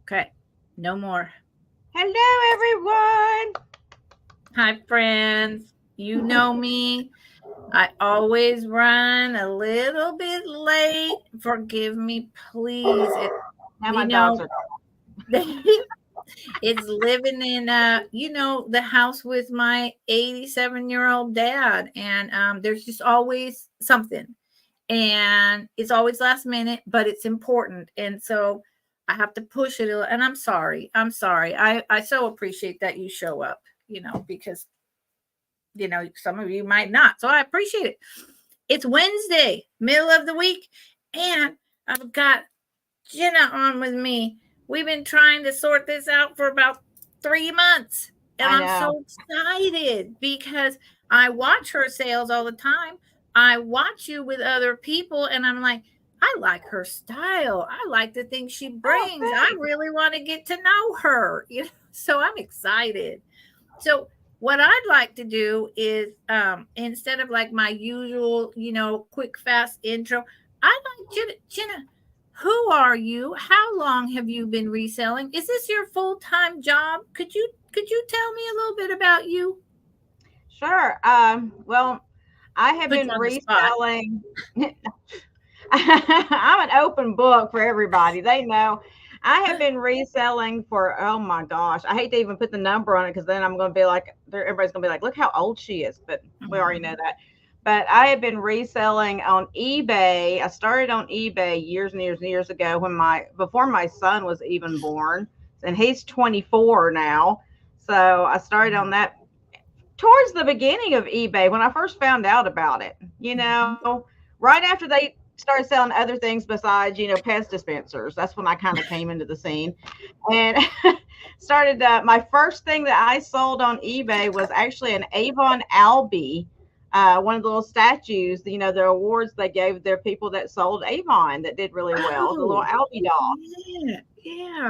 Okay. No more. Hello, everyone. Hi, friends. You know me. I always run a little bit late. Forgive me, please. Now You my dogs know, are. it's living in the house with my 87-year-old dad, and there's just always something, and it's always last minute, but it's important, and so I have to push it. And I'm sorry. I so appreciate that you show up, because some of you might not, so I appreciate it. It's Wednesday, middle of the week, and I've got Jeana on with me. We've been trying to sort this out for about 3 months, and I I'm know. so excited because I watch her sales all the time. I watch you with other people, and I'm like, I like her style. I like the things she Oh, brings. I thanks. really want to get to know her. So I'm excited. So what I'd like to do is, instead of like my usual, quick fast intro, I'd like Jenna, who are you? How long have you been reselling? Is this your full-time job? Could you tell me a little bit about you? Sure. Well, I have Put been you on the spot. reselling. I'm an open book for everybody. They know. I have been reselling for, oh my gosh. I hate to even put the number on it because then I'm going to be like, everybody's going to be like, look how old she is. But we already know Mhm. that. But I have been reselling on eBay. I started on eBay years and years and years ago before my son was even born. And he's 24 now. So I started on that towards the beginning of eBay when I first found out about it, Mhm. right after they started selling other things besides, Pez dispensers. That's when I kind of came into the scene and started. My first thing that I sold on eBay was actually an Avon Albie. One of the little statues, the awards they gave their people that sold Avon that did really well, the little Oh, Albie doll. yeah,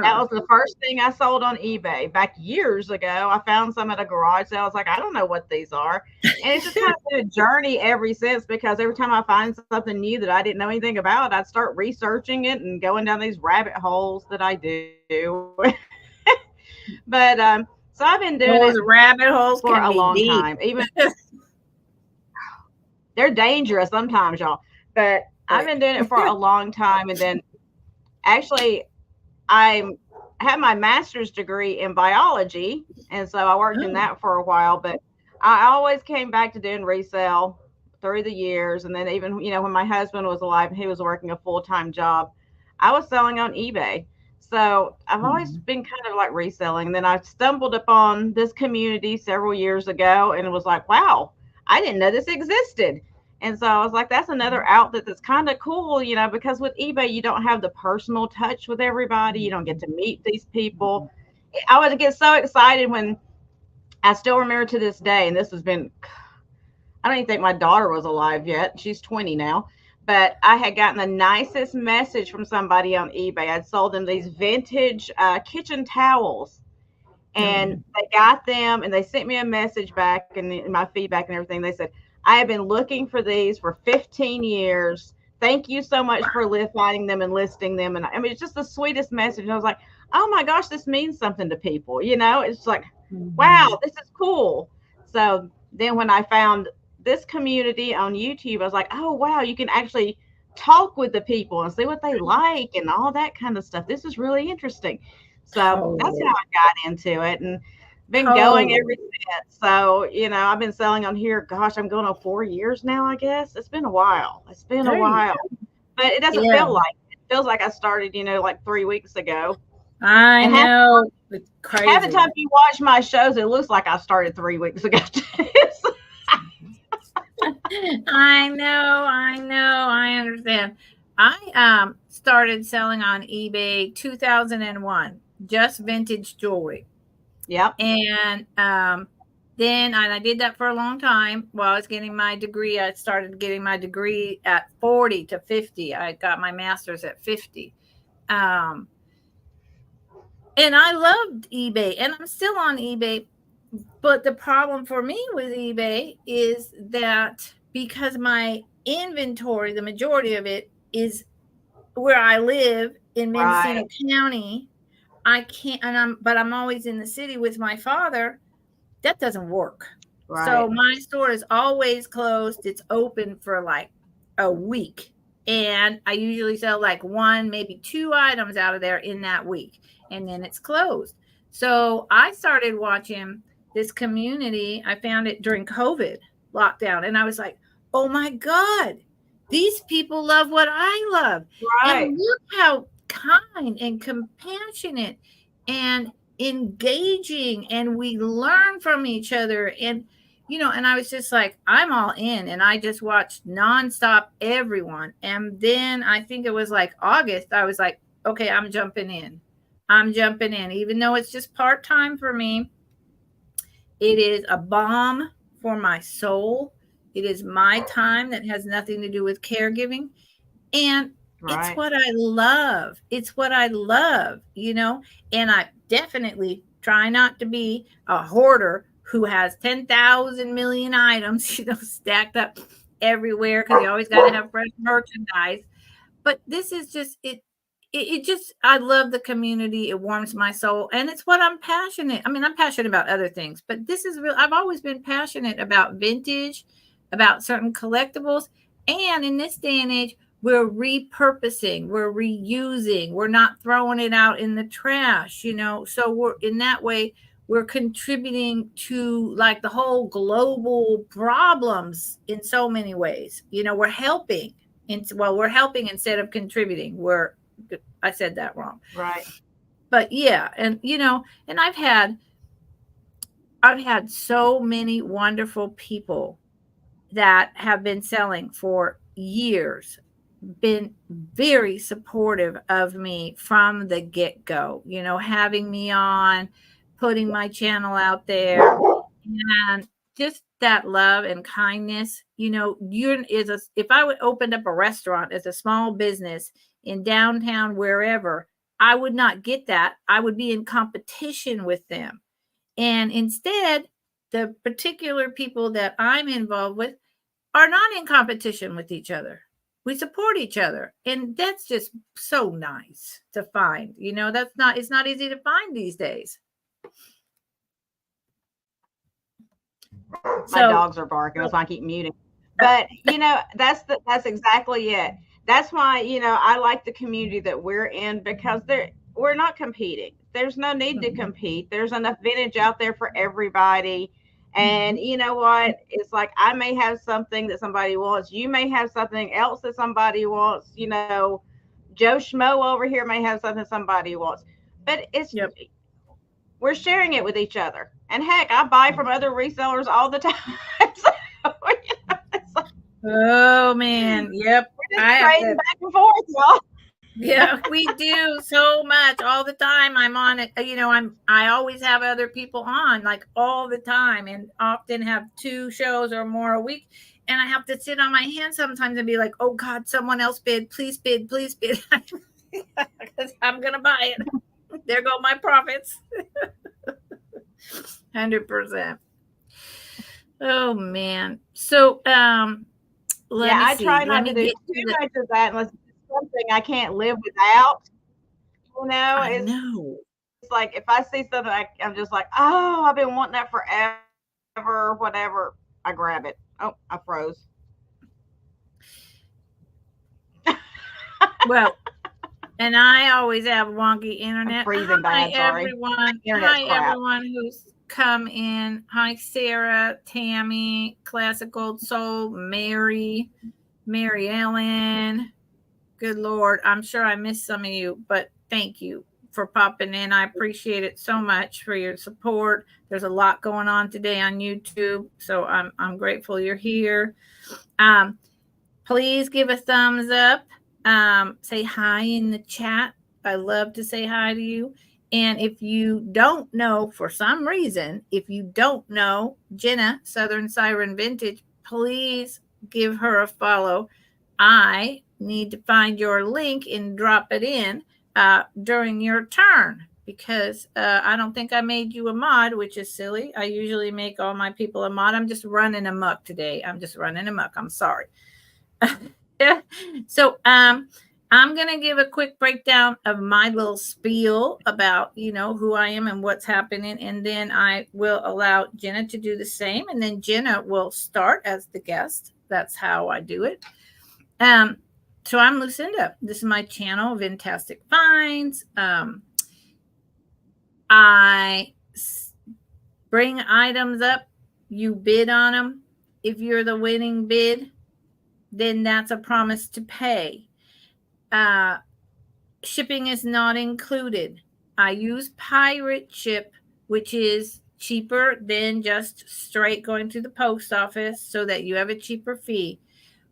That yeah. was the first thing I sold on eBay back years ago. I found some at a garage sale. I was like, I don't know what these are. And it's just kind of been a journey ever since because every time I find something new that I didn't know anything about, I'd start researching it and going down these rabbit holes that I do. but so I've been doing it Those rabbit for holes a can long be time. deep. Even they're dangerous sometimes, y'all. But I've Right. been doing it for a long time. And then actually I had my master's degree in biology, and so I worked in Oh. that for a while. But I always came back to doing resale through the years, and then even when my husband was alive and he was working a full time job, I was selling on eBay. So I've always Mhm. been kind of like reselling. And then I stumbled upon this community several years ago, and it was like, wow, I didn't know this existed. And so I was like, that's another outlet that's kind of cool, because with eBay, you don't have the personal touch with everybody. You don't get Mhm. to meet these people. I would get so excited when I still remember to this day, and this has been, I don't even think my daughter was alive yet. She's 20 now. But I had gotten the nicest message from somebody on eBay. I'd sold them these vintage kitchen towels and Oh. they got them and they sent me a message back and my feedback and everything. They said, I have been looking for these for 15 years. Thank you so much for finding them and listing them. And I mean, it's just the sweetest message. And I was like, oh my gosh, this means something to people. It's like, wow, Mhm. this is cool. So then when I found this community on YouTube, I was like, oh wow, you can actually talk with the people and see what they like and all that kind of stuff. This is really interesting. So that's how Totally. I got into it and been going ever Totally. since. So, I've been selling on here, gosh, I'm going on 4 years now, I guess. It's been a while. It's been a There you while. go. But it doesn't Yeah. feel like it. It feels like I started, like 3 weeks ago. I And know. It's half the crazy. time you watch my shows, it looks like I started 3 weeks ago. I understand. I started selling on eBay 2001, just vintage jewelry. Yep. And then I did that for a long time while I was getting my degree. I started getting my degree at 40 to 50. I got my master's at 50. Um, and I loved eBay, and I'm still on eBay. But the problem for me with eBay is that because my inventory, the majority of it is where I live in Right. Mendocino County, I can't, but I'm always in the city with my father. That doesn't work. Right. So my store is always closed. It's open for like a week. And I usually sell like one, maybe two items out of there in that week. And then it's closed. So I started watching this community. I found it during COVID lockdown. And I was like, oh my God, these people love what I love. Right. And look how kind and compassionate and engaging, and we learn from each other. And and I was just like, I'm all in, and I just watched nonstop everyone. And then I think it was like August, I was like, okay, I'm jumping in. Even though it's just part-time for me. It is a balm for my soul. It is my time that has nothing to do with caregiving. And it's Right. what I love. It's what I love, and I definitely try not to be a hoarder who has 10,000 million items, stacked up everywhere, because you always got to have fresh merchandise. But this is just it. It just, I love the community. It warms my soul, and it's what I'm passionate. I mean, I'm passionate about other things, but this is real. I've always been passionate about vintage, about certain collectibles, and in this day and age, we're repurposing, we're reusing, we're not throwing it out in the trash. So we're in that way, we're contributing to like the whole global problems in so many ways. We're helping. We're helping instead of contributing. I said that wrong. Right. But yeah, and and I've had so many wonderful people that have been selling for years, been very supportive of me from the get-go, having me on, putting my channel out there, and just that love and kindness. If I would open up a restaurant as a small business in downtown, wherever, I would not get that. I would be in competition with them. And instead, the particular people that I'm involved with are not in competition with each other. We support each other. And that's just so nice to find. It's not easy to find these days. My dogs are barking. That's why I keep muting. But that's exactly it. That's why I like the community that we're in, because we're not competing. There's no need to compete. There's enough vintage out there for everybody. And you know what? It's like, I may have something that somebody wants. You may have something else that somebody wants. Joe Schmo over here may have something somebody wants. But we're sharing it with each other. And heck, I buy from other resellers all the time. So, it's like, oh man, yep. We're just trading back and forth, y'all. Yeah, we do so much all the time. I'm on it. I always have other people on, like all the time, and often have 2 shows or more a week. And I have to sit on my hands sometimes and be like, oh God, someone else bid, please bid, please bid. Because I'm going to buy it. There go my profits. 100%. Oh man. So, I try not to do too much of that unless it's something I can't live without. I know. It's like, if I see something, I'm just like, oh, I've been wanting that forever, whatever. I grab it. Oh, I froze. Well, and I always have wonky internet. I'm freezing bad, sorry. Everyone who's come in. Hi, Sarah, Tammy, Classic Old Soul, Mary Ellen. Good Lord. I'm sure I missed some of you, but thank you for popping in. I appreciate it so much for your support. There's a lot going on today on YouTube, so I'm grateful you're here. Please give a thumbs up. Say hi in the chat. I love to say hi to you. And if you don't know, for some reason, Jeana, Southern Syren Vintage, please give her a follow. I need to find your link and drop it in during your turn, because I don't think I made you a mod, which is silly. I usually make all my people a mod. I'm just running amok today. I'm sorry. So I'm going to give a quick breakdown of my little spiel about, who I am and what's happening. And then I will allow Jeana to do the same. And then Jeana will start as the guest. That's how I do it. So I'm Lucinda. This is my channel, Fantastic Finds. I bring items up. You bid on them. If you're the winning bid, then that's a promise to pay. Shipping is not included. I use pirate ship, which is cheaper than just straight going to the post office, so that you have a cheaper fee.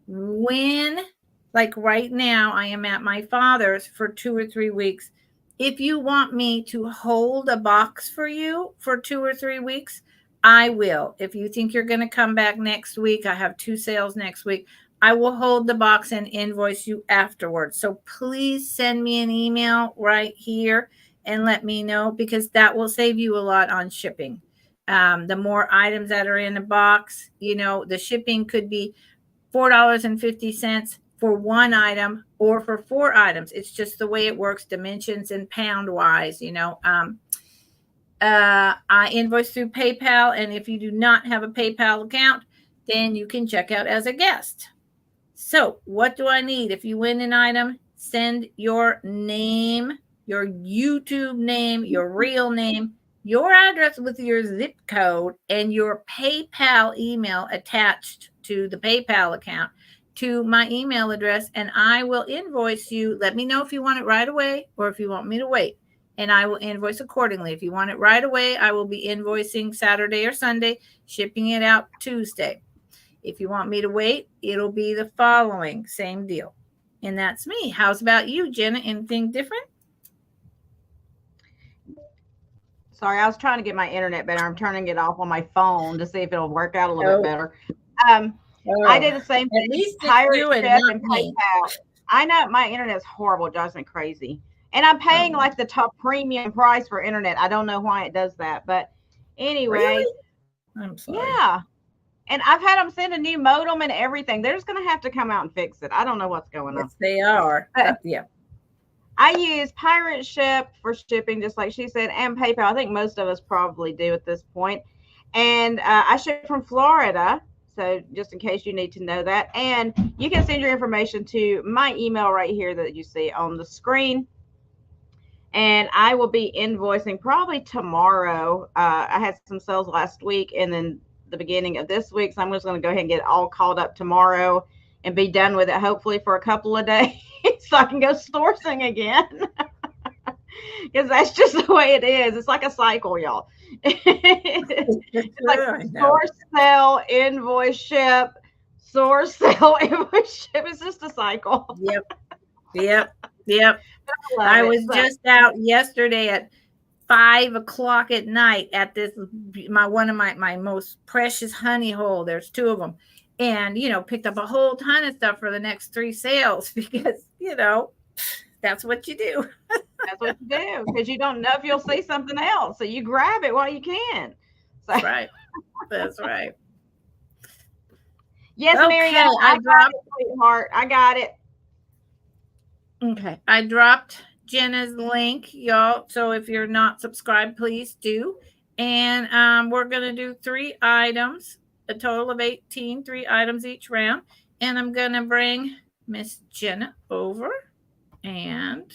When, like right now, I am at my father's for 2 or 3 weeks. If you want me to hold a box for you for 2 or 3 weeks, I will. If you think you're going to come back next week, I have 2 sales next week. I will hold the box and invoice you afterwards. So please send me an email right here and let me know, because that will save you a lot on shipping. The more items that are in a box, the shipping could be $4.50 for one item or for 4 items. It's just the way it works, dimensions and pound wise. I invoice through PayPal, and if you do not have a PayPal account, then you can check out as a guest. So what do I need? If you win an item, send your name, your YouTube name, your real name, your address with your zip code, and your PayPal email attached to the PayPal account to my email address, and I will invoice you. Let me know if you want it right away or if you want me to wait, and I will invoice accordingly. If you want it right away, I will be invoicing Saturday or Sunday, shipping it out Tuesday. If you want me to wait, it'll be the following, same deal. And that's me. How's about you, Jeana? Anything different? Sorry, I was trying to get my internet better. I'm turning it off on my phone to see if it'll work out a little bit better. I did the same thing. At least Pirate you ship and me. PayPal. I know my internet's horrible. It drives me crazy. And I'm paying like the top premium price for internet. I don't know why it does that. But anyway. Really? I'm sorry. Yeah. And I've had them send a new modem and everything. They're just going to have to come out and fix it. I don't know what's going on. Yes, they are. Yeah. I use pirate ship for shipping, just like she said, and PayPal. I think most of us probably do at this point. And I ship from Florida. So just in case you need to know that. And you can send your information to my email right here that you see on the screen. And I will be invoicing probably tomorrow. I had some sales last week and then the beginning of this week. So I'm just going to go ahead and get it all called up tomorrow and be done with it, hopefully for a couple of days so I can go sourcing again. Because that's just the way it is. It's like a cycle, y'all. It's like source, sell, invoice, ship, source, sell, invoice, ship. It's just a cycle. Yep. I was just out yesterday at 5 o'clock at night at this one of my most precious honey hole. There's 2 of them, and picked up a whole ton of stuff for the next 3 sales because that's what you do. That's what you do, because you don't know if you'll see something else, so you grab it while you can. So. That's right. That's right. Yes, okay, Marianne, I got it, sweetheart. I got it. Okay, I dropped Jeana's link, y'all. So if you're not subscribed, please do. And we're going to do 3 items, a total of 18, 3 items each round. And I'm going to bring Miss Jeana over. And,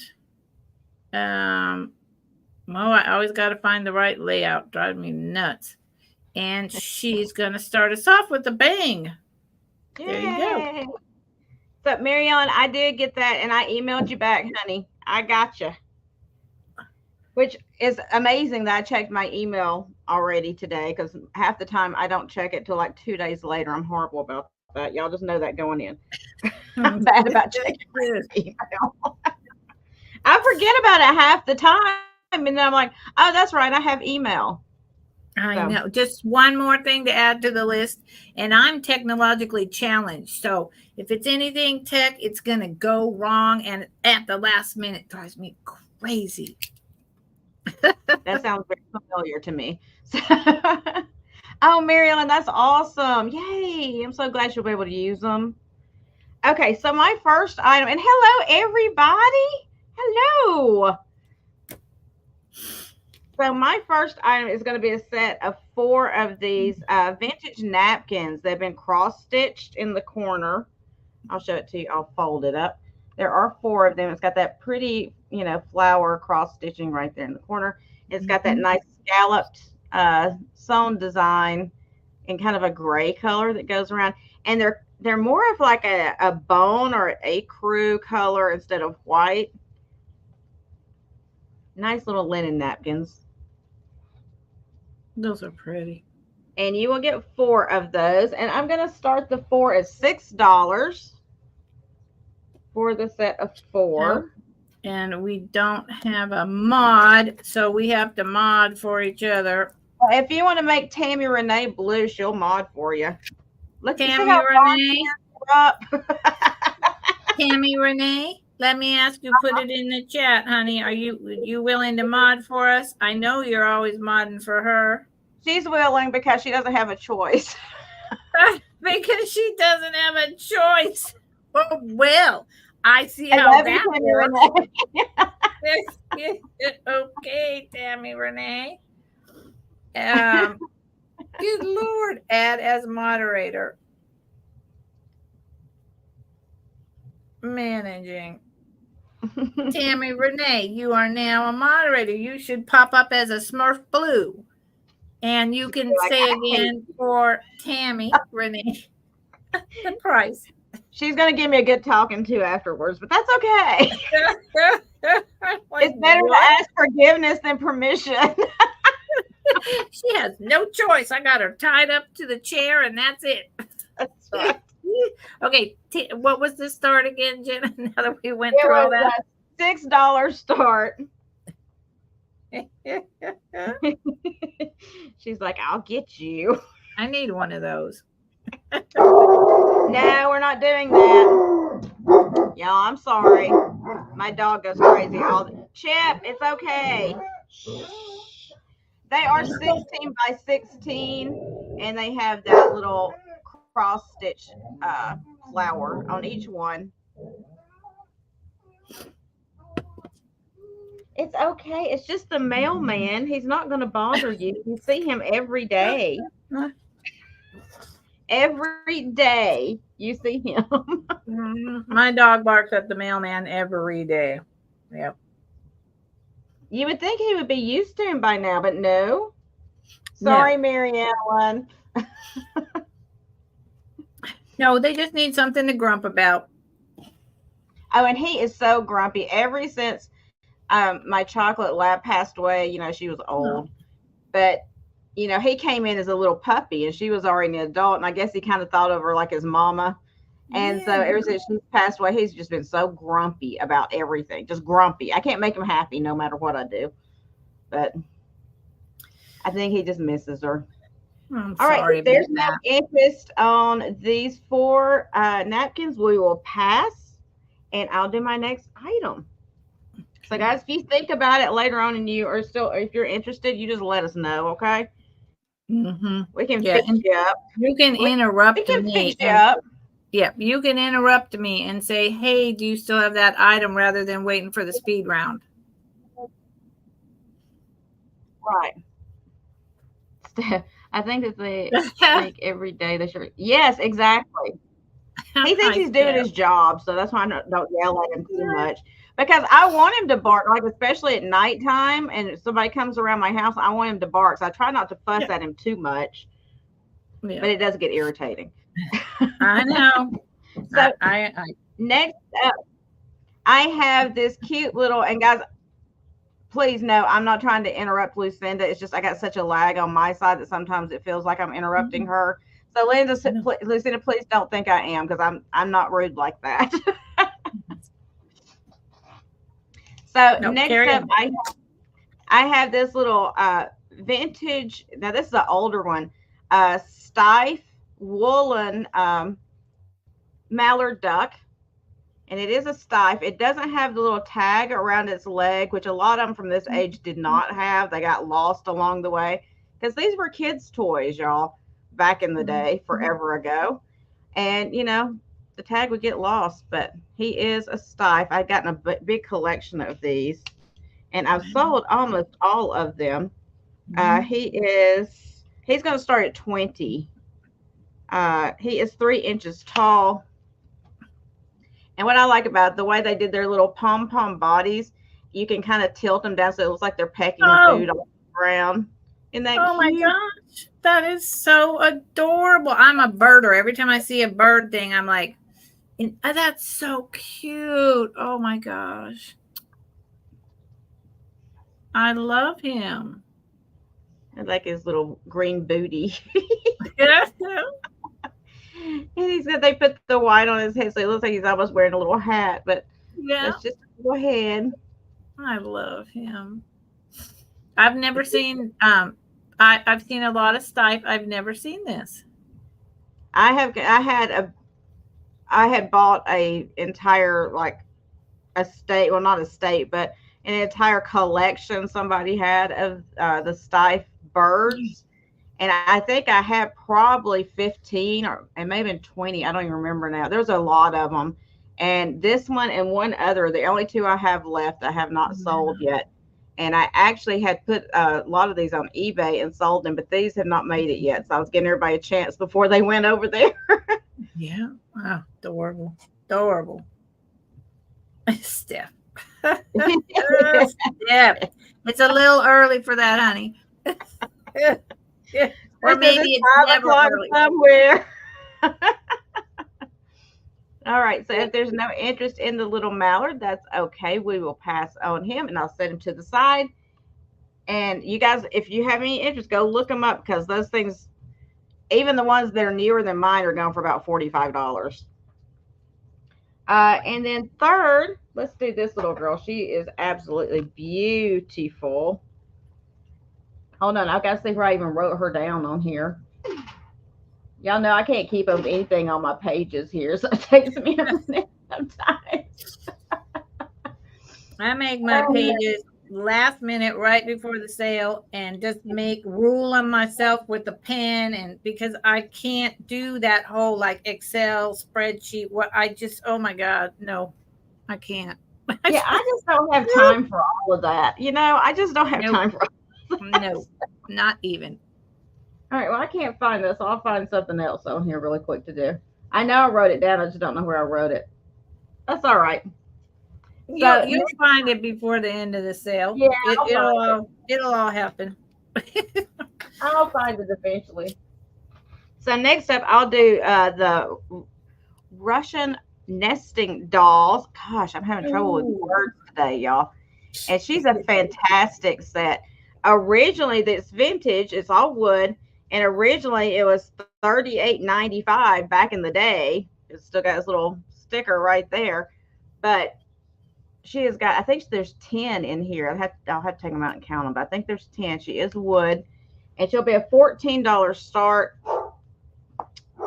I always got to find the right layout. Drives me nuts. And she's going to start us off with a bang. Yay. There you go. So, Marianne, I did get that, and I emailed you back, honey. I got you. Which is amazing that I checked my email already today, because half the time I don't check it till like 2 days later. I'm horrible about that. Y'all just know that going in. I'm bad about checking my email. I forget about it half the time, and then I'm like, oh, that's right, I have email. I know. Just one more thing to add to the list, and I'm technologically challenged. So if it's anything tech, it's going to go wrong, and at the last minute drives me crazy. That sounds very familiar to me. Oh, Marilyn, that's awesome. Yay. I'm so glad you'll be able to use them. Okay, so my first item, and hello everybody. Hello. So my first item is going to be a set of 4 of these vintage napkins. They've been cross-stitched in the corner. I'll show it to you. I'll fold it up. There are 4 of them. It's got that pretty, flower cross-stitching right there in the corner. It's got that nice scalloped sewn design in kind of a gray color that goes around. And they're more of like a bone or ecru color instead of white. Nice little linen napkins. Those are pretty. And you will get 4 of those. And I'm going to start the 4 at $6 for the set of 4. And we don't have a mod, so we have to mod for each other. If you want to make Tammy Renee blue, she'll mod for you. Look, Tammy Renee. Tammy Renee, let me ask you, put it in the chat, honey. Are you willing to mod for us? I know you're always modding for her. She's willing because she doesn't have a choice. Because she doesn't have a choice. Oh, well, I see how that works. Okay, Tammy Renee. Good Lord, add as moderator. Managing. Tammy Renee, you are now a moderator. You should pop up as a Smurf Blue. And you can say again for Tammy Renee the price. She's going to give me a good talking to afterwards, but that's okay. It's better to ask forgiveness than permission. She has no choice. I got her tied up to the chair, and that's it. That's right. Okay, what was the start again, Jeana? Now that we went through all that, $6 start. She's like, I'll get you. I need one of those. No, we're not doing that. Y'all, I'm sorry. My dog goes crazy. Chip, it's okay. They are 16 by 16, and they have that little cross-stitch flower on each one. It's okay. It's just the mailman. He's not going to bother you. You see him every day. Every day you see him. My dog barks at the mailman every day. Yep. You would think he would be used to him by now, but no. Sorry, no. Mary Ellen. No, they just need something to grump about. Oh, and he is so grumpy. Ever since my chocolate lab passed away, she was old. But, he came in as a little puppy, and she was already an adult. And I guess he kind of thought of her like his mama. And so ever since she passed away, he's just been so grumpy about everything. Just grumpy. I can't make him happy no matter what I do. But I think he just misses her. All right. There's no interest on these 4 napkins. We will pass, and I'll do my next item. So, guys, if you think about it later on and you are still, if you're interested, you just let us know, okay? Mm-hmm. We can fix you up. You can interrupt me. We can fix you up. Yeah, you can interrupt me and say, hey, do you still have that item, rather than waiting for the speed round? Right. I think that they think every day they should. Yes, exactly. He thinks he's doing his job, so that's why I don't yell at him too much. Because I want him to bark, like especially at nighttime, and if somebody comes around my house, I want him to bark. So I try not to fuss at him too much, but it does get irritating. I know. So next up, I have this cute little, and guys, please know I'm not trying to interrupt Lucinda. It's just I got such a lag on my side that sometimes it feels like I'm interrupting her. So Lucinda, please don't think I am, because I'm not rude like that. So next up, I have this little vintage. Now this is an older one. Stiff woolen mallard duck, and it is a stiff. It doesn't have the little tag around its leg, which a lot of them from this age did not have. They got lost along the way, because these were kids' toys, y'all, back in the day, forever ago. And the tag would get lost, but he is a stipe. I've gotten a big collection of these, and I've sold almost all of them. He's going to start at 20. He is 3 inches tall. And what I like about the way they did their little pom-pom bodies, you can kind of tilt them down so it looks like they're pecking food on the ground. Isn't that oh cute? my gosh, that is so adorable. I'm a birder. Every time I see a bird thing, I'm like, that's so cute. Oh my gosh. I love him. I like his little green booty. Yeah. And he said they put the white on his head, so it looks like he's almost wearing a little hat, but that's just a little head. I love him. I've never seen I've seen a lot of stipe. I've never seen this. I had bought a entire like estate, well not estate, but an entire collection somebody had of the stipe birds. And I think I had probably 15 and maybe 20. I don't even remember now. There's a lot of them. And this one and one other, the only two I have left, I have not sold yet. And I actually had put a lot of these on eBay and sold them, but these have not made it yet. So I was giving everybody a chance before they went over there. Yeah. Oh, adorable. Adorable. Steph. Steph. It's a little early for that, honey. Or maybe it's 5 never o'clock early. somewhere. All right. So if there's no interest in the little mallard, that's okay. We will pass on him and I'll set him to the side. And you guys, if you have any interest, go look them up because those things, even the ones that are newer than mine, are going for about $45. And then third, let's do this little girl. She is absolutely beautiful. Hold on, I've got to see where I even wrote her down on here. Y'all know I can't keep up anything on my pages here, so it takes me a minute sometimes. I make my pages last minute right before the sale and just rule them myself with a pen, and because I can't do that whole like Excel spreadsheet. Oh my God, no, I can't. Yeah, I just don't have time for all of that. I just don't have time for all of that. No, not even. All right, well, I can't find this. So I'll find something else on here really quick to do. I know I wrote it down. I just don't know where I wrote it. That's all right. So you'll find it before the end of the sale. Yeah, it'll all happen. I'll find it eventually. So next up, I'll do the Russian nesting dolls. Gosh, I'm having trouble with words today, y'all. And she's a fantastic set. Originally, it's vintage. It's all wood. And originally, it was $38.95 back in the day. It's still got this little sticker right there. But she has got, I think there's 10 in here. I'll have to take them out and count them. But I think there's 10. She is wood. And she'll be a $14 start.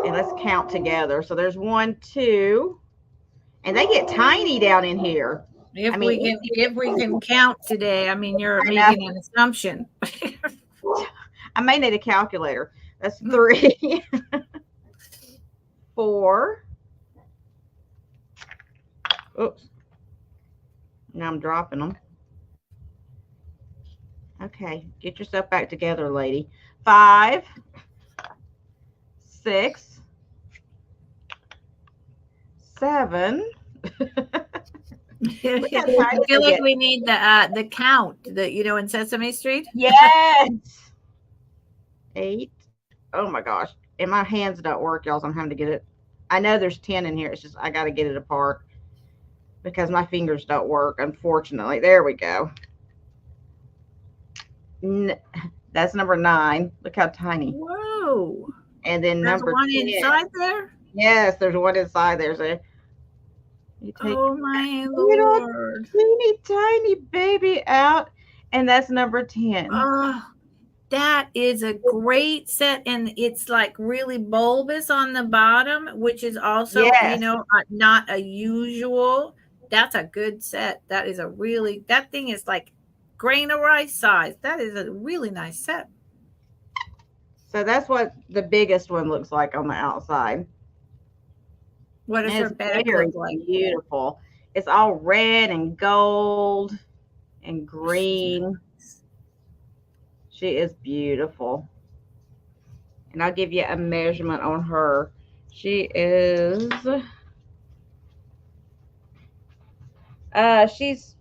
And let's count together. So there's 1, 2. And they get tiny down in here. If we can count today, I mean, you're making an assumption. I may need a calculator. That's 3, 4. Oops. Now I'm dropping them. Okay, get yourself back together, lady. 5, 6, 7. I feel like we need the count that in Sesame Street. Yes. 8. Oh my gosh. And my hands don't work, y'all, so I'm having to get it. I know there's 10 in here. It's just I got to get it apart because my fingers don't work, unfortunately. There we go. That's number 9. Look how tiny. Whoa. And then there's number one 10. inside there? Yes, there's one inside there. So oh my Lord. Teeny tiny baby out. And that's number 10. Oh, that is a great set. And it's like really bulbous on the bottom, which is also, not a usual. That's a good set. That thing is like grain of rice size. That is a really nice set. So that's what the biggest one looks like on the outside. What does And her it's back very look like? beautiful. It's all red and gold and green. She is beautiful. And I'll give you a measurement on her. She is she's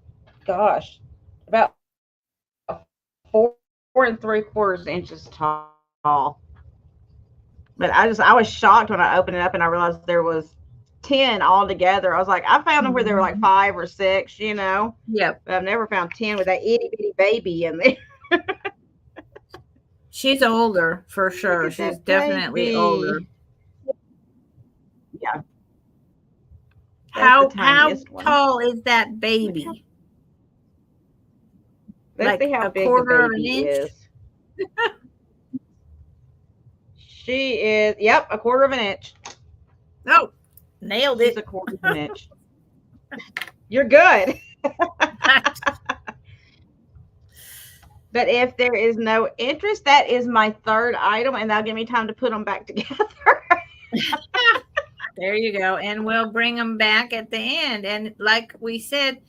gosh, about 4 3/4 inches tall. But I was shocked when I opened it up and I realized there was 10 all together. I was like, I found them where there were like 5 or 6, you know. Yep. But I've never found 10 with that itty bitty baby in there. She's older for sure. Look at She's that definitely older. baby. Yeah, that's the How tiniest one. tall is that baby? Let's see Like how a big the quarter of an baby inch? is. She is, yep, a quarter of an inch. Oh, nailed She's a it. quarter of an inch. You're good. But if there is no interest, that is my third item, and that'll give me time to put them back together. There you go. And we'll bring them back at the end. And like we said,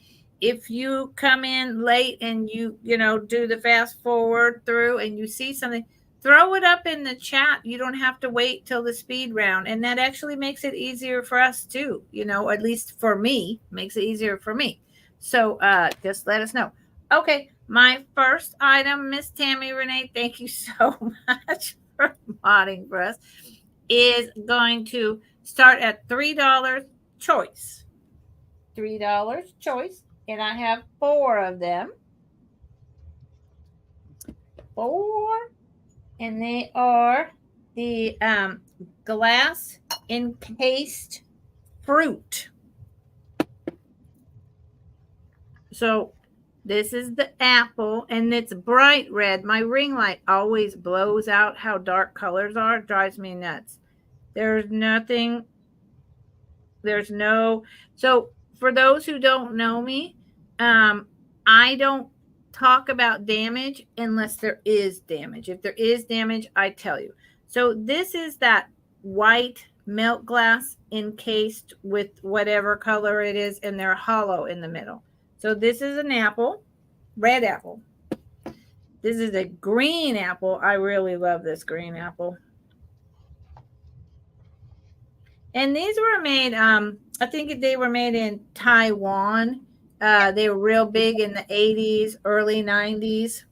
if you come in late and you know, do the fast forward through and you see something, throw it up in the chat. You don't have to wait till the speed round. And that actually makes it easier for us too. You know, at least for me, makes it easier for me. So just let us know. Okay. My first item, Miss Tammy Renee, thank you so much for modding for us, is going to start at $3 choice. $3 choice. And I have 4 of them. 4. And they are the glass encased fruit. So this is the apple, and it's bright red. My ring light always blows out how dark colors are. It drives me nuts. There's nothing. There's no. So for those who don't know me, I don't talk about damage unless there is damage. If there is damage, I tell you. So this is that white milk glass encased with whatever color it is, and they're hollow in the middle. So this is an apple, red apple. This is a green apple. I really love this green apple. And these were made, I think they were made in Taiwan. They were real big in the 80s, early 90s.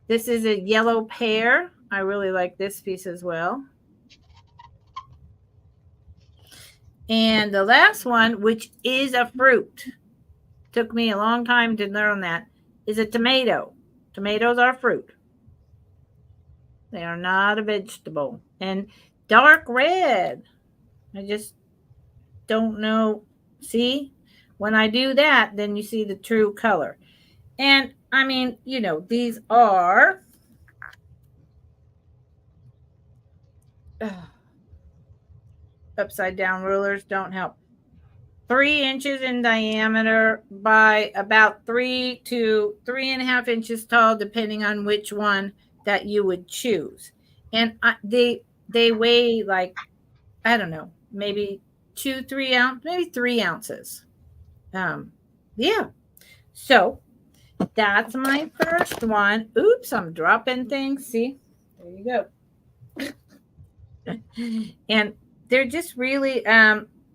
This is a yellow pear. I really like this piece as well. And the last one, which is a fruit, took me a long time to learn that, is a tomato. Tomatoes are fruit. They are not a vegetable. And dark red. I just don't know. See, when I do that, then you see the true color. And I mean, you know, these are upside down rulers don't help. 3 inches in diameter by about 3 to 3.5 inches tall, depending on which one that you would choose. And they weigh like, I don't know, maybe 2-3 ounce, maybe 3 ounces. Yeah. So that's my first one. Oops, I'm dropping things. See, there you go. And they're just really,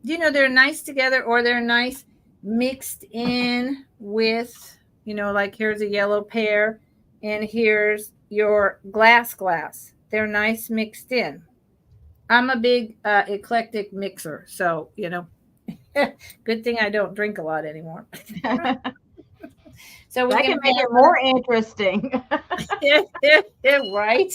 you know, they're nice together, or they're nice mixed in with, you know, like here's a yellow pear and here's your glass. They're nice mixed in. I'm a big eclectic mixer, so, you know, good thing I don't drink a lot anymore. So we that can make it more interesting. Right?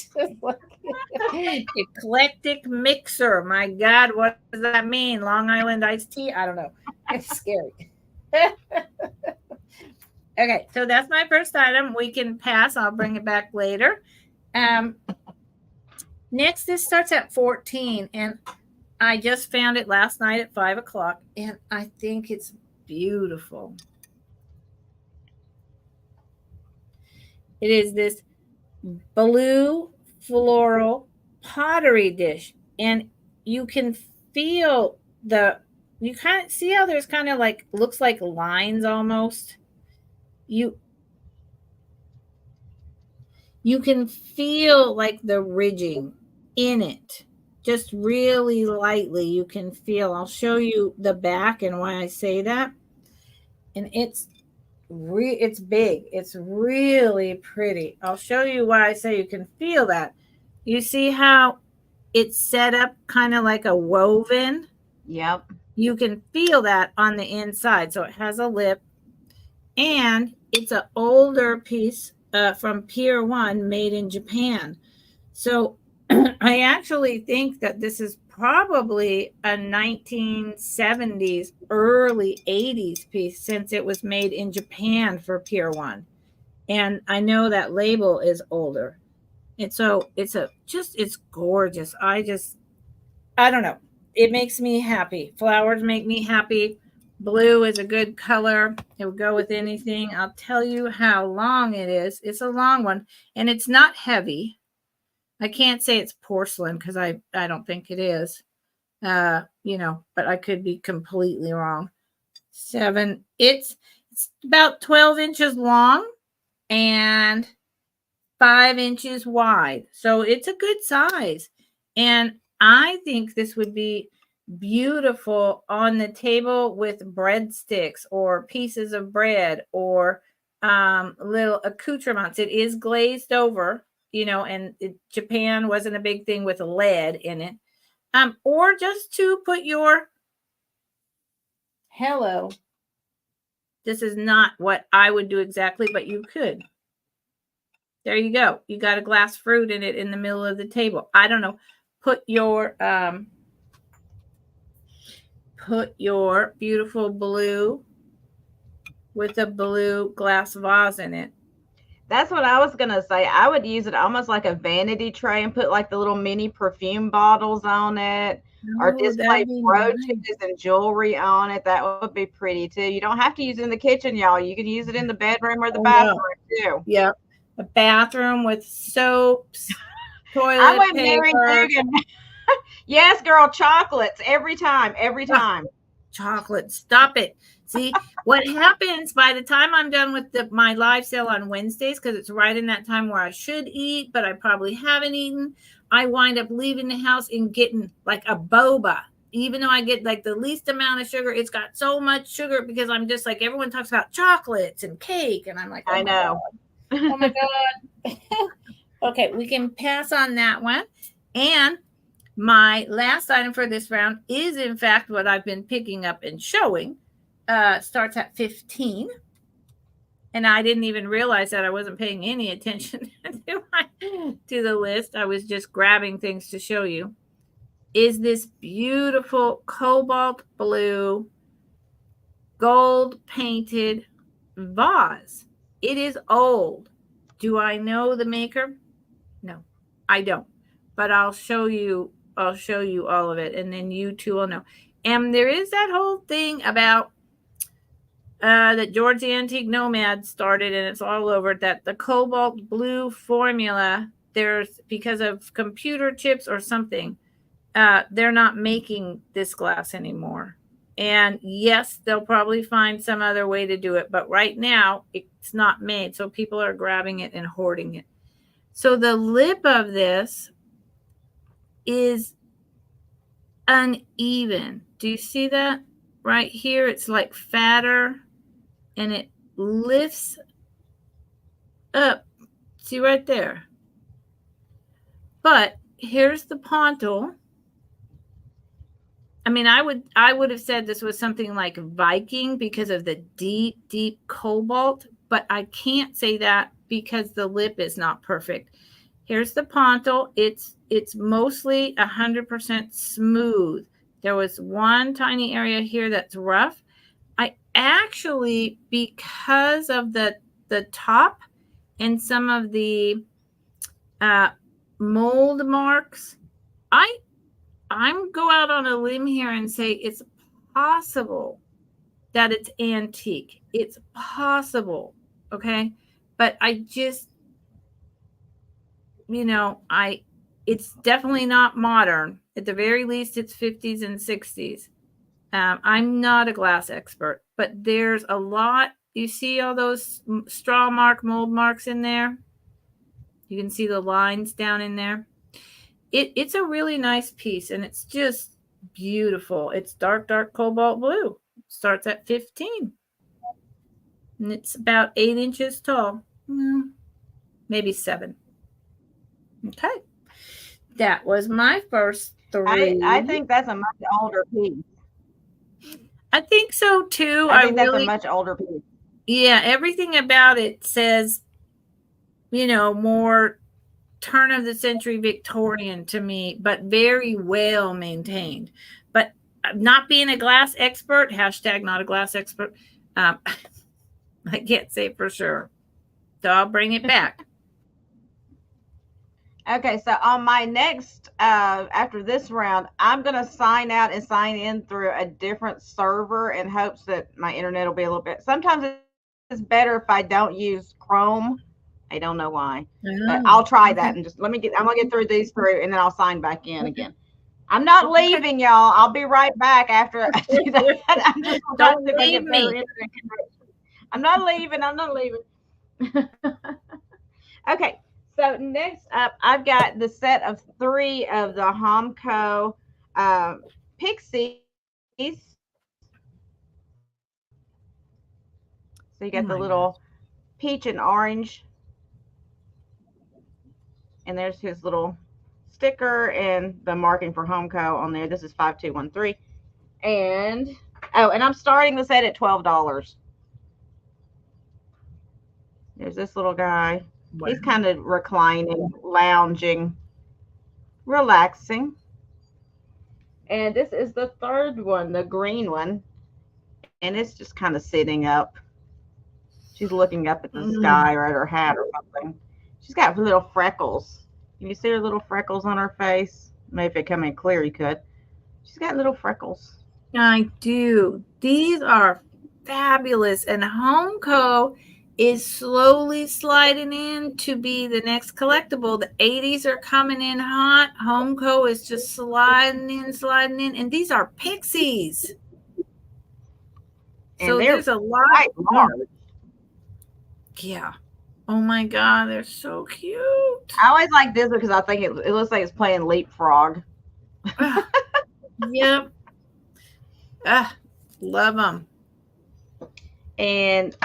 Eclectic mixer. My God, what does that mean? Long Island iced tea? I don't know. It's scary. Okay, so that's my first item. We can pass. I'll bring it back later. Next, this starts at 14, and I just found it last night at 5 o'clock, and I think it's beautiful. It is this blue floral pottery dish, and you can feel you kind of see how there's kind of like looks like lines almost. You can feel like the ridging in it, just really lightly. You can feel. I'll show you the back and why I say that. And it's big. It's really pretty. I'll show you why I say you can feel that. You see how it's set up kind of like a woven? Yep. You can feel that on the inside. So it has a lip, and it's an older piece from Pier 1 made in Japan. So I actually think that this is probably a 1970s, early 80s piece since it was made in Japan for Pier 1. And I know that label is older. And so it's gorgeous. I don't know. It makes me happy. Flowers make me happy. Blue is a good color. It will go with anything. I'll tell you how long it is. It's a long one, and it's not heavy. I can't say it's porcelain because I don't think it is. But I could be completely wrong. 7. It's about 12 inches long and 5 inches wide. So it's a good size. And I think this would be beautiful on the table with breadsticks or pieces of bread or little accoutrements. It is glazed over, and Japan wasn't a big thing with lead in it. Or just to put your hello. This is not what I would do exactly, but you could. There you go. You got a glass fruit in it in the middle of the table. I don't know. Put your beautiful blue with a blue glass vase in it. That's what I was gonna say. I would use it almost like a vanity tray and put like the little mini perfume bottles on it, or display brooches nice. and jewelry on it. That would be pretty too. You don't have to use it in the kitchen, y'all. You can use it in the bedroom or the bathroom too. Yep. A bathroom with soaps, I toilet went Mary paper. Dugan. Yes, girl, chocolates every time, every time. Chocolate. Stop it. See what happens by the time I'm done with my live sale on Wednesdays, because it's right in that time where I should eat, but I probably haven't eaten. I wind up leaving the house and getting like a boba. Even though I get like the least amount of sugar, it's got so much sugar because I'm just like, everyone talks about chocolates and cake. And I'm like, oh I my know. God. Oh my God. Okay, we can pass on that one. And my last item for this round is, in fact, what I've been picking up and showing. Starts at 15. And I didn't even realize that I wasn't paying any attention to the list. I was just grabbing things to show you. Is this beautiful cobalt blue gold painted vase. It is old. Do I know the maker? No, I don't. But I'll show you all of it, and then you two will know. And there is that whole thing about that George the Antique Nomad started, and it's all over, that the cobalt blue formula, there's, because of computer chips or something, they're not making this glass anymore. And yes, they'll probably find some other way to do it, but right now it's not made. So people are grabbing it and hoarding it. So the lip of this is uneven. Do you see that? Right here, it's like fatter and it lifts up. See right there. But here's the pontil. I mean, I would have said this was something like Viking because of the deep cobalt, but I can't say that because the lip is not perfect. Here's the pontil. It's mostly 100% smooth. There was one tiny area here that's rough. I actually, because of the top and some of the mold marks, I'm go out on a limb here and say it's possible that it's antique. It's possible. Okay. But I just, it's definitely not modern. At the very least, it's 50s and 60s. I'm not a glass expert, but there's a lot. You see all those straw mark, mold marks in there? You can see the lines down in there. It's a really nice piece, and it's just beautiful. It's dark, dark cobalt blue. Starts at 15. And it's about 8 inches tall. Maybe 7. Okay. That was my first 3. I think that's a much older piece. I think so too. I think that's a much older piece. Yeah, everything about it says, more turn of the century Victorian to me, but very well maintained. But not being a glass expert, hashtag not a glass expert, I can't say for sure. So I'll bring it back. Okay, so on my next, after this round, I'm going to sign out and sign in through a different server in hopes that my internet will be a little bit. Sometimes it's better if I don't use Chrome. I don't know why, but I'll try that and just I'm going to get through these 3 and then I'll sign back in again. I'm not leaving, y'all. I'll be right back after I do that. I'm just don't leave me. I'm not leaving. I'm not leaving. Okay. So next up, I've got the set of 3 of the Homeco Pixies. So you got the little peach and orange. And there's his little sticker and the marking for Homeco on there. This is 5213. And, and I'm starting the set at $12. There's this little guy. Wow. He's kind of reclining, lounging, relaxing. And this is the 3rd one, the green one. And it's just kind of sitting up. She's looking up at the sky or at her hat or something. She's got little freckles. Can you see her little freckles on her face? Maybe if it come in clear, you could. She's got little freckles. I do. These are fabulous. And Homeco is slowly sliding in to be the next collectible. The 80s are coming in hot. Homeco is just sliding in. And these are pixies. And so there's a lot more. Yeah. Oh my God, they're so cute. I always like this because I think it looks like it's playing leapfrog. Yep. Love them. And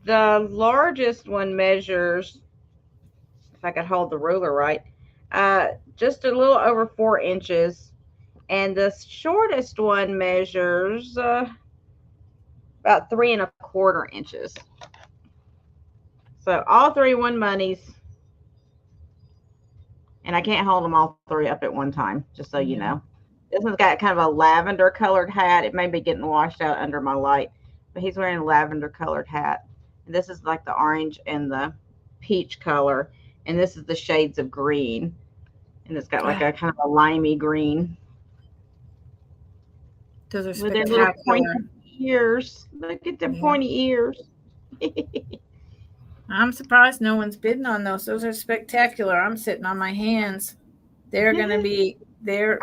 the largest one measures, if I could hold the ruler right, just a little over 4 inches. And the shortest one measures about 3 1/4 inches. So all 3 1 monies. And I can't hold them all 3 up at one time, just so you know. This one's got kind of a lavender colored hat. It may be getting washed out under my light, but he's wearing a lavender colored hat. And this is like the orange and the peach color. And this is the shades of green. And it's got like a kind of a limey green. Those are spectacular. With their little pointy ears. Look at the pointy ears. I'm surprised no one's bidding on those. Those are spectacular. I'm sitting on my hands. They're going to be, they're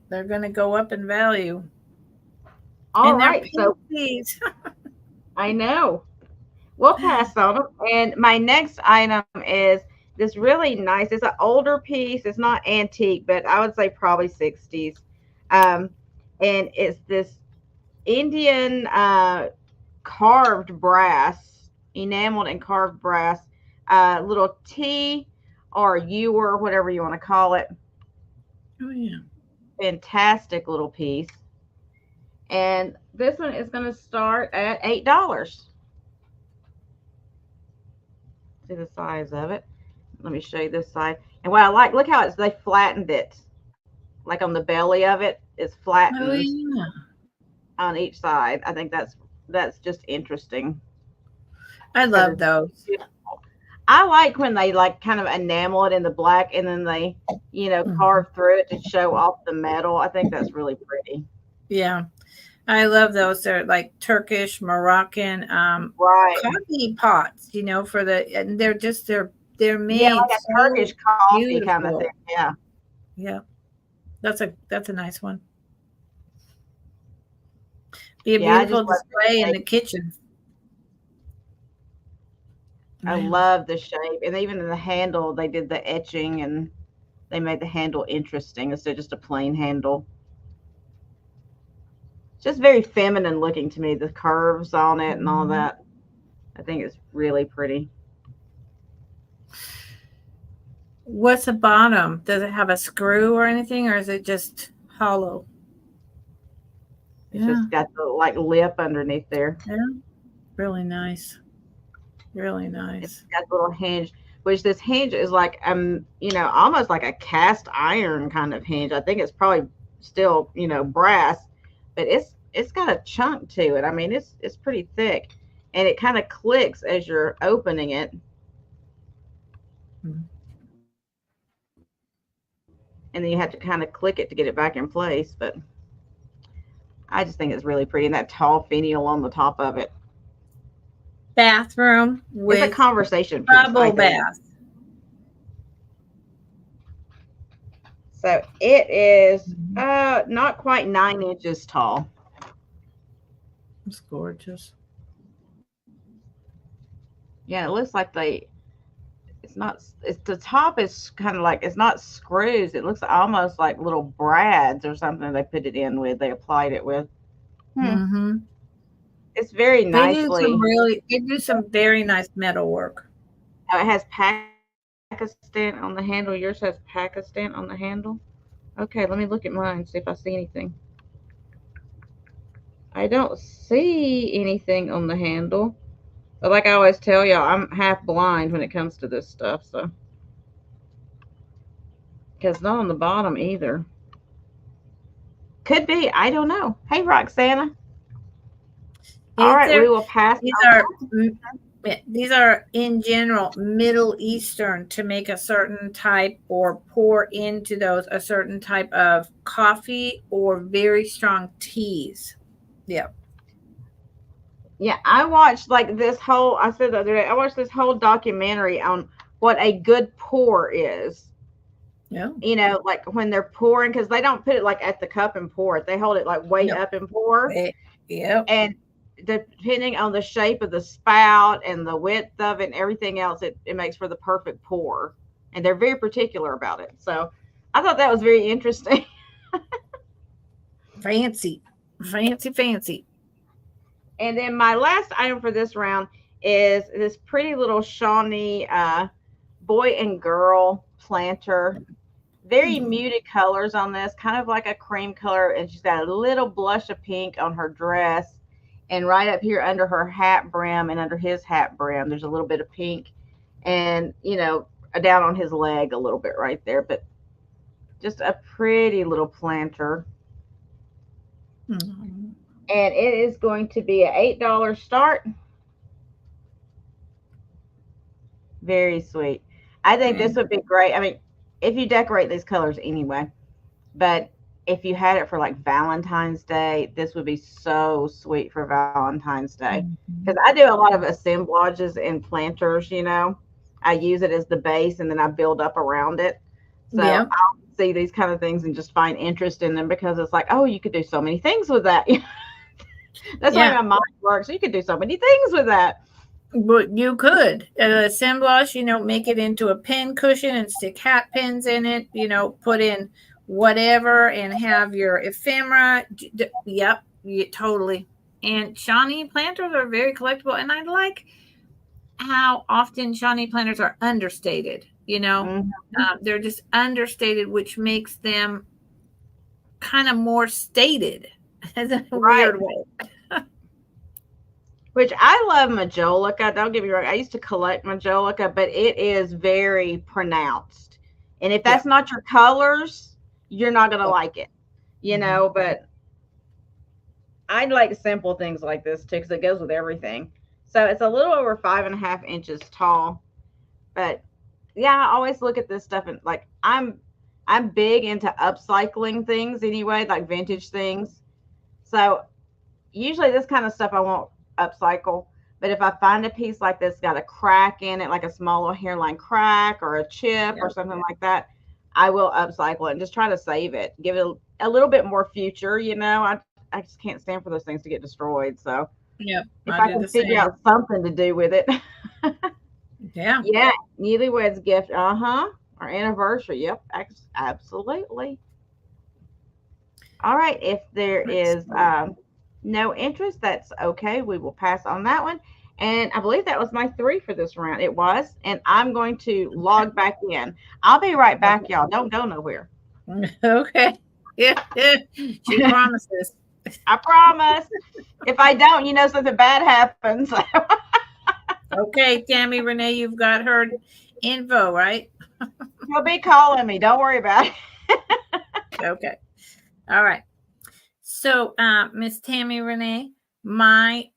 going to go up in value. All right. So I know. We'll pass on them. And my next item is this really nice, it's an older piece. It's not antique, but I would say probably 60s. And it's this Indian carved brass, enameled and carved brass, little T or U or whatever you want to call it. Oh, yeah. Fantastic little piece. And this one is going to start at $8. See the size of it. Let me show you this side. And what I like, look how they flattened it. Like on the belly of it, it's flattened on each side. I think that's just interesting. I love those. I like when they like kind of enamel it in the black and then they, carve through it to show off the metal. I think that's really pretty. Yeah. I love those. They're like Turkish, Moroccan, coffee pots, for and they're just, they're made. Like a Turkish coffee kind of thing. Yeah. Yeah. That's a nice one. Be a Yeah, I just beautiful love the display in shape. the kitchen. I Yeah. love the shape. And even in the handle, they did the etching and they made the handle interesting instead of just a plain handle. Just very feminine looking to me, the curves on it and all Mhm. that. I think it's really pretty. What's the bottom? Does it have a screw or anything, or is it just hollow? It's Yeah, just got the like lip underneath there. yeah, really nice, really It's nice. got a little hinge, which this hinge is like almost like a cast iron kind of hinge. I think it's probably still, brass, but it's got a chunk to it. I mean, it's pretty thick. And it kind of clicks as you're opening it. Mm. And then you have to kind of click it to get it back in place. But I just think it's really pretty. And that tall finial on the top of it. Bathroom It's a with conversation piece, I bubble think. bath. So it is Mhm. not quite 9 inches tall. It's gorgeous. Yeah, it looks like it's not, it's the top is kind of like, it's not screws. It looks almost like little brads or something they put it in with. They applied it with. Hmm. Mm-hmm. It's very nicely. They do some very nice metal work. It has Pakistan on the handle. Yours has Pakistan on the handle. Okay, let me look at mine, see if I see anything. I don't see anything on the handle. But like I always tell y'all, I'm half blind when it comes to this stuff, so because not on the bottom either. Could be, I don't know. Hey, Roxana. All Is right, we there? will pass These on. are these are in general Middle Eastern to make a certain type or pour into those a certain type of coffee or very strong teas. Yeah. Yeah, I watched like this whole. I said the other day, I watched this whole documentary on what a good pour is. Yeah. Like when they're pouring, because they don't put it like at the cup and pour it. They hold it like way No. up and pour. Yep. And depending on the shape of the spout and the width of it and everything else, it makes for the perfect pour. And they're very particular about it. So I thought that was very interesting. Fancy. Fancy, fancy. And then my last item for this round is this pretty little Shaunie boy and girl planter. Very muted colors on this, kind of like a cream color. And she's got a little blush of pink on her dress. And right up here under her hat brim and under his hat brim, there's a little bit of pink. And, down on his leg a little bit right there. But just a pretty little planter. Mm-hmm. And it is going to be an $8 start. Very sweet. I think this would be great. I mean, if you decorate these colors anyway, but if you had it for like Valentine's Day, this would be so sweet for Valentine's Day. Because I do a lot of assemblages and planters, I use it as the base and then I build up around it. So Yeah. I'll see these kind of things and just find interest in them because it's like, oh, you could do so many things with that. That's why my mind works. You could do so many things with that. But you could assemblage, make it into a pin cushion and stick hat pins in it, put in whatever and have your ephemera. Yep, totally. And Shaunie planters are very collectible. And I like how often Shaunie planters are understated, they're just understated, which makes them kind of more stated in a weird way. Which I love Majolica. Don't get me wrong. I used to collect Majolica, but it is very pronounced. And if that's not your colors, you're not going to like it, but I like simple things like this too, because it goes with everything. So it's a little over 5.5 inches tall, but yeah, I always look at this stuff and like, I'm big into upcycling things anyway, like vintage things. So usually this kind of stuff I won't upcycle, but if I find a piece like this got a crack in it, like a small little hairline crack or a chip or something like that, I will upcycle it and just try to save it, give it a little bit more future. I just can't stand for those things to get destroyed. So Yep, if I I do can the figure same. out something to do with it. Yeah. Yeah, newlyweds gift. Our anniversary. Yep, absolutely. All right. If there Let's is see. no interest, that's okay. We will pass on that one. And I believe that was my 3 for this round. It was. And I'm going to Okay. log back in. I'll be right back, Okay. y'all. Don't go nowhere. Okay. Yeah, yeah. She promises. I promise. If I don't, something bad happens. Okay, Tammy Renee, you've got her info, right? He'll be calling me. Don't worry about it. Okay. All right. So, Miss Tammy Renee, my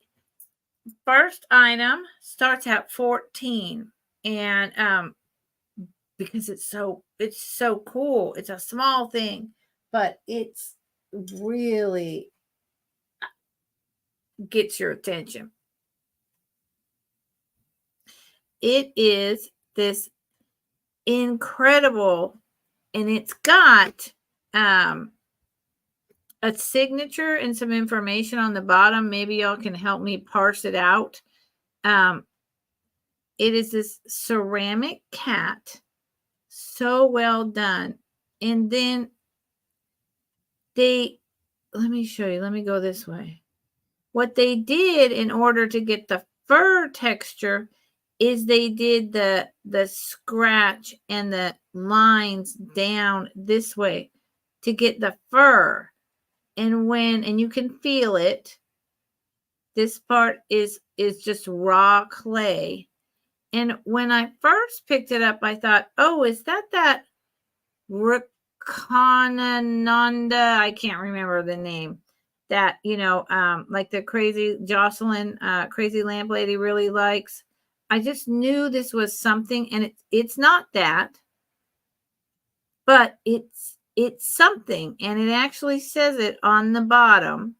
first item starts at 14. And because it's so cool. It's a small thing, but it's really gets your attention. It is this incredible, and it's got a signature and some information on the bottom. Maybe y'all can help me parse it out. It is this ceramic cat, so well done. And then let me show you. Let me go this way. What they did in order to get the fur texture is they did the scratch and the lines down this way to get the fur. And you can feel it. This part is just raw clay. And when I first picked it up, I thought, oh, is that Rukanananda? I can't remember the name. That, like the crazy Jocelyn, crazy lamp lady really likes. I just knew this was something, and it's not that, but it's something, and it actually says it on the bottom.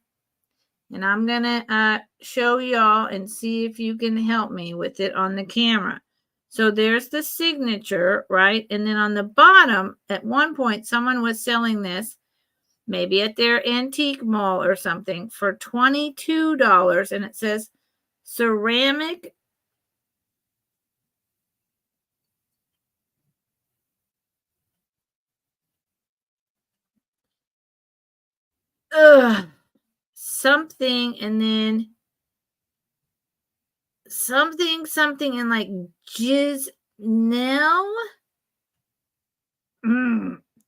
And I'm gonna show y'all and see if you can help me with it on the camera. So there's the signature, right? And then on the bottom, at one point, someone was selling this, maybe at their antique mall or something, for $22. And it says ceramic. Something, and then something, and like Gisnell.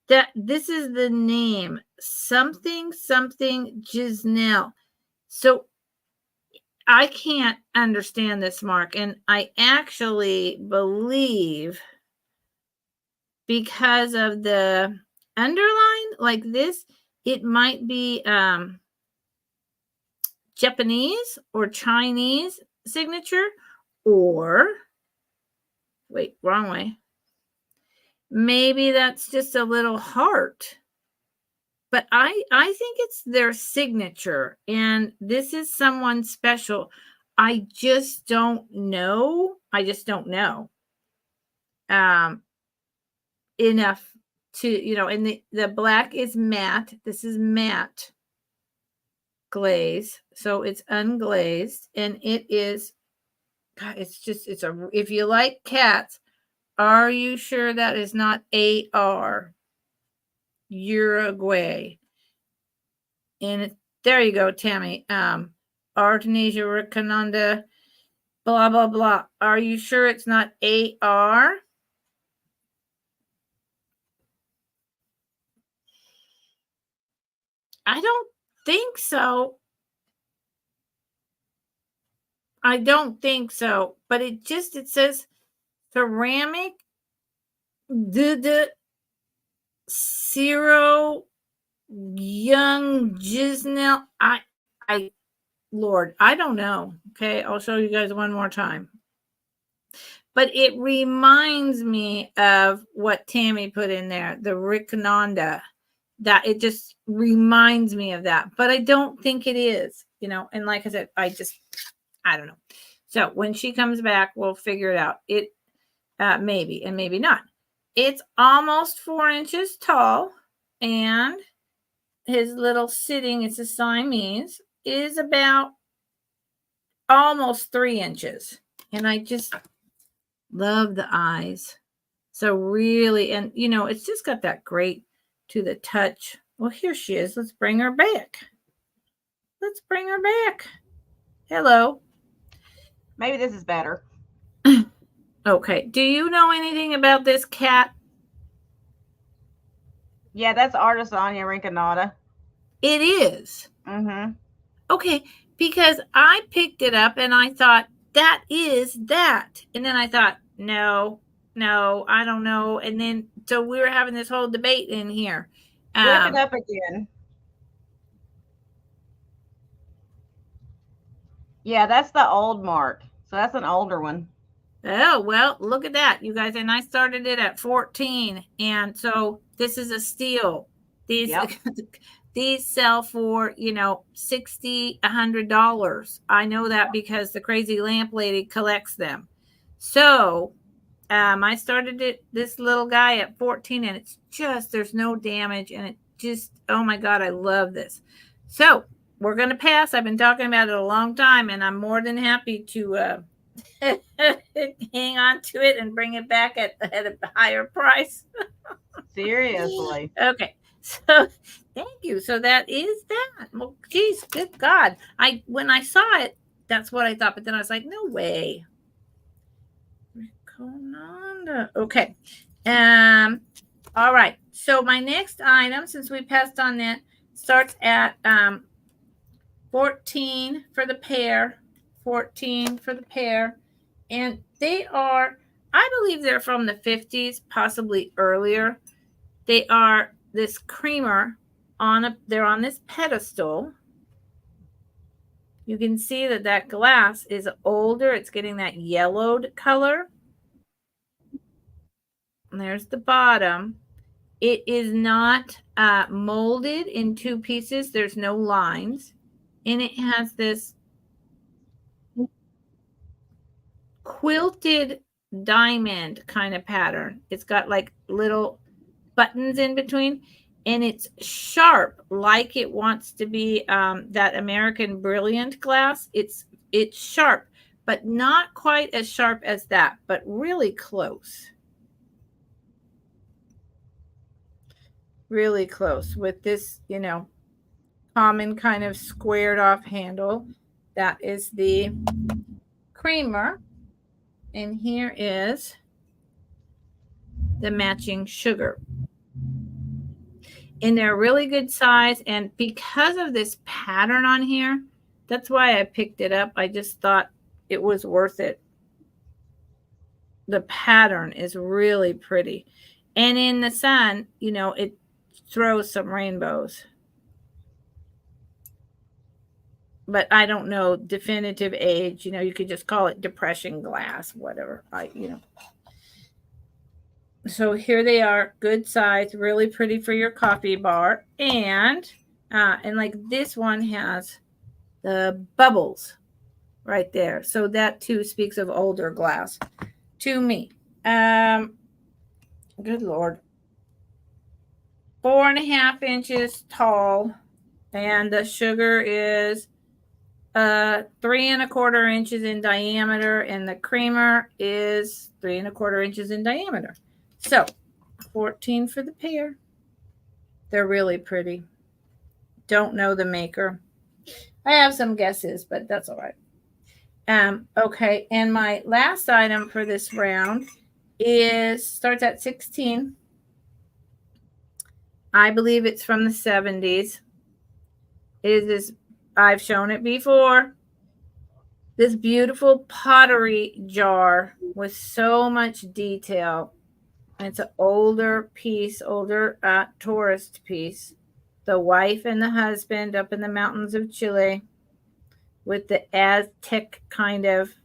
That this is the name, something Gisnell. So I can't understand this, Mark, and I actually believe because of the underline like this, it might be Japanese or Chinese signature, or wait, wrong way. Maybe that's just a little heart. But I think it's their signature, and this is someone special. I just don't know. Enough to, and the black is matte. This is matte glaze, so it's unglazed, and it is, God, if you like cats, are you sure that is not AR? Uruguay. And there you go, Tammy. Artenasia Ricananda, blah, blah, blah. Are you sure it's not AR? I don't think so. But it says ceramic, Zero Young Gisnell. Lord, I don't know. Okay, I'll show you guys one more time. But it reminds me of what Tammy put in there, the Ricananda. That it just reminds me of that. But I don't think it is, and like I said, I don't know. So when she comes back, we'll figure it out. It maybe and maybe not. It's almost 4 inches tall, and his little sitting, it's a Siamese, is about almost 3 inches. And I just love the eyes. So really, and you know, it's just got that great to the touch. Well, here she is. Let's bring her back. Let's bring her back. Hello. Maybe this is better. Okay. Do you know anything about this cat? Yeah, that's Artisania rinconata. It is. Mm-hmm. Okay, because I picked it up and I thought, that is that. And then I thought, no, I don't know. And then, so we were having this whole debate in here. Flip it up again. Yeah, that's the old mark. So that's an older one. Oh, well, look at that, you guys. And I started it at 14. And so this is a steal. These, yep. These sell for, you know, $60, $100. I know that because the crazy lamp lady collects them. So I started this little guy at 14, and it's just, there's no damage, and it just, oh my God, I love this. So we're going to pass. I've been talking about it a long time, and I'm more than happy to hang on to it and bring it back at a higher price. Seriously. Okay. So thank you. So that is that. Well, geez, good God. When I saw it, that's what I thought. But then I was like, no way. Okay. All right. So my next item, since we passed on that, starts at 14 for the pair. 14 for the pair. And they are, I believe they're from the 50s, possibly earlier. They are this creamer they're on this pedestal. You can see that glass is older. It's getting that yellowed color. And there's the bottom. It is not molded in 2 pieces. There's no lines. And it has this quilted diamond kind of pattern. It's got like little buttons in between, and it's sharp like it wants to be that American Brilliant glass. It's sharp, but not quite as sharp as that, but really close. Really close with this, you know, common kind of squared off handle. That is the creamer. And here is the matching sugar. And they're really good size. And because of this pattern on here, that's why I picked it up. I just thought it was worth it. The pattern is really pretty. And in the sun, you know, it throws some rainbows. But I don't know definitive age. You know, you could just call it depression glass, whatever. So here they are, good size, really pretty for your coffee bar. And like this one has the bubbles right there. So that too speaks of older glass to me. Good Lord. 4.5 inches tall. And the sugar is 3.25 inches in diameter. And the creamer is 3.25 inches in diameter. So 14 for the pair. They're really pretty. Don't know the maker. I have some guesses, but that's all right. Okay, and my last item for this round starts at 16. I believe it's from the 70s. It is this, I've shown it before. This beautiful pottery jar with so much detail. And it's an older piece, tourist piece. The wife and the husband up in the mountains of Chile with the Aztec kind of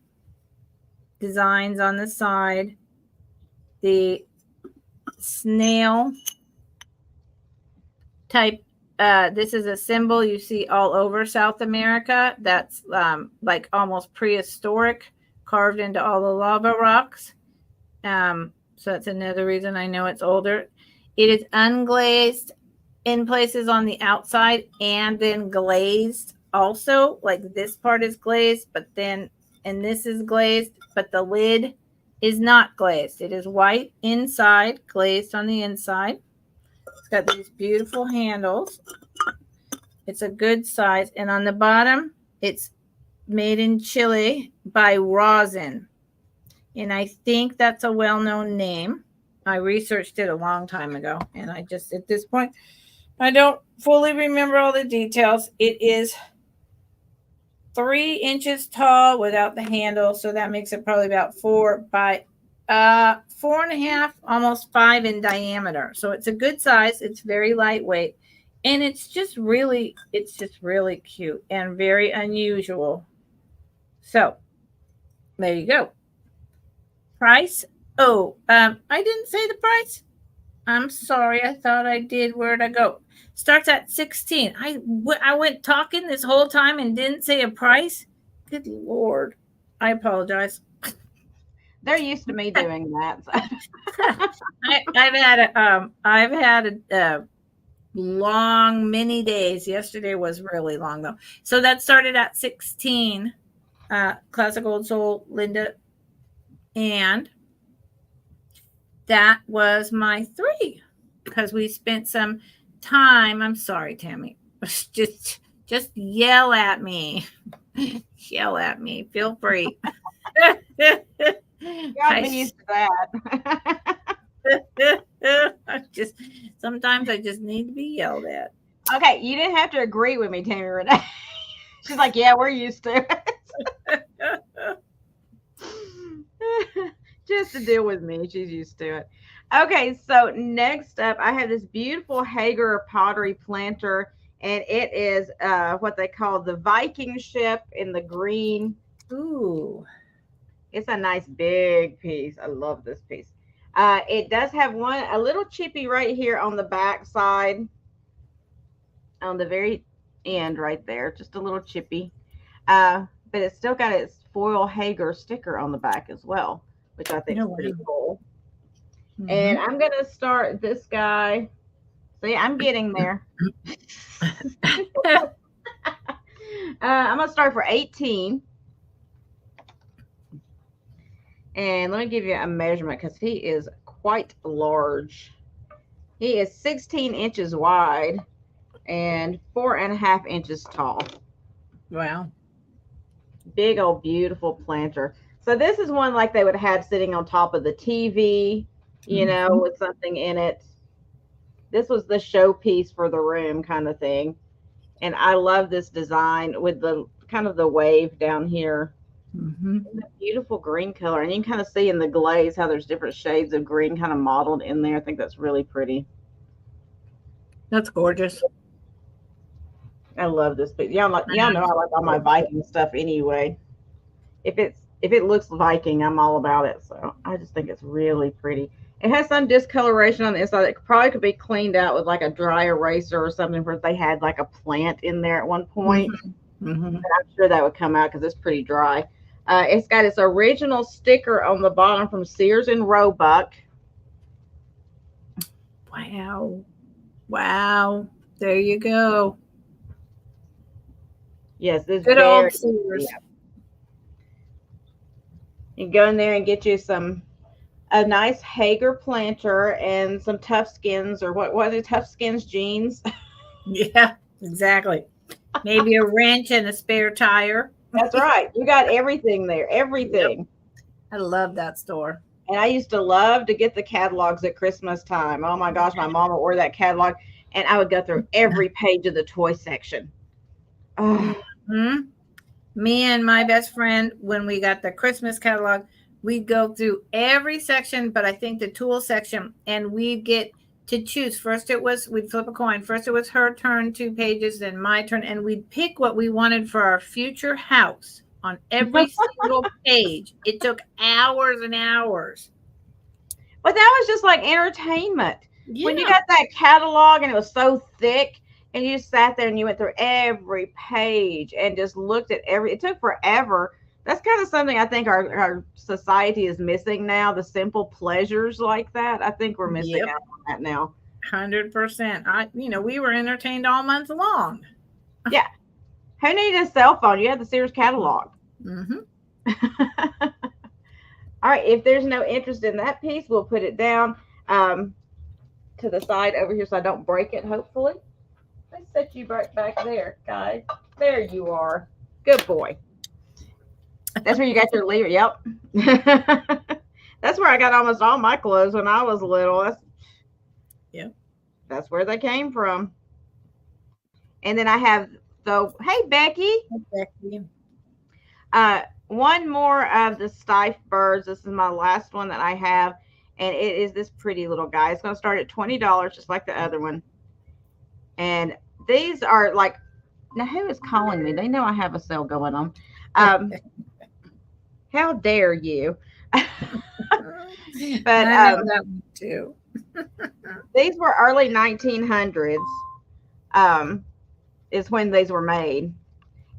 designs on the side. The snail type. This is a symbol you see all over South America. That's like almost prehistoric, carved into all the lava rocks. So that's another reason I know it's older. It is unglazed in places on the outside and then glazed also. Like this part is glazed, but then, and this is glazed, but the lid is not glazed. It is white inside, glazed on the inside. It's got these beautiful handles. It's a good size. And on the bottom, it's made in Chile by Rosin. And I think that's a well-known name. I researched it a long time ago. And I just, at this point, I don't fully remember all the details. It is 3 inches tall without the handle. So that makes it probably about 4 by 4.5, almost 5 in diameter. So it's a good size. It's very lightweight. And it's just really cute and very unusual. So there you go. Price. Oh, I didn't say the price. I'm sorry. I thought I did. Where'd I go? Starts at 16. I went talking this whole time and didn't say a price. Good Lord. I apologize. They're used to me doing that. I've had a long, many days. Yesterday was really long though. So that started at 16. Classic Old Soul, Linda. And that was my 3 because we spent some time. I'm sorry, Tammy. Just yell at me. Yell at me. Feel free. I've been used to that. Sometimes I just need to be yelled at. Okay, you didn't have to agree with me, Tammy Renee. She's like, yeah, we're used to it. Just to deal with me. She's used to it. Okay, so next up, I have this beautiful Hager Pottery Planter, and it is what they call the Viking ship in the green. Ooh. It's a nice big piece. I love this piece. It does have a little chippy right here on the back side, on the very end right there, just a little chippy. But it's still got its foil Hager sticker on the back as well, which I think is pretty cool. Mm-hmm. And I'm going to start this guy. See, I'm getting there. I'm going to start for 18. And let me give you a measurement because he is quite large. He is 16 inches wide and 4.5 inches tall. Wow. Big old beautiful planter. So this is one like they would have sitting on top of the TV, you know, with something in it. This was the showpiece for the room kind of thing. And I love this design with the kind of the wave down here. The beautiful green color. And you can kind of see in the glaze how there's different shades of green kind of modeled in there. I think that's really pretty. That's gorgeous. I love this piece. Y'all know I like all my Viking stuff anyway. If it looks Viking, I'm all about it. So I just think it's really pretty. It has some discoloration on the inside. It probably could be cleaned out with like a dry eraser or something, where they had like a plant in there at one point. But I'm sure that would come out because it's pretty dry. It's got its original sticker on the bottom from Sears and Roebuck. Wow. Wow. There you go. Yes, this good old Sears. Yeah. You go in there and get you a nice Hager planter and some Tough Skins, or what are the Tough Skins jeans? Yeah, exactly. Maybe a wrench and a spare tire. That's right. You got everything there. Everything. Yep. I love that store. And I used to love to get the catalogs at Christmas time. Oh my gosh, my mom would order that catalog, and I would go through every page of the toy section. Oh. Me and my best friend, when we got the Christmas catalog, we'd go through every section, but I think the tool section, and we'd get to choose. First we'd flip a coin. First it was her turn, 2 pages, then my turn, and we'd pick what we wanted for our future house on every single page. It took hours and hours. But that was just like entertainment. Yeah. When you got that catalog and it was so thick, and you sat there and you went through every page and just looked at it took forever. That's kind of something I think our society is missing now, the simple pleasures like that. I think we're missing out on that now. 100%. We were entertained all month long. Yeah. Who needed a cell phone? You had the Sears catalog. Mm-hmm. All right. If there's no interest in that piece, we'll put it down to the side over here so I don't break it, hopefully. Let's set you right back there, guys. There you are. Good boy. That's where you got your leader. Yep. That's where I got almost all my clothes when I was little. That's where they came from. And then I have hey, Becky. Hey, Becky. One more of the Stife birds. This is my last one that I have. And it is this pretty little guy. It's going to start at $20, just like the other one. And these are like, now who is calling me? They know I have a sale going on. How dare you? But I know that one too. These were early 1900s. Is when these were made.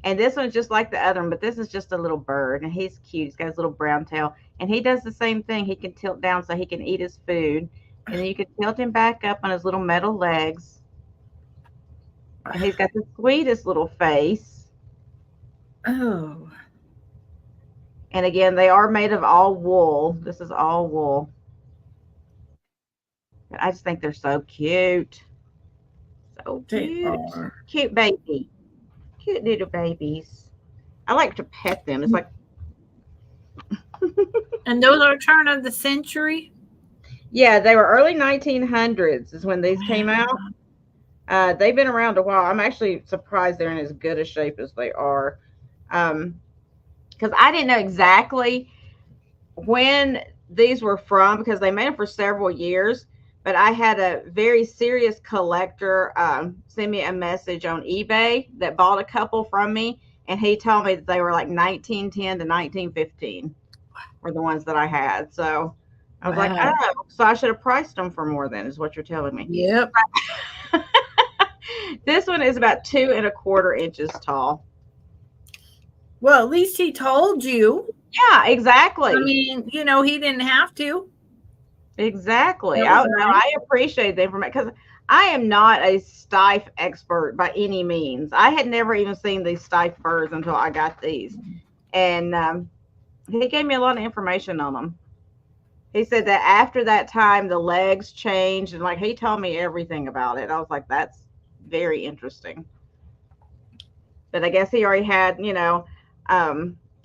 And this one's just like the other one, but this is just a little bird, and he's cute. He's got his little brown tail, and he does the same thing. He can tilt down so he can eat his food, and then you can tilt him back up on his little metal legs. And he's got the sweetest little face. Oh. And again, they are made of all wool. This is all wool. But I just think they're so cute. So cute. Cute baby. Cute little babies. I like to pet them. It's like. And those are turn of the century? Yeah, they were early 1900s is when these came out. They've been around a while. I'm actually surprised they're in as good a shape as they are. Because I didn't know exactly when these were from, because they made them for several years. But I had a very serious collector send me a message on eBay that bought a couple from me. And he told me that they were like 1910 to 1915 were the ones that I had. So I was like, oh, so I should have priced them for more then, is what you're telling me. Yep. This one is about 2 1/4 inches tall. Well, at least he told you. Yeah, exactly. I mean, he didn't have to. Exactly. I appreciate the information, because I am not a Stife expert by any means. I had never even seen these Stife birds until I got these. And he gave me a lot of information on them. He said that after that time, the legs changed, and like he told me everything about it. I was like, that's very interesting. But I guess he already had,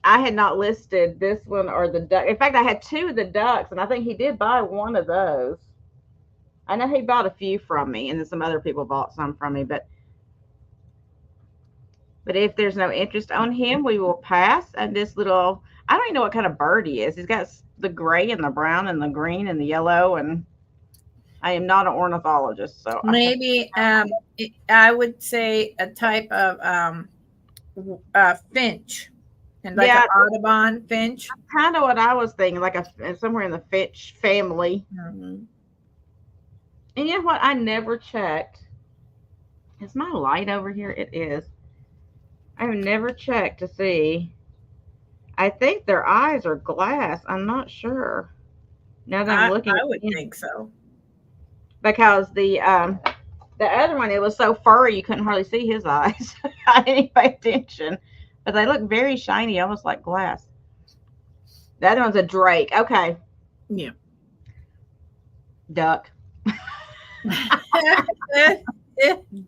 I had not listed this one or the duck. In fact, I had 2 of the ducks, and I think he did buy one of those. I know he bought a few from me, and then some other people bought some from me. But if there's no interest on him, we will pass. And this little, I don't even know what kind of bird he is. He's got the gray and the brown and the green and the yellow, and I am not an ornithologist, so maybe I would say a type of finch. And like an Audubon finch. Kind of what I was thinking, like somewhere in the finch family. Mm-hmm. And you know what? I never checked. Is my light over here? It is. I have never checked to see. I think their eyes are glass. I'm not sure. Now that I'm looking, I would think so. Because the other one, it was so furry you couldn't hardly see his eyes. I didn't pay attention. But they look very shiny, almost like glass. The other one's a drake. Okay. Yeah. Duck.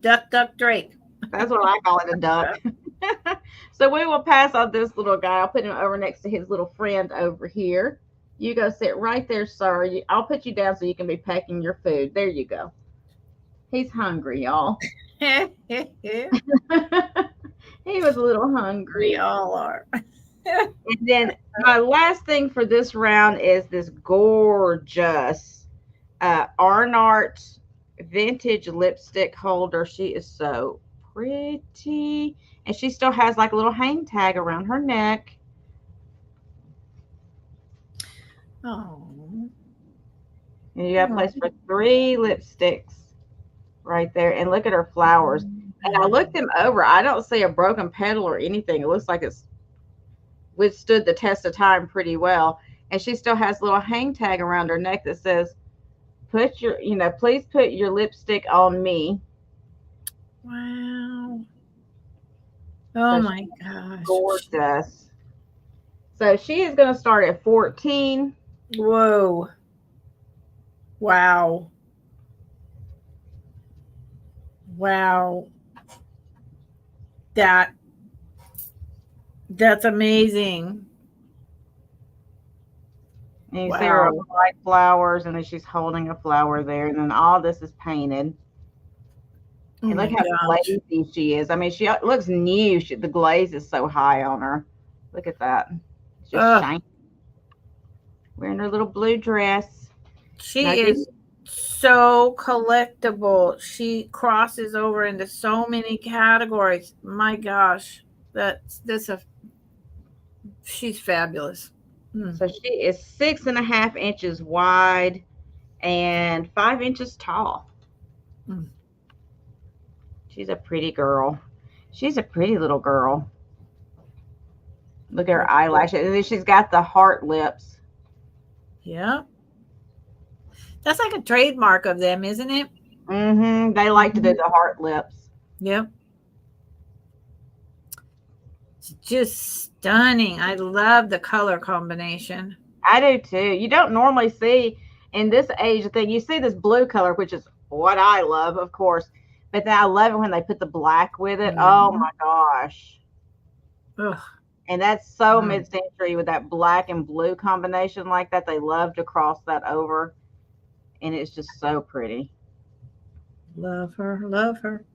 Duck, drake. That's what I call it, a duck. So we will pass on this little guy. I'll put him over next to his little friend over here. You go sit right there, sir. I'll put you down so you can be pecking your food. There you go. He's hungry, y'all. He was a little hungry. We all are. And then my last thing for this round is this gorgeous Arnart vintage lipstick holder. She is so pretty. And she still has like a little hang tag around her neck. Oh. And you got a place for 3 lipsticks right there. And look at her flowers. And I looked them over. I don't see a broken petal or anything. It looks like it's withstood the test of time pretty well. And she still has a little hang tag around her neck that says put your, please put your lipstick on me. Wow. Oh So my she's gosh. gorgeous. So she is going to start at 14. Whoa. Wow. Wow. That's amazing. And you see her Wow. white flowers, and then she's holding a flower there, and then all this is painted. Oh And look my how gosh. glazy she is. I mean, she looks new. The glaze is so high on her. Look at that. It's just shiny. Wearing her little blue dress. She is so collectible. She crosses over into so many categories. My gosh. She's fabulous. So she is 6.5 inches wide and 5 inches tall. She's a pretty girl. She's a pretty little girl. Look at her eyelashes. And then she's got the heart lips. Yeah. That's like a trademark of them, isn't it? Mm-hmm. They like to do the heart lips. Yep. It's just stunning. I love the color combination. I do too. You don't normally see in this age thing. You see this blue color, which is what I love, of course. But then I love it when they put the black with it. Oh my gosh. Ugh. And that's so mid-century with that black and blue combination like that. They love to cross that over. And it's just so pretty. Love her. Love her.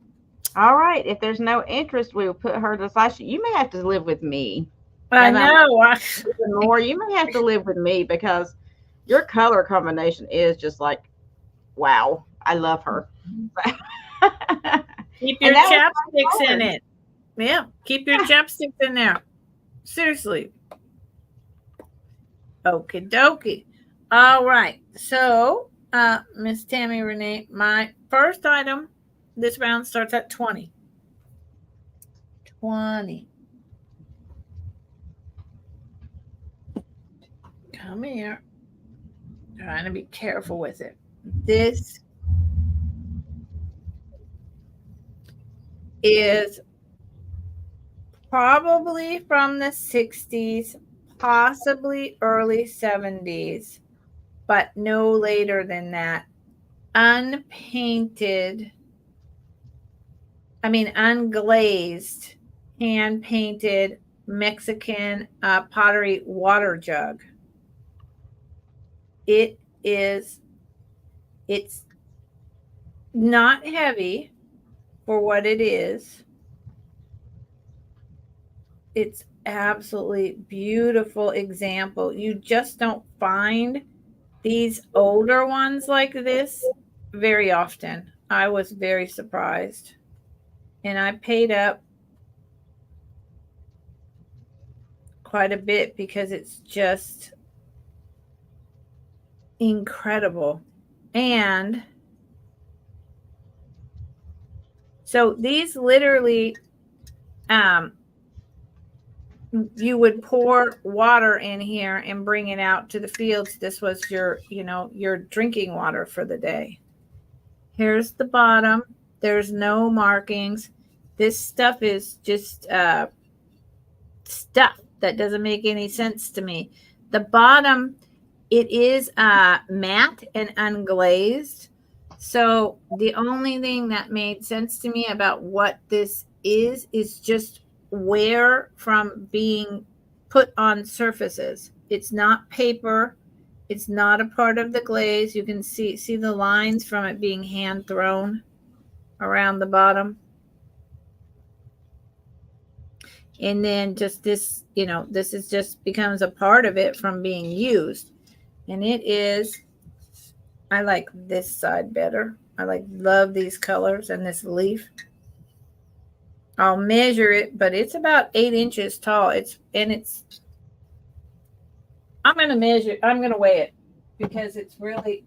All right. If there's no interest, we will put her to the side. You may have to live with me. I know. Even more. You may have to live with me because your color combination is just like, wow. I love her. Keep your chapsticks in it. Yeah. Keep your chapsticks in there. Seriously. Okie dokie. All right. So, Miss Tammy Renee, my first item this round starts at 20. 20. Come here. Trying to be careful with it. This is probably from the 60s, possibly early 70s, but no later than that. Unglazed, hand painted Mexican pottery water jug. It's not heavy for what it is. It's absolutely beautiful example. You just don't find these older ones like this very often. I was very surprised. And I paid up quite a bit because it's just incredible. And so these literally, you would pour water in here and bring it out to the fields. This was your drinking water for the day. Here's the bottom. There's no markings. This stuff is just stuff that doesn't make any sense to me. The bottom, it is matte and unglazed. So the only thing that made sense to me about what this is just wear from being put on surfaces. It's not paper. It's not a part of the glaze. You can see the lines from it being hand thrown around the bottom. And then just this, this is just becomes a part of it from being used. And it is, I like this side better. Love these colors and this leaf. I'll measure it, but it's about 8 inches tall. I'm going to weigh it because it's really,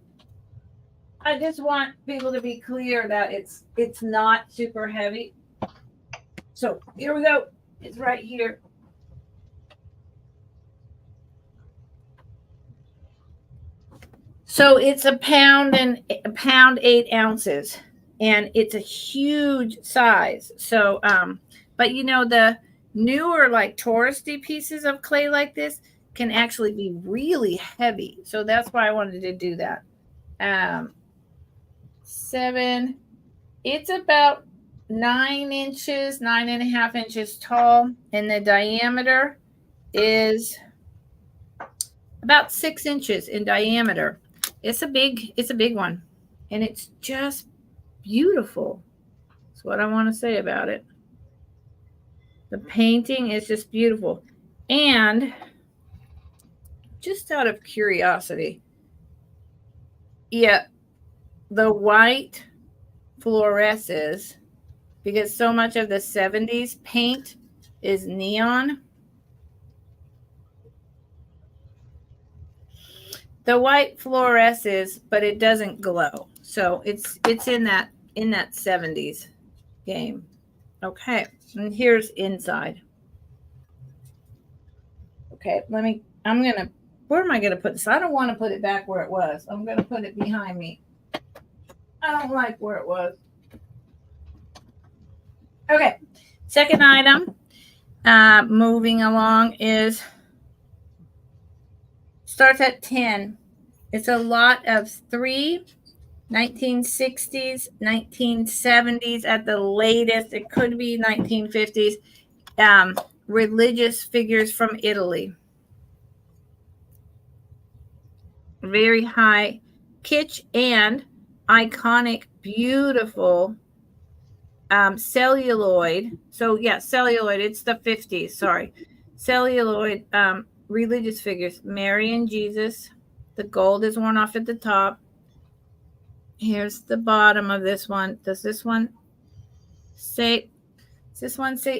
I just want people to be clear that it's not super heavy. So here we go. It's right here. So it's a pound and a pound 8 ounces, and it's a huge size. So, but you know, the newer like touristy pieces of clay like this can actually be really heavy. So that's why I wanted to do that. 7. It's about 9 inches, 9.5 inches tall, and the diameter is about 6 inches in diameter. It's a big one, and it's just beautiful. That's what I want to say about it. The painting is just beautiful. And just out of curiosity, yeah, the white fluoresces because so much of the 70s paint is neon. The white fluoresces, but it doesn't glow. So it's in that 70s game. Okay, and here's inside. Okay, where am I gonna put this? I don't want to put it back where it was. I'm gonna put it behind me. I don't like where it was. Okay, second item, moving along, is starts at 10. It's a lot of 3 1960s, 1970s at the latest. It could be 1950s. Religious figures from Italy. Very high kitsch and iconic, beautiful celluloid. So yeah, celluloid. It's the 50s. Sorry, celluloid religious figures. Mary and Jesus. The gold is worn off at the top. Here's the bottom of this one. Does this one say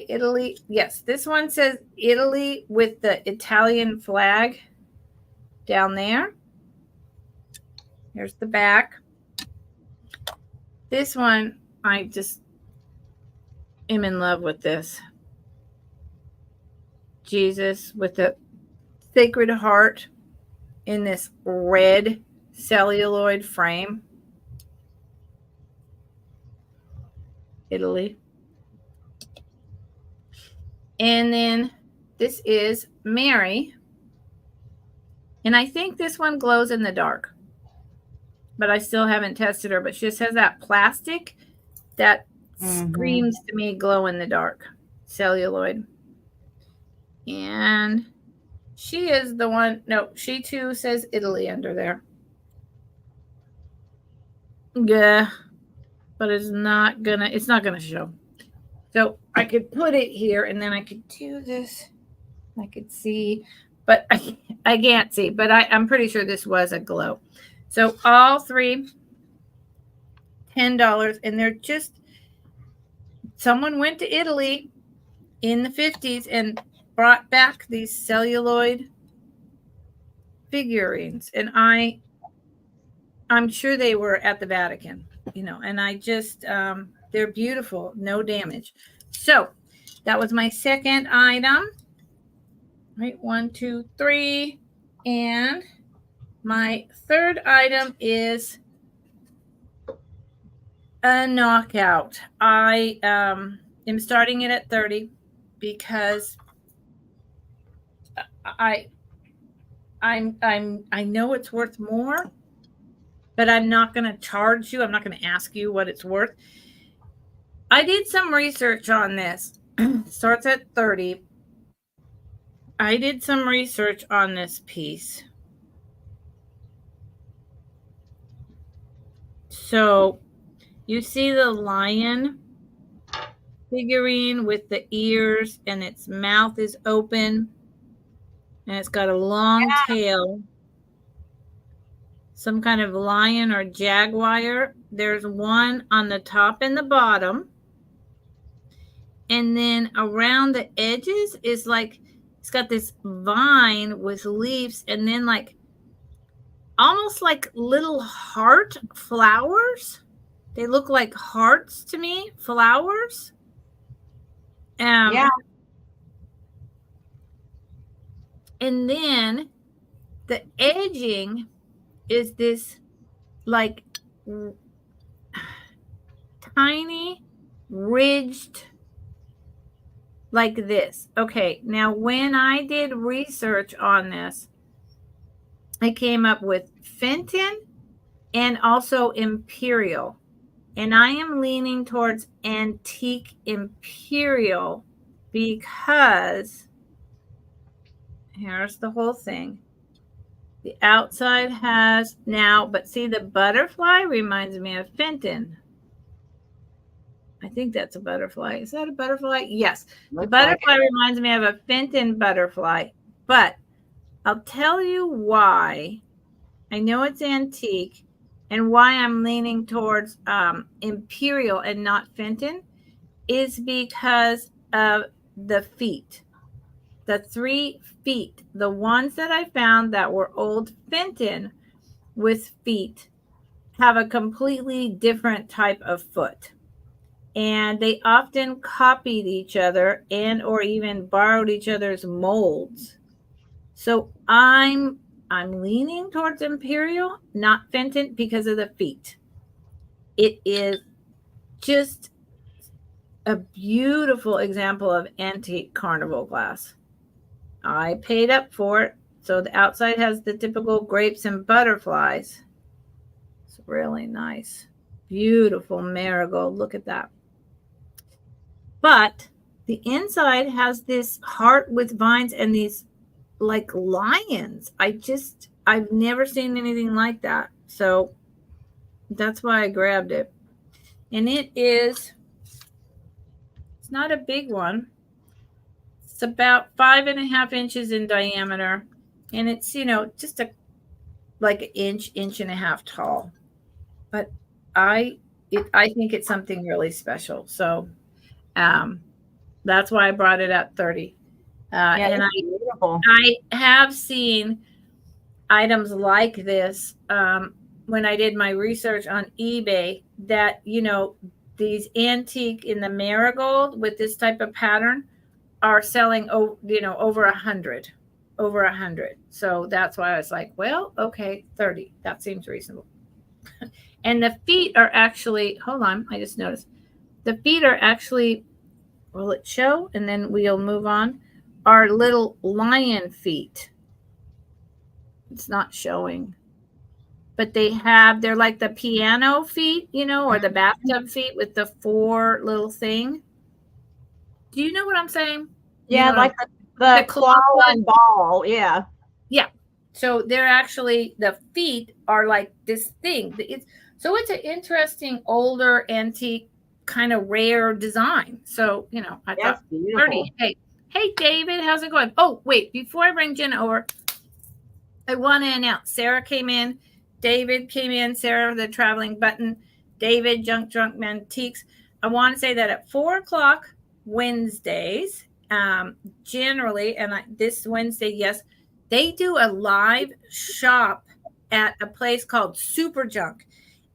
Italy? Yes, this one says Italy with the Italian flag down there. Here's the back. This one, I just am in love with this. Jesus with the Sacred Heart in this red celluloid frame. Italy. And then this is Mary. And I think this one glows in the dark. But I still haven't tested her. But she just has that plastic that screams to me glow in the dark. Celluloid. And she is the one. No, she too says Italy under there. Yeah. But it's not gonna show. So I could put it here and then I could do this. I could see, but I can't see, but I'm pretty sure this was a glow. So all three, $10, and they're just, someone went to Italy in the 50s and brought back these celluloid figurines, and I'm sure they were at the Vatican, and I just, they're beautiful, no damage. So that was my second item. Right, 1, 2, 3, and my third item is a knockout. I am starting it at 30 because I know it's worth more, but I'm not going to charge you. I'm not going to ask you what it's worth. I did some research on this. Starts at 30. I did some research on this piece. So you see the lion figurine with the ears, and its mouth is open, and it's got a long tail. Some kind of lion or jaguar. There's one on the top and the bottom. And then around the edges is like, it's got this vine with leaves, and then like almost like little heart flowers. They look like hearts to me, flowers. Yeah. And then the edging is this like tiny ridged like this. Okay, now when I did research on this, I came up with Fenton and also Imperial. And I am leaning towards Antique Imperial because here's the whole thing. The outside has now, but see, the butterfly reminds me of Fenton. I think that's a butterfly. Is that a butterfly? Yes. The butterfly reminds me of a Fenton butterfly. But I'll tell you why. I know it's antique and why I'm leaning towards Imperial and not Fenton is because of the feet. The 3 feet, the ones that I found that were old Fenton with feet have a completely different type of foot. And they often copied each other and or even borrowed each other's molds. So I'm leaning towards Imperial, not Fenton, because of the feet. It is just a beautiful example of antique carnival glass. I paid up for it. So the outside has the typical grapes and butterflies. It's really nice. Beautiful marigold. Look at that. But the inside has this heart with vines and these like lions. I've never seen anything like that. So that's why I grabbed it. And it's not a big one. It's about 5.5 inches in diameter. And it's, just like an inch and a half tall. But I think it's something really special. So that's why I brought it at 30. And I have seen items like this when I did my research on eBay that, these antique in the marigold with this type of pattern are selling, over 100. So that's why I was like, well, okay, 30. That seems reasonable. And the feet are actually, hold on, I just noticed. The feet are actually, will it show? And then we'll move on. Are little lion feet. It's not showing. But they're like the piano feet, or the bathtub feet with the 4 little thing. Do you know what I'm saying? Yeah, like the claw and ball. Yeah. Yeah. So they're actually, the feet are like this thing. It's an interesting older antique kind of rare design. So, I thought 30. Hey, David, how's it going? Oh, wait, before I bring Jeana over, I want to announce Sarah came in, David came in, Sarah, the traveling button, David, Junk Drunk Antiques. I want to say that at 4:00 Wednesdays, generally, and this Wednesday, yes, they do a live shop at a place called Super Junk.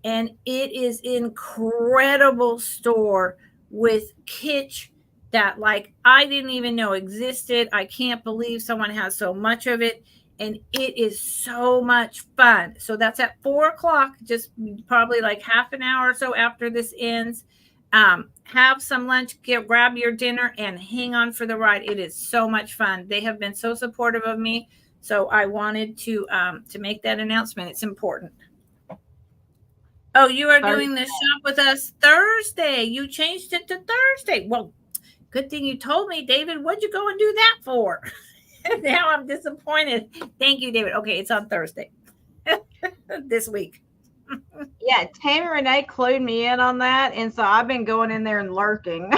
And it is incredible store with kitsch that I didn't even know existed. I can't believe someone has so much of it. And it is so much fun. So that's at 4:00, just probably like half an hour or so after this ends. Have some lunch, grab your dinner, and hang on for the ride. It is so much fun. They have been so supportive of me. So I wanted to make that announcement. It's important. Oh, you are doing this shop with us Thursday. You changed it to Thursday. Well, good thing you told me, David. What'd you go and do that for? Now I'm disappointed. Thank you, David. Okay, it's on Thursday this week. Yeah, Tammy Renee clued me in on that, and so I've been going in there and lurking.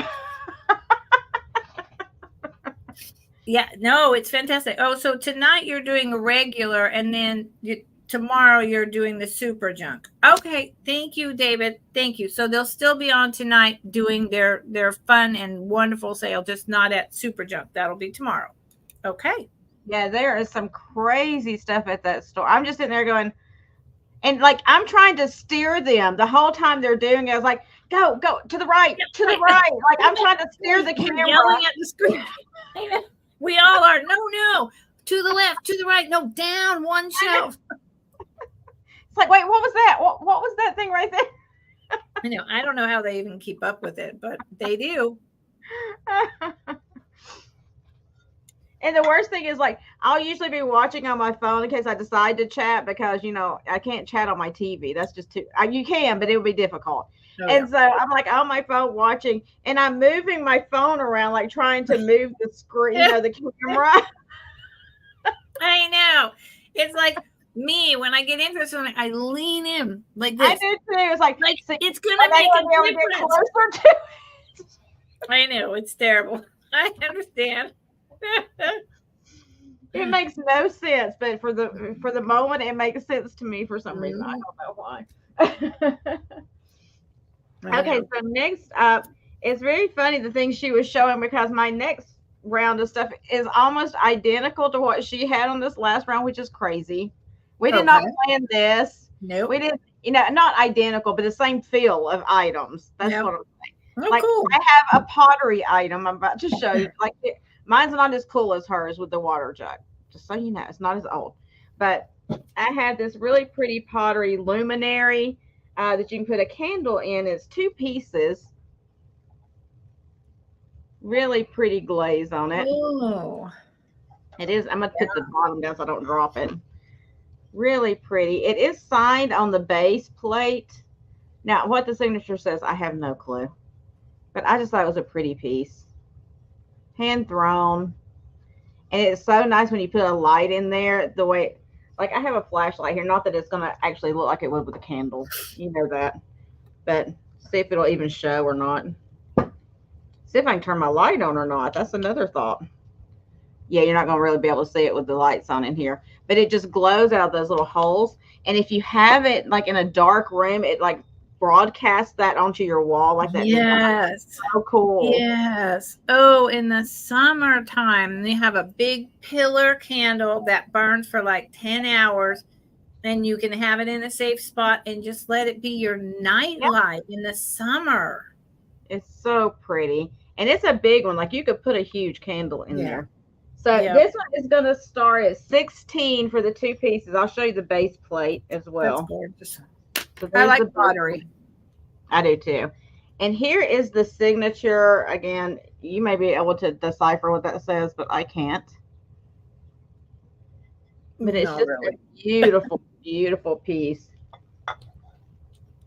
Yeah, no, it's fantastic. Oh, so tonight you're doing a regular, and then tomorrow you're doing the Super Junk. Okay, thank you, David. Thank you. So they'll still be on tonight doing their fun and wonderful sale, just not at Super Junk. That'll be tomorrow. Okay. Yeah, there is some crazy stuff at that store. I'm just sitting there going, and I'm trying to steer them the whole time they're doing it. I was like, go to the right, to the right. Like I'm trying to steer the camera. Yelling at the screen. We all are. No, to the left, to the right. No, down one shelf. It's like, wait, what was that? What was that thing right there? I know. I don't know how they even keep up with it, but they do. And the worst thing is, like, I'll usually be watching on my phone in case I decide to chat because, I can't chat on my TV. That's just too, you can, but it would be difficult. Oh, And yeah. so I'm like on my phone watching, and I'm moving my phone around, like trying to move the screen, the camera. I know. It's like me when I get interested, I lean in like this. I do too. It's like it's gonna make a difference. Closer to it. I know, it's terrible. I understand. It makes no sense, but for the moment, it makes sense to me for some reason. I don't know why. Okay, so next up, it's very funny the things she was showing because my next round of stuff is almost identical to what she had on this last round, which is crazy. We did not plan this. Nope. We didn't, not identical, but the same feel of items. That's what I'm saying. Oh, like, cool. I have a pottery item I'm about to show you. Like, mine's not as cool as hers with the water jug. Just so you know, it's not as old. But I have this really pretty pottery luminary that you can put a candle in. It's 2 pieces. Really pretty glaze on it. Oh. It is. I'm going to put the bottom down so I don't drop it. Really pretty. It is signed on the base plate. Now, what the signature says, I have no clue. But I just thought it was a pretty piece. Hand thrown. And it's so nice when you put a light in there, the way, like I have a flashlight here. Not that it's going to actually look like it would with a candle. You know that. But see if it'll even show or not. See if I can turn my light on or not. That's another thought. Yeah, you're not going to really be able to see it with the lights on in here. But it just glows out of those little holes. And if you have it like in a dark room, it like broadcasts that onto your wall like that. Yes. So cool. Yes. Oh, in the summertime, they have a big pillar candle that burns for like 10 hours. And you can have it in a safe spot and just let it be your night light in the summer. It's so pretty. And it's a big one. Like you could put a huge candle in there. So this one is going to start at 16 for the 2 pieces. I'll show you the base plate as well. That's gorgeous. So I like pottery. I do too. And here is the signature. Again, you may be able to decipher what that says, but I can't. But it's just a beautiful, beautiful piece.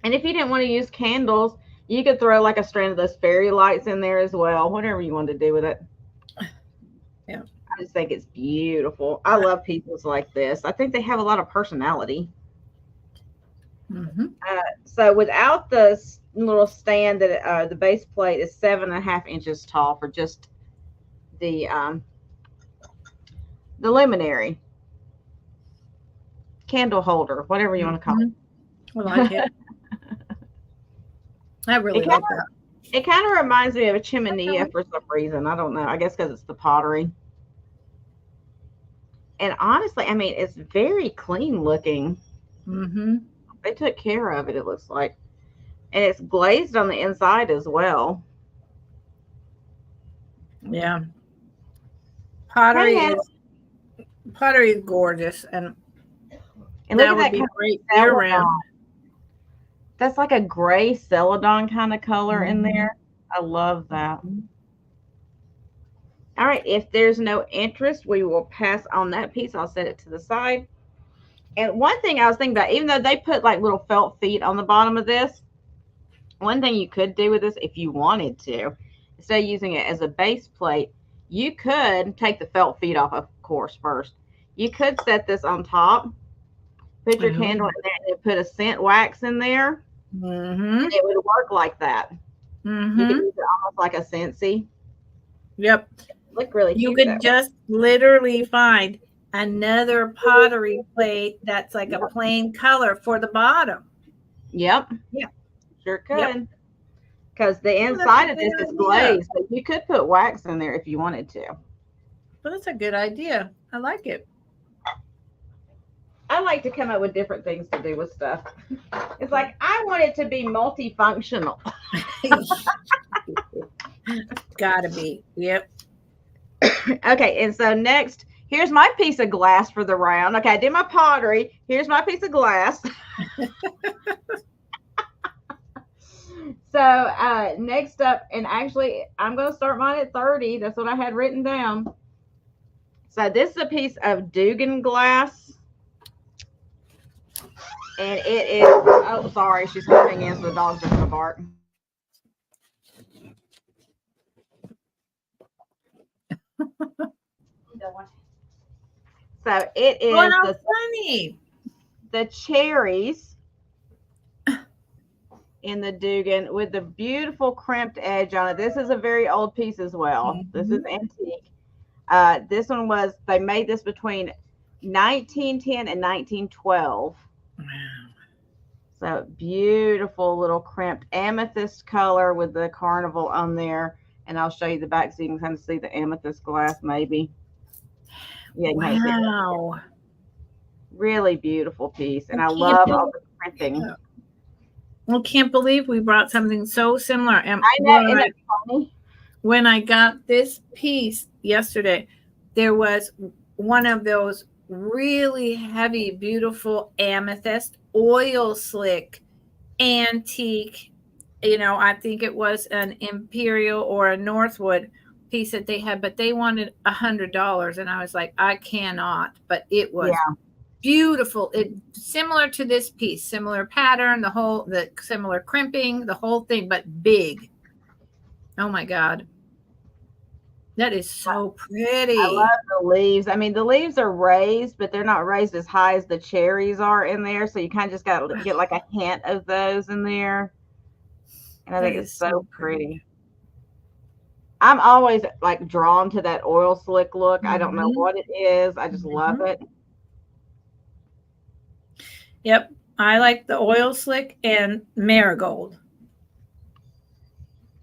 And if you didn't want to use candles, you could throw like a strand of those fairy lights in there as well. Whatever you want to do with it. Yeah. I just think it's beautiful. I love pieces like this. I think they have a lot of personality. Mm-hmm. So without the little stand, that the base plate is 7.5 inches tall for just the luminary candle holder, whatever you want to call it. I like it. I really like that. It kind of reminds me of a chimenea for some reason. I don't know. I guess because it's the pottery. And honestly, I mean, it's very clean looking. Mm-hmm. They took care of it, it looks like. And it's glazed on the inside as well. Yeah. Pottery is gorgeous. And that would be great year round. That's like a gray celadon kind of color in there. I love that. All right. If there's no interest, we will pass on that piece. I'll set it to the side. And one thing I was thinking about, even though they put like little felt feet on the bottom of this, one thing you could do with this if you wanted to, instead of using it as a base plate, you could take the felt feet off, of course, first. You could set this on top, put your candle in there, and put a scent wax in there. And it would work like that. You could use it almost like a Scentsy. Yep. Look really cute. You could just literally find another pottery plate that's like a plain color for the bottom. Yep. Yeah. Sure could. Because the inside of this is glazed. So you could put wax in there if you wanted to. But that's a good idea. I like it. I like to come up with different things to do with stuff. It's like I want it to be multifunctional. Gotta be. Yep. Okay, and so next, Here's my piece of glass for the round. Okay, I did my pottery. Here's my piece of glass. So next up, and actually I'm going to start mine at 30. That's what I had written down. So this is a piece of Dugan glass. And it is, oh, sorry, she's coming in, so the dogs are going to bark. So it is the cherries in the Dugan with the beautiful crimped edge on it. This is a very old piece as well. Mm-hmm. This is antique. This one was, they made this between 1910 and 1912. Wow. So beautiful little crimped amethyst color with the carnival on there. And I'll show you the back so you can kind of see the amethyst glass maybe. Yeah, wow. Really beautiful piece. And I love all the printing. I can't believe we brought something so similar. And I know. When I got this piece yesterday, there was one of those really heavy, beautiful amethyst oil slick antique. You know, I think it was an Imperial or a Northwood piece that they had, but they wanted $100, and I was like, I cannot. But it was beautiful. It similar to this piece, similar pattern, the similar crimping, the whole thing, but big. Oh my God. That is so pretty. I love the leaves. I mean, the leaves are raised, but they're not raised as high as the cherries are in there. So you kind of just got to get like a hint of those in there. And I think it's so pretty. I'm always like drawn to that oil slick look. I don't know what it is. I just love it. Yep. I like the oil slick and marigold.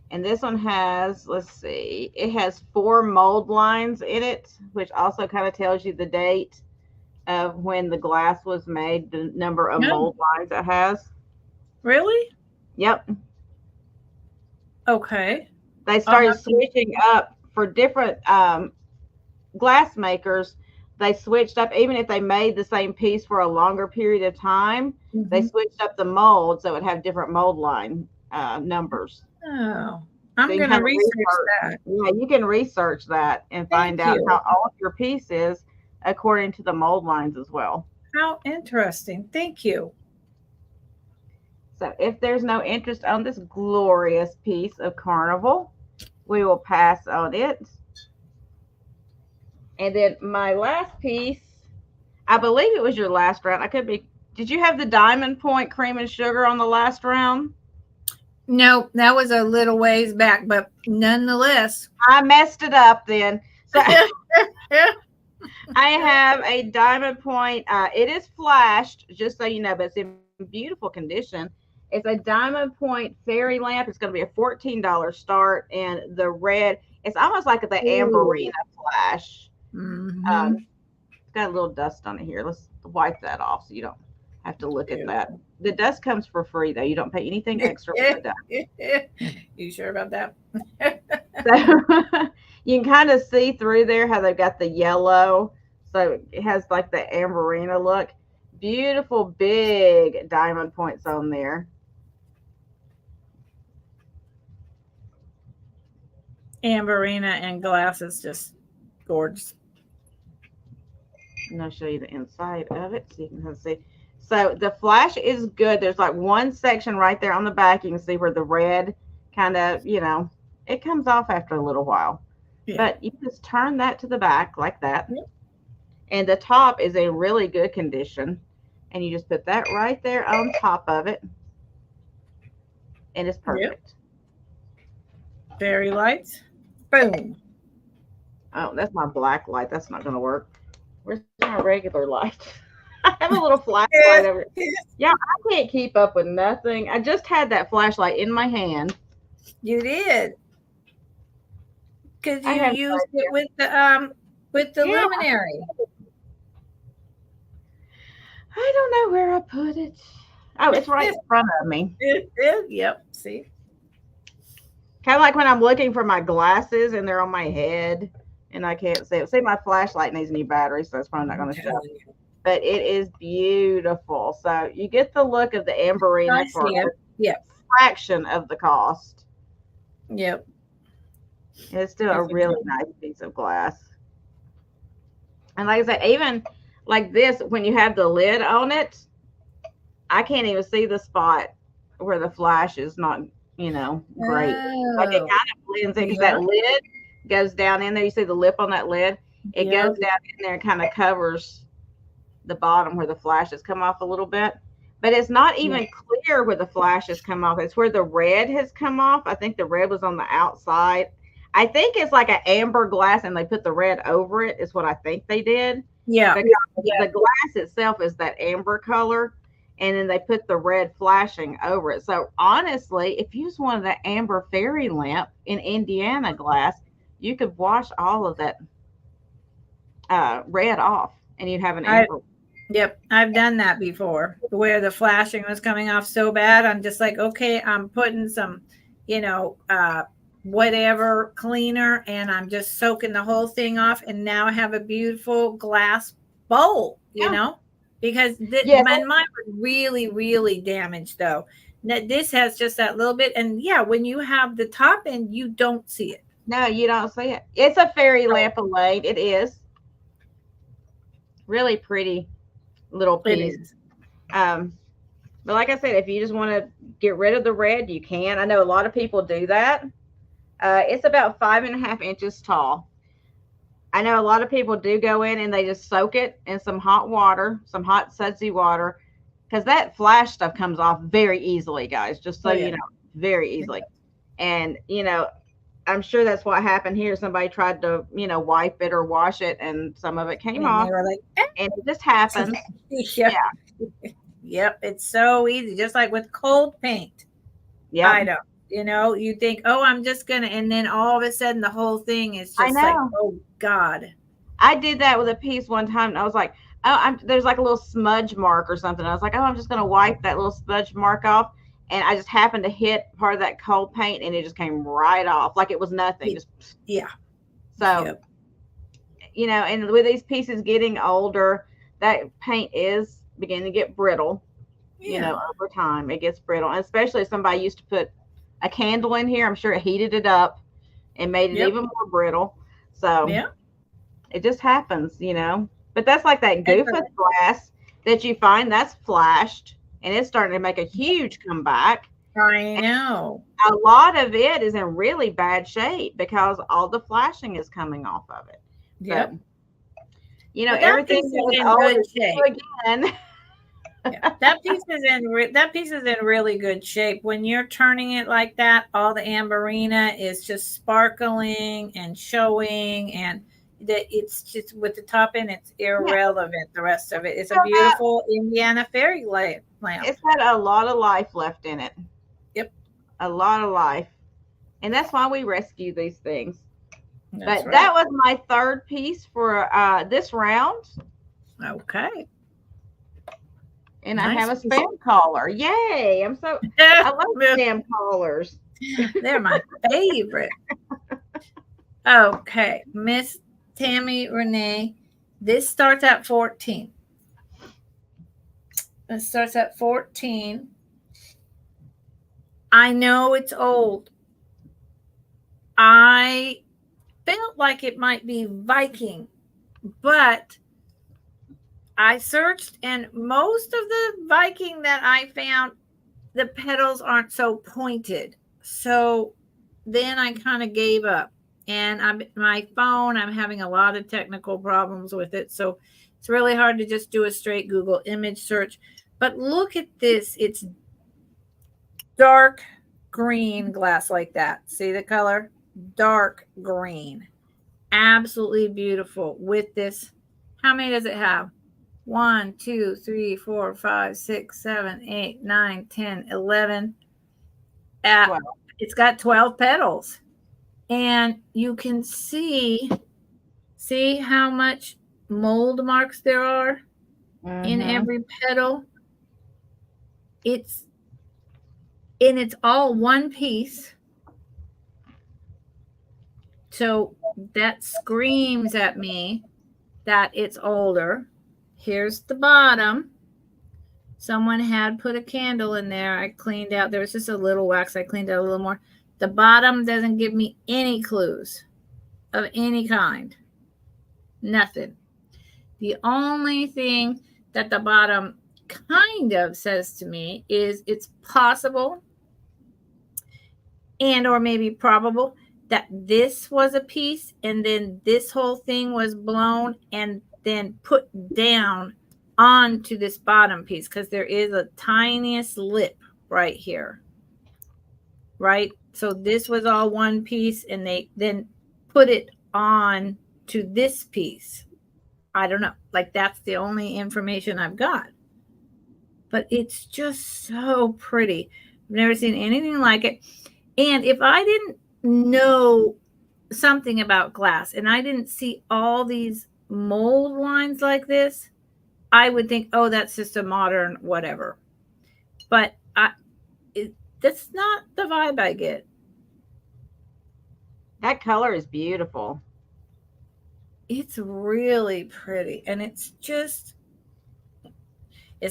And this one has, let's see, it has 4 mold lines in it, which also kind of tells you the date of when the glass was made, the number of mold lines it has. Really? Yep. Okay. They started switching up for different glass makers. They switched up, even if they made the same piece for a longer period of time, they switched up the mold so it would have different mold line numbers. Oh, I'm going to research that. Yeah, you can research that and find out how old your piece is according to the mold lines as well. How interesting. Thank you. So if there's no interest on this glorious piece of carnival, we will pass on it. And then my last piece, I believe it was your last round. I could be. Did you have the Diamond Point cream and sugar on the last round? No, that was a little ways back, but nonetheless. I messed it up then. So I have a Diamond Point. It is flashed, just so you know, but it's in beautiful condition. It's a Diamond Point fairy lamp. It's going to be a $14 start. And the red, it's almost like the Amberina flash. It's got a little dust on it here. Let's wipe that off so you don't have to look at that. The dust comes for free, though. You don't pay anything extra for the dust. You sure about that? So you can kind of see through there how they've got the yellow. So it has like the Amberina look. Beautiful big diamond points on there. Amberina and glass is just gorgeous. And I'll show you the inside of it so you can see. So the flash is good. There's like one section right there on the back. You can see where the red kind of, you know, it comes off after a little while. Yeah. But you just turn that to the back like that. Yeah. And the top is in really good condition. And you just put that right there on top of it. And it's perfect. Yep. Fairy lights. Boom. Oh, that's my black light. That's not going to work. Where's my regular light? I have a little flashlight over here. Yeah, I can't keep up with nothing. I just had that flashlight in my hand. You did. Because you used it with the luminary. I don't know where I put it. Oh, it's right in front of me. Yep. See? Kind of like when I'm looking for my glasses and they're on my head and I can't see it. See, my flashlight needs a new battery, so it's probably not going to show. But it is beautiful. So you get the look of the Amberina for a fraction of the cost. Yep. It's still a really nice piece of glass. And like I said, even like this, when you have the lid on it, I can't even see the spot where the flash is not, you know, great. Like it kind of blends in because that lid goes down in there. You see the lip on that lid? It goes down in there and kind of covers the bottom where the flashes come off a little bit. But it's not even clear where the flashes come off. It's where the red has come off. I think the red was on the outside. I think it's like an amber glass and they put the red over it is what I think they did. Yeah. Because the glass itself is that amber color. And then they put the red flashing over it. So honestly, if you just wanted the amber fairy lamp in Indiana glass, you could wash all of that red off and you'd have an amber. Yep, I've done that before where the flashing was coming off so bad. I'm just like, okay, I'm putting some, you know, whatever cleaner and I'm just soaking the whole thing off. And now I have a beautiful glass bowl, you know, because mine was really, really damaged though. Now, this has just that little bit. And when you have the top end, you don't see it. No, you don't see it. It's a fairy lamp blade. It is really pretty little piece. But like I said, if you just want to get rid of the red, you can. I know a lot of people do that. It's about 5.5 inches tall. I know a lot of people do go in and they just soak it in some hot water, some hot sudsy water, because that flash stuff comes off very easily, guys, just so you know, very easily. And, you know, I'm sure that's what happened here. Somebody tried to, you know, wipe it or wash it and some of it came off. Like, and it just happens. Yep. It's so easy. Just like with cold paint. Yeah. I know. You know, you think, oh, I'm just going to, and then all of a sudden the whole thing is just like, oh, God. I did that with a piece one time. And I was like, oh, there's like a little smudge mark or something. I was like, oh, I'm just going to wipe that little smudge mark off. And I just happened to hit part of that cold paint and it just came right off like it was nothing. Just, So, you know, and with these pieces getting older, that paint is beginning to get brittle. You know, over time it gets brittle. And especially if somebody used to put a candle in here, I'm sure it heated it up and made it even more brittle. So it just happens, you know. But that's like that goof of glass that you find that's flashed. And it's starting to make a huge comeback. I know. And a lot of it is in really bad shape because all the flashing is coming off of it. Yep. But, you know, everything is in good shape. Again. That piece is in really good shape. When you're turning it like that, all the Amberina is just sparkling and showing, and that it's just with the top end, it's irrelevant. The rest of it, it's a beautiful Indiana fairy lamp. It's got a lot of life left in it. Yep, a lot of life, and that's why we rescue these things. But that was my third piece for this round. Okay. And I have a spam caller. Yay. I love spam callers. They're my favorite. Okay. Miss Tammy Renee, this starts at 14. It starts at 14. I know it's old. I felt like it might be Viking, but I searched, and most of the Viking that I found, the petals aren't so pointed. So then I kind of gave up. And my phone, I'm having a lot of technical problems with it. So it's really hard to just do a straight Google image search. But look at this. It's dark green glass like that. See the color? Dark green. Absolutely beautiful with this. How many does it have? 1, 2, 3, 4, 5, 6, 7, 8, 9, 10, 11. It's got 12 petals. And you can see how much mold marks there are in every petal. It's all one piece. So that screams at me that it's older. Here's the bottom. Someone had put a candle in there. I cleaned out. There was just a little wax. I cleaned out a little more. The bottom doesn't give me any clues of any kind. Nothing. The only thing that the bottom kind of says to me is it's possible and or maybe probable that this was a piece and then this whole thing was blown and then put down onto this bottom piece, because there is a tiniest lip right here, right? So this was all one piece and they then put it on to this piece. I don't know. Like, that's the only information I've got. But it's just so pretty. I've never seen anything like it. And if I didn't know something about glass and I didn't see all these mold lines like this, I would think, oh, that's just a modern whatever. But that's not the vibe I get. That color is beautiful. It's really pretty. And it's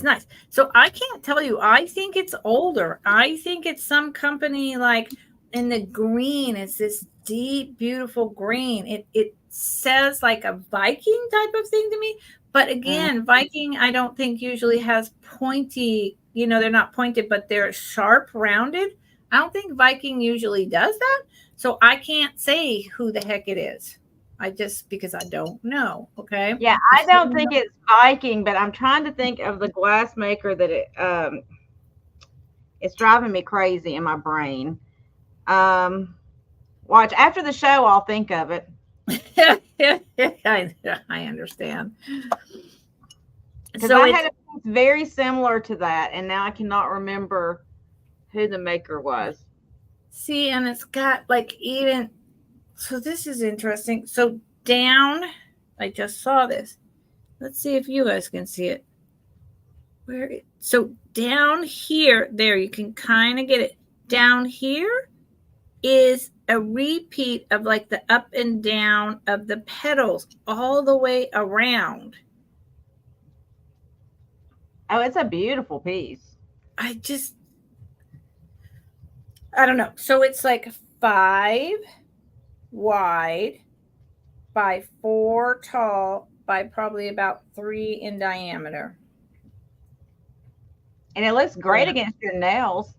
nice. So I can't tell you. I think it's older. I think it's some company like in the green. It's this deep, beautiful green. It says like a Viking type of thing to me. But again, Viking, I don't think usually has pointy, they're not pointed, but they're sharp, rounded. I don't think Viking usually does that. So I can't say who the heck it is. Because I don't know. Okay. Yeah, I don't think it's Viking, but I'm trying to think of the glass maker that it's driving me crazy in my brain. Watch, after the show, I'll think of it. I understand. Because I had a piece very similar to that, and now I cannot remember who the maker was. See, and it's got like even. So this is interesting. So down, I just saw this. Let's see if you guys can see it. So down here, there, you can kind of get it. Down here is a repeat of like the up and down of the petals all the way around. Oh, it's a beautiful piece. I don't know. So it's like 5 wide by 4 tall by probably about 3 in diameter. And it looks great against your nails.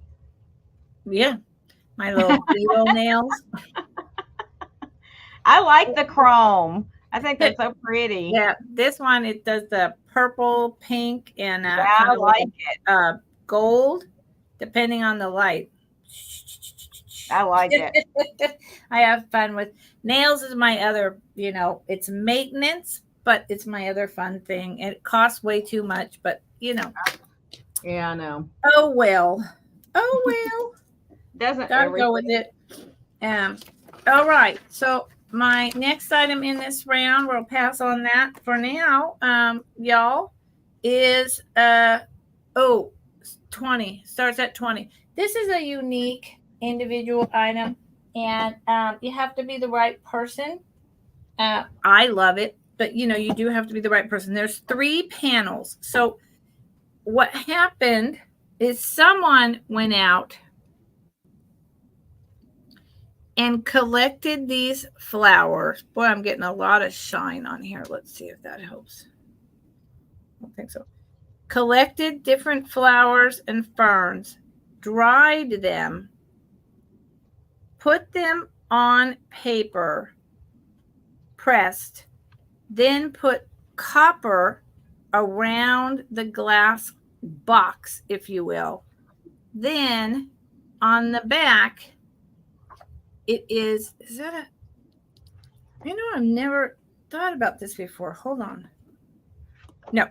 Yeah. My little beetle nails. I like the chrome. I think that's so pretty. Yeah. This one, it does the purple, pink, and I like it. Gold, depending on the light. I like it. I have fun with nails. Is my other, it's maintenance, but it's my other fun thing. It costs way too much, but Yeah, I know. Oh well. Doesn't gotta go with it. All right. So my next item in this round, we'll pass on that for now. Y'all, is 20. Starts at 20. This is a unique individual item, and you have to be the right person. I love it, but you do have to be the right person. There's 3 panels. So what happened is someone went out and collected these flowers. Boy, I'm getting a lot of shine on here. Let's see if that helps. I don't think so. Collected different flowers and ferns, dried them, put them on paper, pressed, then put copper around the glass box, if you will. Then on the back, it is that I've never thought about this before. Hold on. No,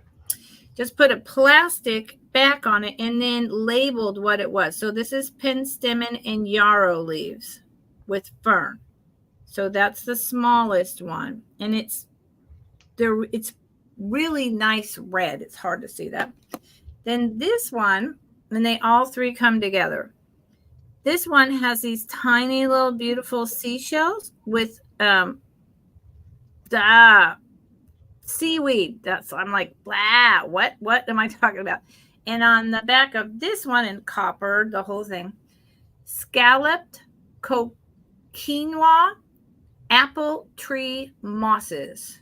just put a plastic back on it and then labeled what it was. So this is penstemon and yarrow leaves with fern. So that's the smallest one. And it's really nice red. It's hard to see that. Then this one, and they all 3 come together. This one has these tiny little beautiful seashells with seaweed. I'm like, blah, what am I talking about? And on the back of this one in copper, the whole thing, scalloped quinoa apple tree mosses.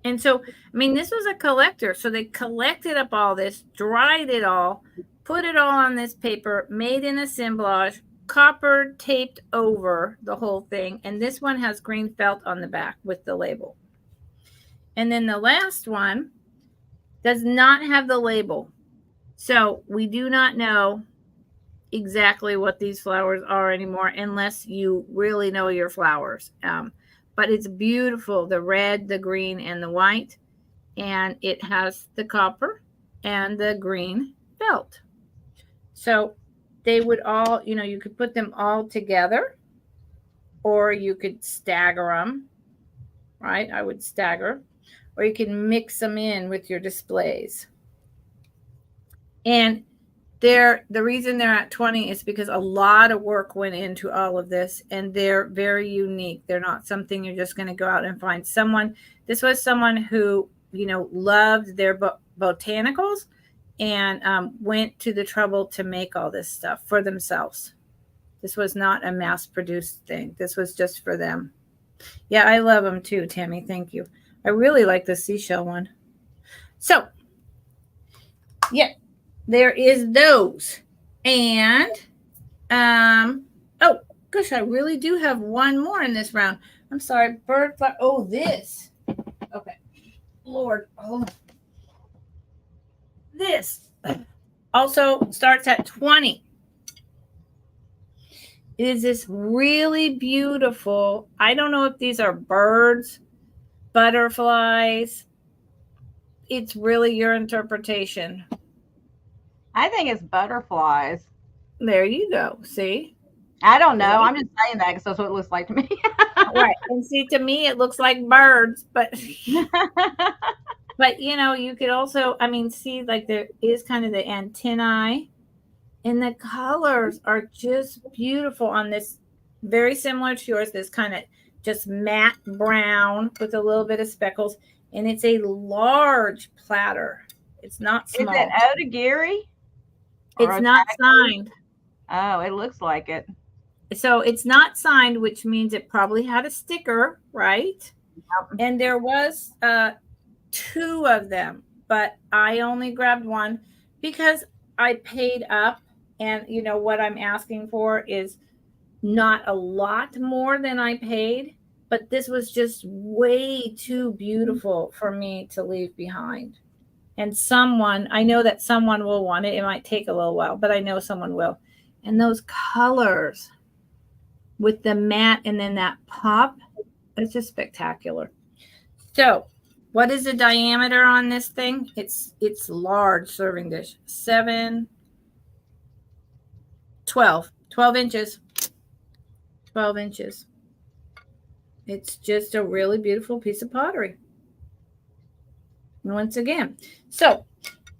And so, I mean, this was a collector. So they collected up all this, dried it all, put it all on this paper, made an assemblage, copper taped over the whole thing. And this one has green felt on the back with the label. And then the last one does not have the label. So we do not know exactly what these flowers are anymore unless you really know your flowers. But it's beautiful, the red, the green, and the white. And it has the copper and the green felt. So they would all, you could put them all together or you could stagger them, right? I would stagger, or you can mix them in with your displays. And the reason they're at 20 is because a lot of work went into all of this, and they're very unique. They're not something you're just going to go out and find. This was someone who, loved their botanicals and went to the trouble to make all this stuff for themselves. This was not a mass-produced thing. This was just for them. Yeah, I love them too, Tammy. Thank you. I really like the seashell one. So, yeah. There is those. And, oh, gosh, I really do have one more in this round. I'm sorry, bird flower. Oh, this. Okay. Lord. Oh. This also starts at 20. It is this really beautiful, I don't know if these are birds, butterflies. It's really your interpretation. I think it's butterflies. There you go. See? I don't know. I'm just saying that because that's what it looks like to me. Right. And see, to me, it looks like birds, but you could also, see, like there is kind of the antennae, and the colors are just beautiful on this, very similar to yours, this kind of just matte brown with a little bit of speckles, and it's a large platter. It's not small. Is it Odagiri? It's not signed. Oh, it looks like it. So it's not signed, which means it probably had a sticker, right? Yep. And there was 2 of them, but I only grabbed one because I paid up, and what I'm asking for is not a lot more than I paid, but this was just way too beautiful for me to leave behind. And I know that someone will want it. It might take a little while, but I know someone will. And those colors with the matte and then that pop, it's just spectacular. So what is the diameter on this thing? It's large serving dish. 12 inches. 12 inches. It's just a really beautiful piece of pottery. Once again. So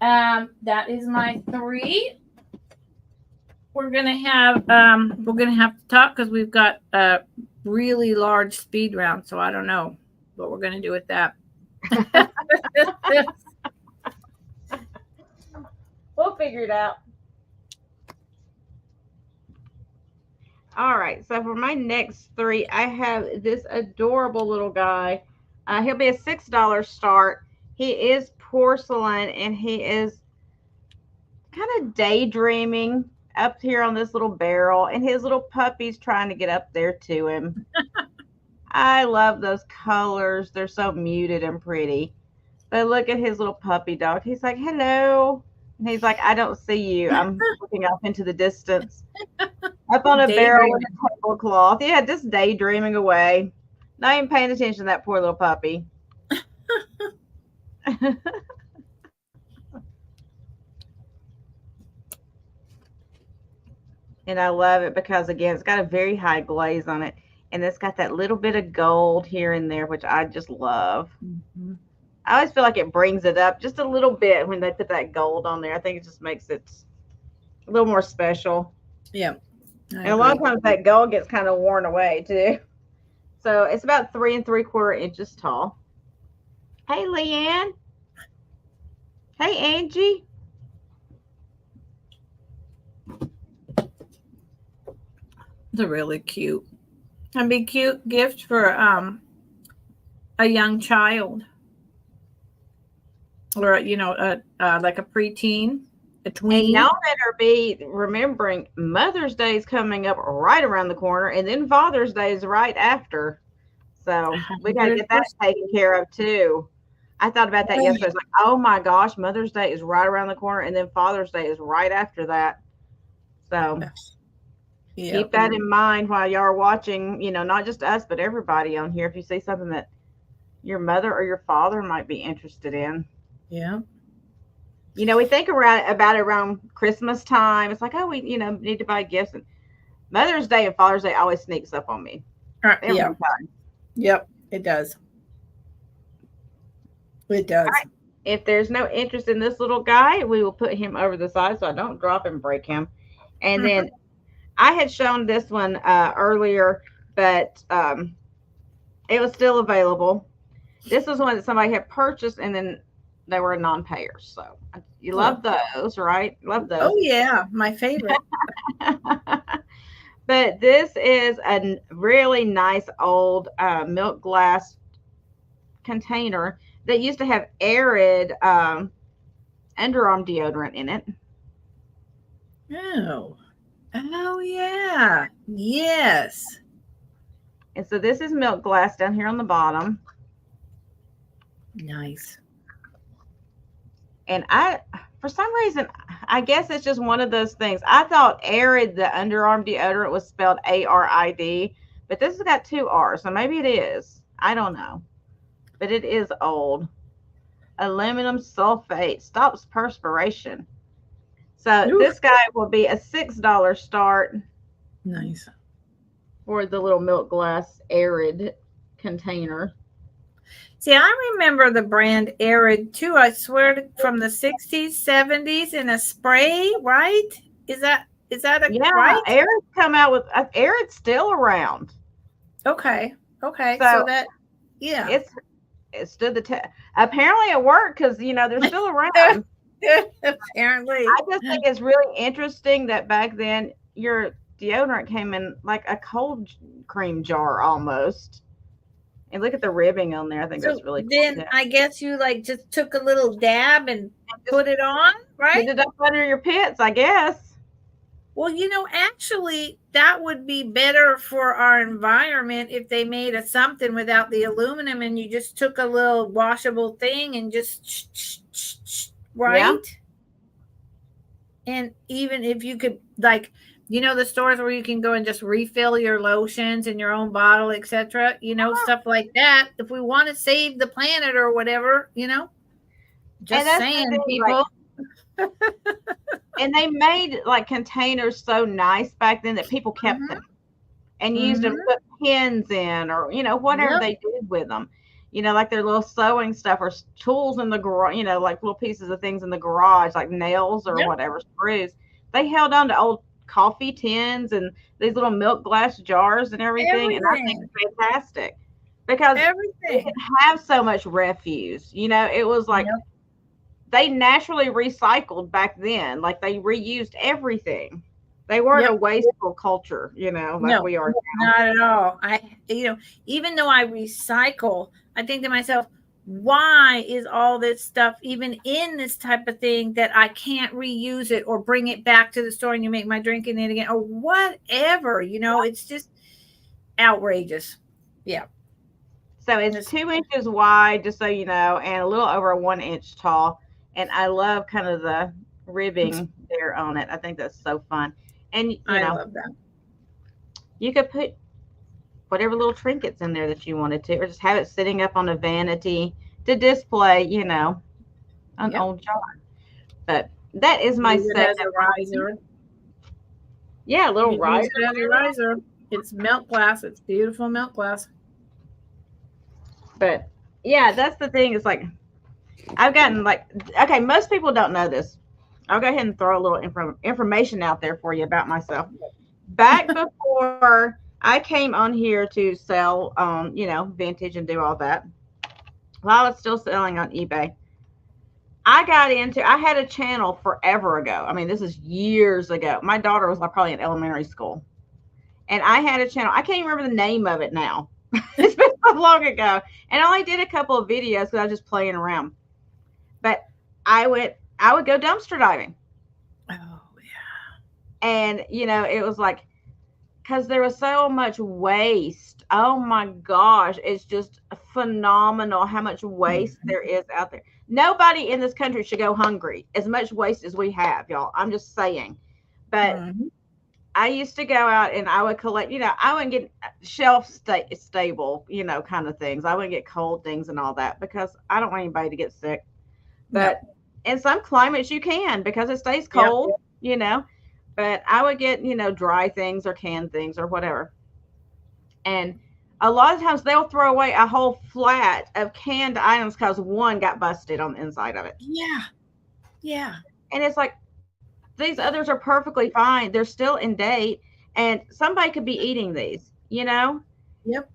that is my 3. We're gonna have to talk because we've got a really large speed round, so I don't know what we're gonna do with that. We'll figure it out. All right, so for my next 3, I have this adorable little guy. He'll be a $6 start. He is porcelain, and he is kind of daydreaming up here on this little barrel, and his little puppy's trying to get up there to him. I love those colors. They're so muted and pretty. But look at his little puppy dog. He's like, hello. And he's like, I don't see you. I'm looking off into the distance. Up on a barrel with a tablecloth. Yeah, just daydreaming away. Not even paying attention to that poor little puppy. And I love it because, again, it's got a very high glaze on it. And it's got that little bit of gold here and there, which I just love. Mm-hmm. I always feel like it brings it up just a little bit when they put that gold on there. I think it just makes it a little more special. Yeah. I And a lot of agree. times that gold gets kind of worn away too. So it's about 3 3/4 inches tall. Hey, Leanne. Hey, Angie. They're really cute. And be cute gift for a young child, or like a preteen, a And tween. y'all better be remembering Mother's Day is coming up right around the corner, and then Father's Day is right after. So we got to get that 100%. taken care of too. I thought about that yesterday. I was like, oh my gosh, Mother's Day is right around the corner, and then Father's Day is right after that. So keep that in mind while y'all are watching, not just us, but everybody on here. If you see something that your mother or your father might be interested in. Yeah. We think about it around Christmas time. It's like, oh, we, need to buy gifts. And Mother's Day and Father's Day always sneaks up on me. Every time. Yep, it does. It does. Right. If there's no interest in this little guy, we will put him over the side so I don't drop and break him. And then I had shown this one earlier, but it was still available. This was one that somebody had purchased, and then they were non-payers. So you love those, right? Love those. Oh yeah, my favorite. But this is a really nice old milk glass container that used to have Arid underarm deodorant in it. Oh yeah. Yes. And so this is milk glass down here on the bottom. Nice. And for some reason, I guess it's just one of those things. I thought Arid, the underarm deodorant, was spelled ARID, but this has got 2 R's, so maybe it is. I don't know. But it is old. Aluminum sulfate stops perspiration. So this guy will be a $6 start. Nice. For the little milk glass Arid container. See, I remember the brand Arid too. I swear, from the 60s, 70s in a spray, right? Is that right? Arid's come out with Arid's still around. Okay. So that, yeah, it stood the test. Apparently, it worked because they're still around. Apparently, I just think it's really interesting that back then your deodorant came in like a cold cream jar almost. And look at the ribbing on there. I think that's really cool. Then I guess you just took a little dab and put it on, right? Put it up under your pits, I guess. Well, actually, that would be better for our environment if they made something without the aluminum and you just took a little washable thing and just, right? Yeah. And even if you could, the stores where you can go and just refill your lotions in your own bottle, etc., stuff like that. If we want to save the planet or whatever, just saying, people. And they made containers so nice back then that people kept them and used them to put pins in or, whatever they did with them. Like their little sewing stuff or tools in the garage, like little pieces of things in the garage, like nails or whatever, screws. They held on to old coffee tins and these little milk glass jars and everything. And I think it's fantastic because they didn't have so much refuse. It was like they naturally recycled back then. Like they reused everything. They weren't a wasteful culture, we are now. Not at all. Even though I recycle, I think to myself, why is all this stuff even in this type of thing that I can't reuse it or bring it back to the store and you make my drink in it again or whatever, it's just outrageous. Yeah. So it's 2 inches wide, just so you know, and a little over 1 inch tall. And I love kind of the ribbing there on it. I think that's so fun. And I love that. You could put whatever little trinkets in there that you wanted to, or just have it sitting up on a vanity to display, an old jar. But that is my set. Riser. Yeah, a little riser. Riser. It's milk glass. It's beautiful milk glass. But yeah, that's the thing. It's like I've gotten okay, most people don't know this. I'll go ahead and throw a little information out there for you about myself. back before I came on here to sell, vintage and do all that, while I was still selling on eBay, I had a channel forever ago. I mean, this is years ago. My daughter was like probably in elementary school. And I had a channel. I can't even remember the name of it now. It's been so long ago. And I only did a couple of videos because I was just playing around. But I would go dumpster diving. Oh, yeah. And, it was like, because there was so much waste. Oh my gosh. It's just phenomenal how much waste there is out there. Nobody in this country should go hungry as much waste as we have, y'all. I'm just saying. But I used to go out and I would collect, I wouldn't get shelf stable, kind of things. I wouldn't get cold things and all that because I don't want anybody to get sick. But in some climates you can because it stays cold, But I would get, dry things or canned things or whatever. And a lot of times they'll throw away a whole flat of canned items because one got busted on the inside of it. Yeah. Yeah. And it's like, these others are perfectly fine. They're still in date. And somebody could be eating these, Yep.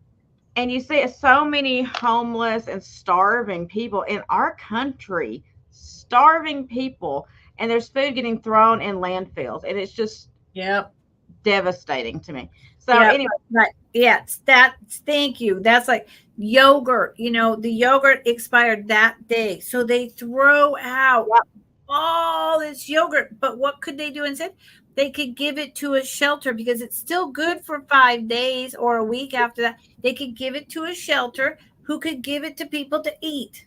And you see so many homeless and starving people in our country, starving people. And there's food getting thrown in landfills. And it's just devastating to me. So anyway. Right. Yes. Thank you. That's like yogurt, the yogurt expired that day. So they throw out all this yogurt. But what could they do instead? They could give it to a shelter because it's still good for 5 days or a week after that. They could give it to a shelter who could give it to people to eat.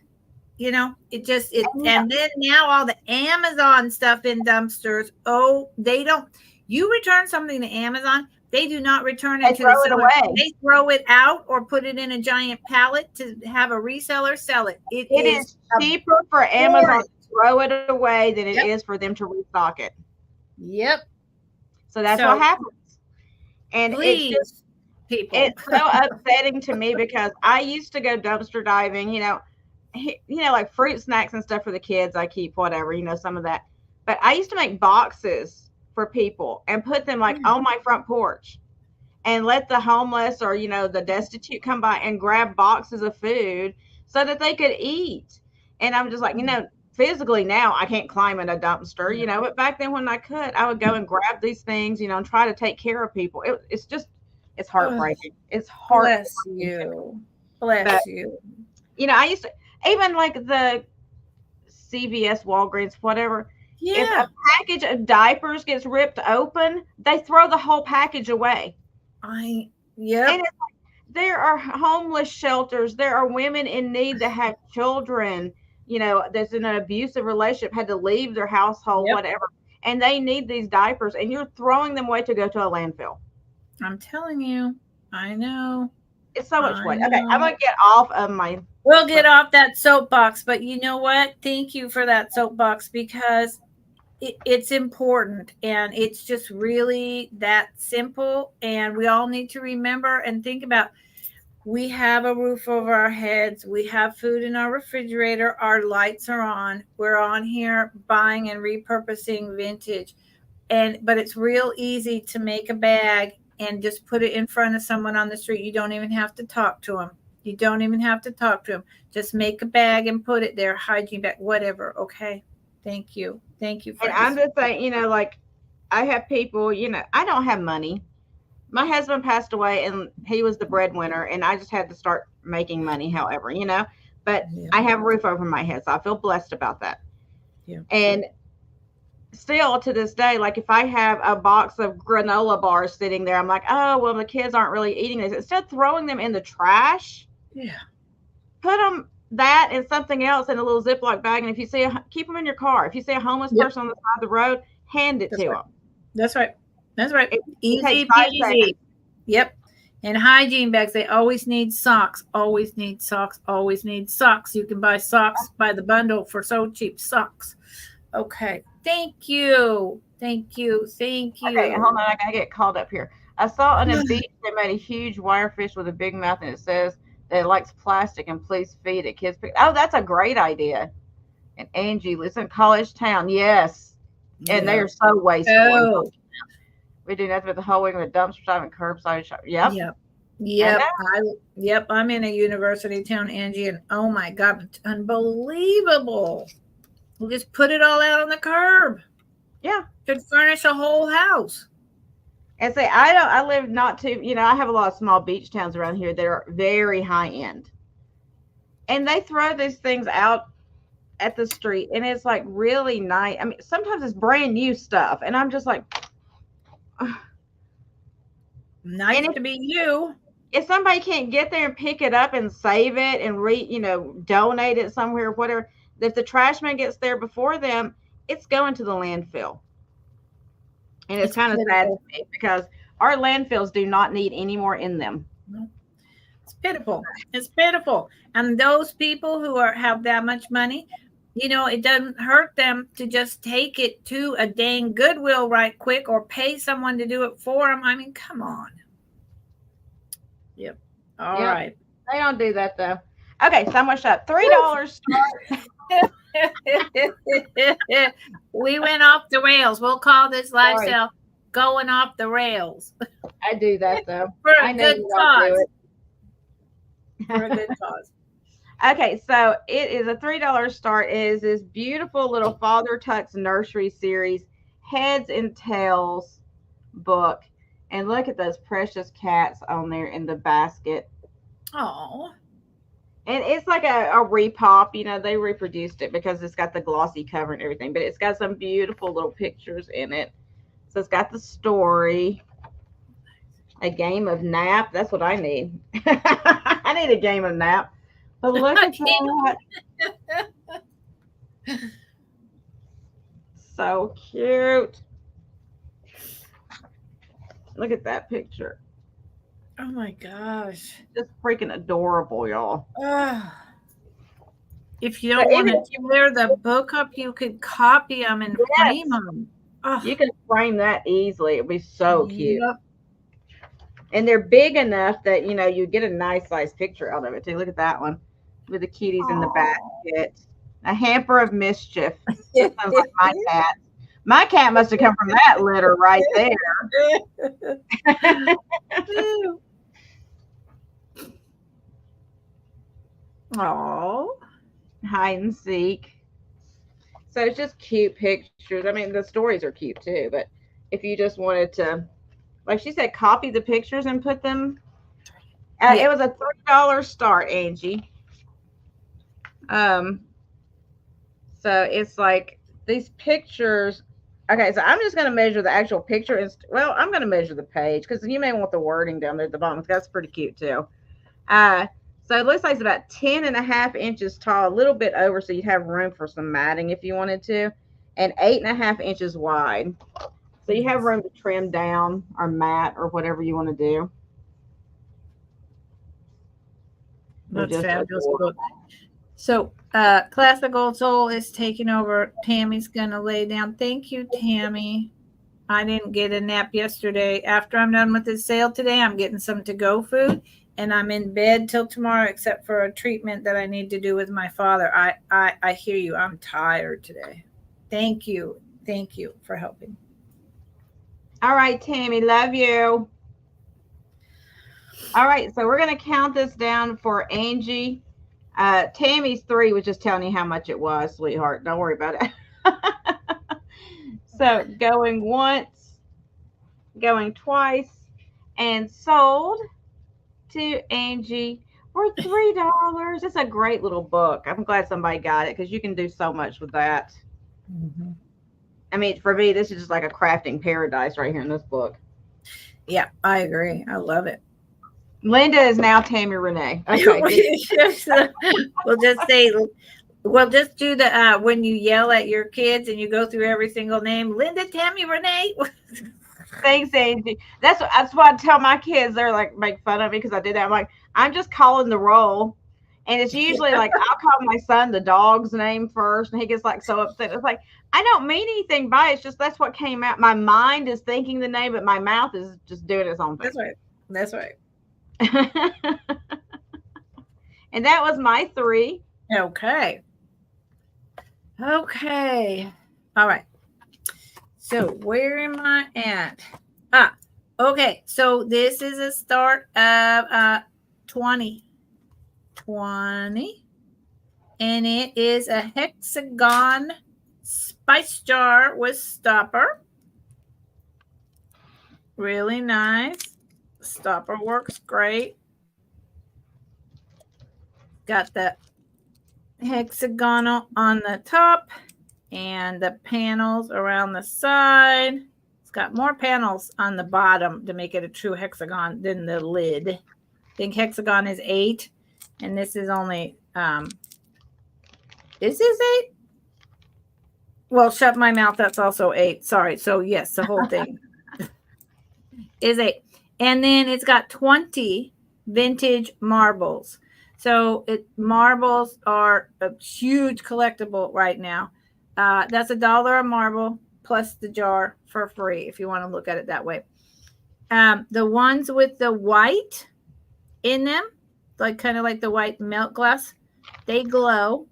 And then now all the Amazon stuff in dumpsters. Oh, they don't. You return something to Amazon, they do not return it. They throw it away. They throw it out or put it in a giant pallet to have a reseller sell it. It is cheaper for Amazon to throw it away than it is for them to restock it. Yep. So that's what happens. And please, it's so upsetting to me because I used to go dumpster diving, like fruit snacks and stuff for the kids. I keep whatever, some of that. But I used to make boxes for people and put them like on my front porch and let the homeless or, the destitute come by and grab boxes of food so that they could eat. And I'm just like, physically now I can't climb in a dumpster, but back then when I could, I would go and grab these things, and try to take care of people. It's heartbreaking. It's heartbreaking. Bless you. I used to, even like the CVS, Walgreens, whatever. Yeah. If a package of diapers gets ripped open, they throw the whole package away. And it's like, there are homeless shelters. There are women in need that have children, that's in an abusive relationship, had to leave their household, whatever. And they need these diapers, and you're throwing them away to go to a landfill. I'm telling you. I know. It's so much waste. Okay, I'm going to get off of my... We'll get off that soapbox, but you know what? Thank you for that soapbox because it's important and it's just really that simple. And we all need to remember and think about, we have a roof over our heads. We have food in our refrigerator. Our lights are on. We're on here buying and repurposing vintage. But it's real easy to make a bag and just put it in front of someone on the street. You don't even have to talk to them. Just make a bag and put it there. Hygiene bag, whatever. Okay. Thank you. And I'm just saying, like I have people, I don't have money. My husband passed away and he was the breadwinner and I just had to start making money, however, but I have a roof over my head. So I feel blessed about that. Yeah. And still to this day, like if I have a box of granola bars sitting there, I'm like, oh, well, the kids aren't really eating this. Instead of throwing them in the trash, put them that and something else in a little Ziploc bag. And if you see keep them in your car. If you see a homeless person on the side of the road, hand it to them. That's right. Easy peasy. Yep. And hygiene bags, they always need socks. You can buy socks by the bundle for so cheap. Socks. Okay. Thank you. Okay, hold on. I gotta get called up here. I saw on a beach they made a huge wirefish with a big mouth, and it says that it likes plastic and please feed it. Kids pick. Oh, that's a great idea. And Angie lives in College Town. Yes. And they are so wasteful. We do nothing but the whole week with dumpster diving, curbside shop. Yep. Yep. And Yep. Yep. I'm in a university town, Angie, and oh my God, it's unbelievable. We'll just put it all out on the curb. yeah. Could furnish a whole house. And say I live not too, I have a lot of small beach towns around here that are very high end. And they throw these things out at the street and it's like really nice. I mean, sometimes it's brand new stuff and I'm just like nice to be you. If somebody can't get there and pick it up and save it and donate it somewhere, whatever, if the trash man gets there before them, it's going to the landfill. And it's kind of sad to me because our landfills do not need any more in them. It's pitiful. It's pitiful. And those people who have that much money, it doesn't hurt them to just take it to a dang Goodwill right quick or pay someone to do it for them. I mean, come on. Yep. All right. They don't do that though. Okay, so I'm gonna shut up. $3 start. We went off the rails. We'll call this lifestyle going off the rails. I do that though. For a good cause. For a good cause. Okay, so it is a $3 start. It is this beautiful little Father Tuck's Nursery Series Heads and Tails book. And look at those precious cats on there in the basket. Oh. And it's like a repop, they reproduced it because it's got the glossy cover and everything, but it's got some beautiful little pictures in it. So it's got the story, a game of nap. That's what I need. I need a game of nap. But look at that. So cute. Look at that picture. Oh my gosh. Just freaking adorable, y'all. If you don't want to tear the book up, you could copy them and frame them. You can frame that easily. It'd be so cute. Yep. And they're big enough that, you get a nice size picture out of it too. Look at that one with the cuties in the basket. A hamper of mischief. Sounds like my cat. My cat must have come from that litter right there. Oh, hide and seek. So it's just cute pictures. I mean, the stories are cute too, but if you just wanted to, like she said, copy the pictures and put them. It was a $3 start, Angie. So it's like these pictures. Okay, so I'm just going to measure the actual picture. I'm going to measure the page because you may want the wording down there at the bottom. That's pretty cute too. So it looks like it's about 10.5 inches tall, a little bit over, so you'd have room for some matting if you wanted to, and 8.5 inches wide. So you have room to trim down or mat or whatever you want to do. That's fabulous book. So Classical Soul is taking over. Tammy's going to lay down. Thank you, Tammy. I didn't get a nap yesterday. After I'm done with this sale today, I'm getting some to-go food. And I'm in bed till tomorrow, except for a treatment that I need to do with my father. I hear you. I'm tired today. Thank you. Thank you for helping. All right, Tammy. Love you. All right. So we're going to count this down for Angie. Tammy's 3 was just telling you how much it was, sweetheart. Don't worry about it. So going once, going twice, and sold to Angie for $3. It's a great little book. I'm glad somebody got it because you can do so much with that. Mm-hmm. I mean, for me, this is just like a crafting paradise right here in this book. Yeah, I agree. I love it. Linda is now Tammy Renee. Okay. We'll just do the when you yell at your kids and you go through every single name. Linda, Tammy, Renee. Thanks, Angie. That's why I tell my kids. They're like, make fun of me because I did that. I'm like, I'm just calling the roll. And it's usually like, I'll call my son the dog's name first. And he gets like so upset. It's like, I don't mean anything by it. It's just, that's what came out. My mind is thinking the name, but my mouth is just doing its own thing. That's right. And that was my 3. Okay. All right. So where am I at? Okay. So this is a start of 20. And it is a hexagon spice jar with stopper. Really nice. Stopper works great. Got the hexagonal on the top and the panels around the side. It's got more panels on the bottom to make it a true hexagon than the lid. I think hexagon is 8, and this is only this is 8. Well, shut my mouth. That's also 8. Sorry. So yes, the whole thing is 8. And then it's got 20 vintage marbles. So marbles are a huge collectible right now. That's $1 a marble plus the jar for free if you want to look at it that way. The ones with the white in them, like kind of like the white milk glass, they glow.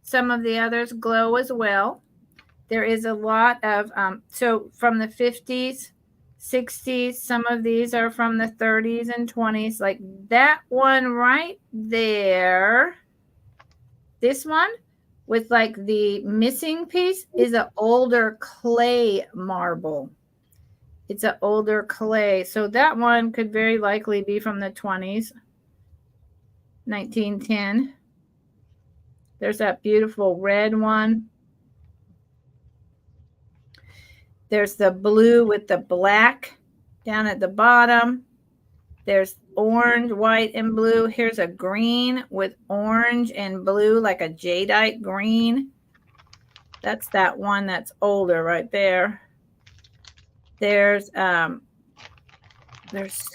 Some of the others glow as well. There is a lot of, so from the 50s, 60s, some of these are from the 30s and 20s, like that one right there. This one with like the missing piece is an older clay marble. It's an older clay. So that one could very likely be from the 20s, 1910. There's that beautiful red one. There's the blue with the black down at the bottom. There's orange, white, and blue. Here's a green with orange and blue, like a jadeite green. That's that one that's older right there. There's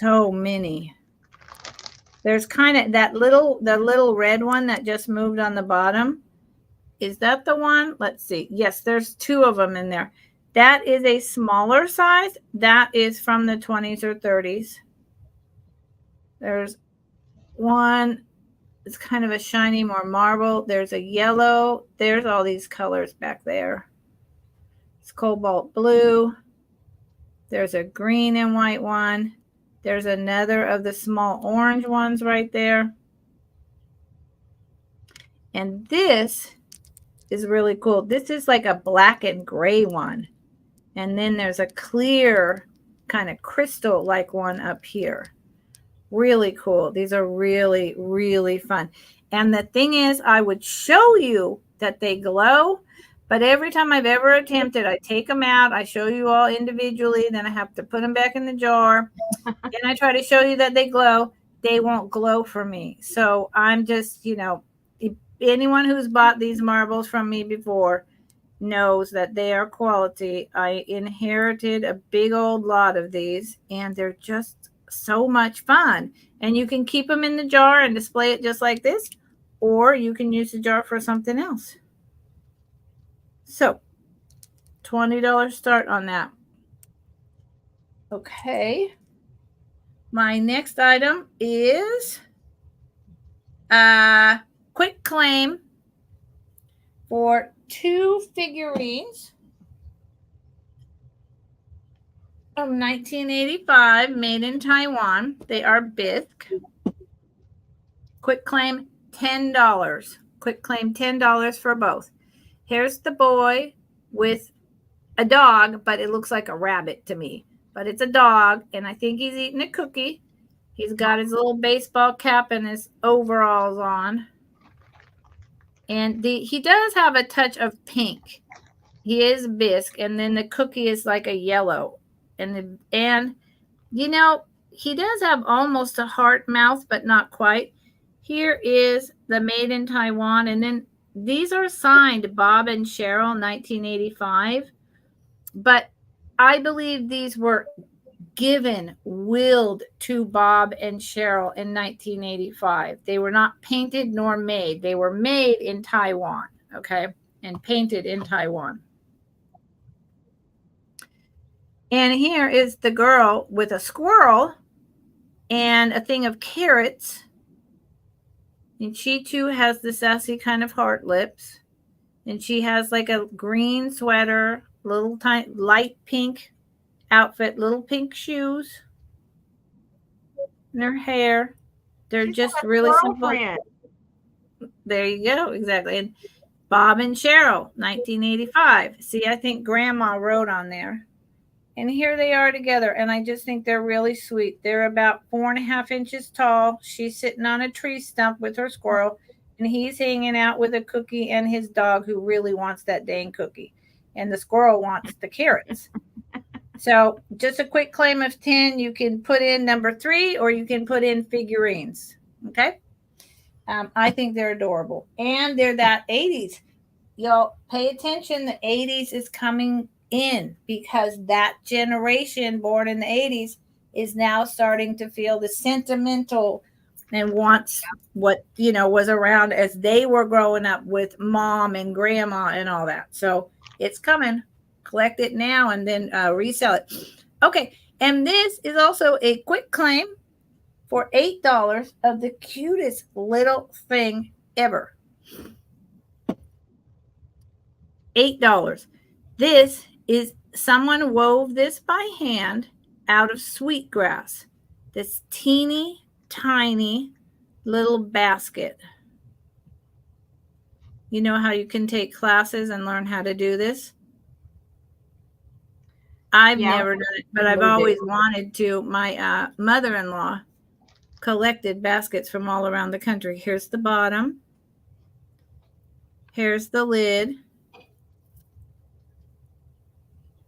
so many. There's kind of the little red one that just moved on the bottom. Is that the one? Let's see. Yes, there's 2 of them in there. That is a smaller size. That is from the 20s or 30s. There's one. It's kind of a shiny, more marble. There's a yellow. There's all these colors back there. It's cobalt blue. There's a green and white one. There's another of the small orange ones right there. And this is really cool. This is like a black and gray one. And then there's a clear kind of crystal-like one up here. Really cool. These are really, really fun. And the thing is, I would show you that they glow, but every time I've ever attempted, I take them out, I show you all individually, then I have to put them back in the jar, and I try to show you that they glow. They won't glow for me. So I'm just, anyone who's bought these marbles from me before knows that they are quality. I inherited a big old lot of these, and they're just so much fun. And you can keep them in the jar and display it just like this, or you can use the jar for something else. So $20 start on that. Okay. My next item is quick claim for 2 figurines of 1985, made in Taiwan. They are bisque. Quick claim $10. Quick claim $10 for both. Here's the boy with a dog, but it looks like a rabbit to me. But it's a dog, and I think he's eating a cookie. He's got his little baseball cap and his overalls on. And he does have a touch of pink. He is bisque, and then the cookie is like a yellow. And he does have almost a heart mouth, but not quite. Here is the made in Taiwan, and then these are signed Bob and Cheryl 1985. But I believe these were willed to Bob and Cheryl in 1985. They were not painted nor made. They were made in Taiwan, okay, and painted in Taiwan. And here is the girl with a squirrel and a thing of carrots. And she too has the sassy kind of heart lips. And she has like a green sweater, little tiny light pink outfit, little pink shoes, and her hair. They're She's got just a really squirrel simple. friend. There you go. Exactly. And Bob and Cheryl, 1985. See, I think Grandma wrote on there. And here they are together. And I just think they're really sweet. They're about 4.5 inches tall. She's sitting on a tree stump with her squirrel. And he's hanging out with a cookie and his dog, who really wants that dang cookie. And the squirrel wants the carrots. So just a quick claim of 10. You can put in number 3, or you can put in figurines. Okay. I think they're adorable. And they're that 80s. Y'all pay attention. The 80s is coming in, because that generation born in the 80s is now starting to feel the sentimental and wants what, was around as they were growing up with mom and grandma and all that. So it's coming. Collect it now and then resell it. Okay. And this is also a quick claim for $8 of the cutest little thing ever. $8. This is, someone wove this by hand out of sweetgrass. This teeny tiny little basket. You know how you can take classes and learn how to do this? I've never done it, but I've always wanted to. My mother-in-law collected baskets from all around the country. Here's the bottom. Here's the lid.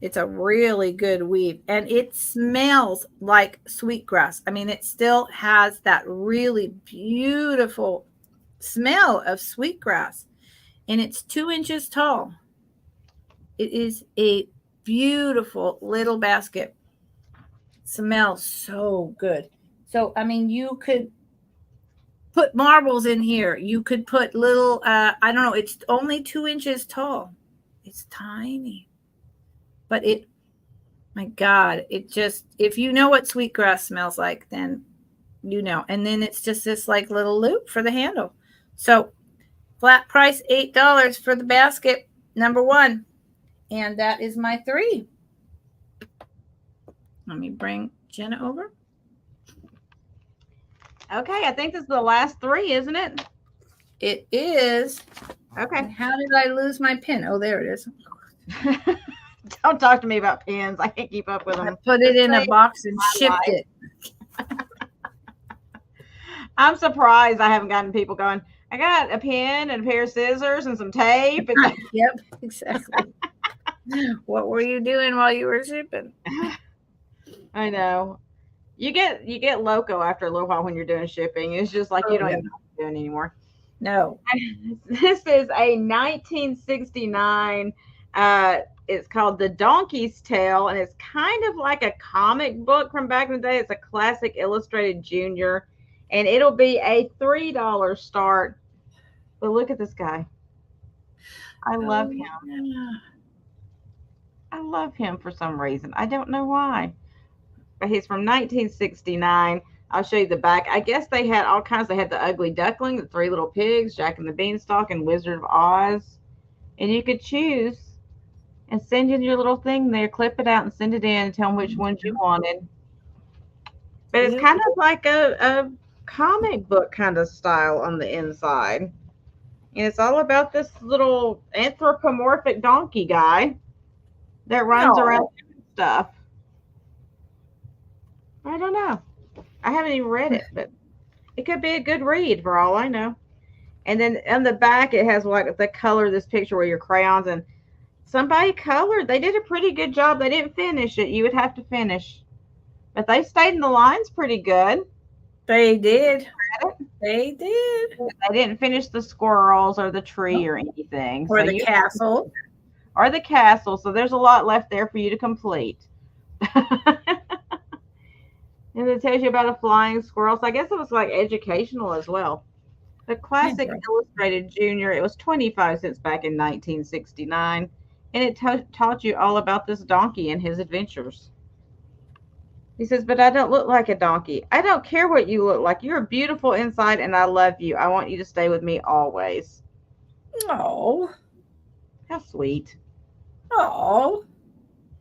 It's a really good weave, and it smells like sweetgrass. I mean, it still has that really beautiful smell of sweetgrass, and it's 2 inches tall. It is a beautiful little basket. Smells so good. So, I mean, you could put marbles in here. You could put little, I don't know, it's only 2 inches tall. It's tiny. But it, my God, it just, if you know what sweetgrass smells like, then you know. And then it's just this like little loop for the handle. So flat price, $8 for the basket, number 1. And that is my 3. Let me bring Jeana over. Okay, I think this is the last 3, isn't it? It is. Okay. How did I lose my pin? Oh, there it is. Don't talk to me about pins. I can't keep up with them. I put it in a box and shipped it. I'm surprised I haven't gotten people going, I got a pen and a pair of scissors and some tape. Yep, exactly. What were you doing while you were shipping? I know. You get loco after a little while when you're doing shipping. It's just like you don't even know what you're doing anymore. No. This is a 1969 it's called The Donkey's Tale, and it's kind of like a comic book from back in the day. It's a classic illustrated junior, and it'll be a $3 start. But look at this guy. I love him. Yeah. I love him for some reason. I don't know why. But he's from 1969. I'll show you the back. I guess they had all kinds. They had the Ugly Duckling, the 3 Little Pigs, Jack and the Beanstalk, and Wizard of Oz. And you could choose and send in your little thing there, clip it out and send it in and tell them which ones you wanted. But it's kind of like a comic book kind of style on the inside. And it's all about this little anthropomorphic donkey guy that runs around and stuff. I don't know. I haven't even read it, but it could be a good read for all I know. And then on the back, it has like the color of this picture where your crayons, and somebody colored. They did a pretty good job. They didn't finish it. You would have to finish. But they stayed in the lines pretty good. They did. They did. They didn't finish the squirrels or the tree or anything. Or the castle. Or the castle. So there's a lot left there for you to complete. And it tells you about a flying squirrel. So I guess it was like educational as well. The classic illustrated junior, it was 25 cents back in 1969. And it taught you all about this donkey and his adventures. He says, but I don't look like a donkey. I don't care what you look like. You're beautiful inside and I love you. I want you to stay with me always. Oh. How sweet. Oh.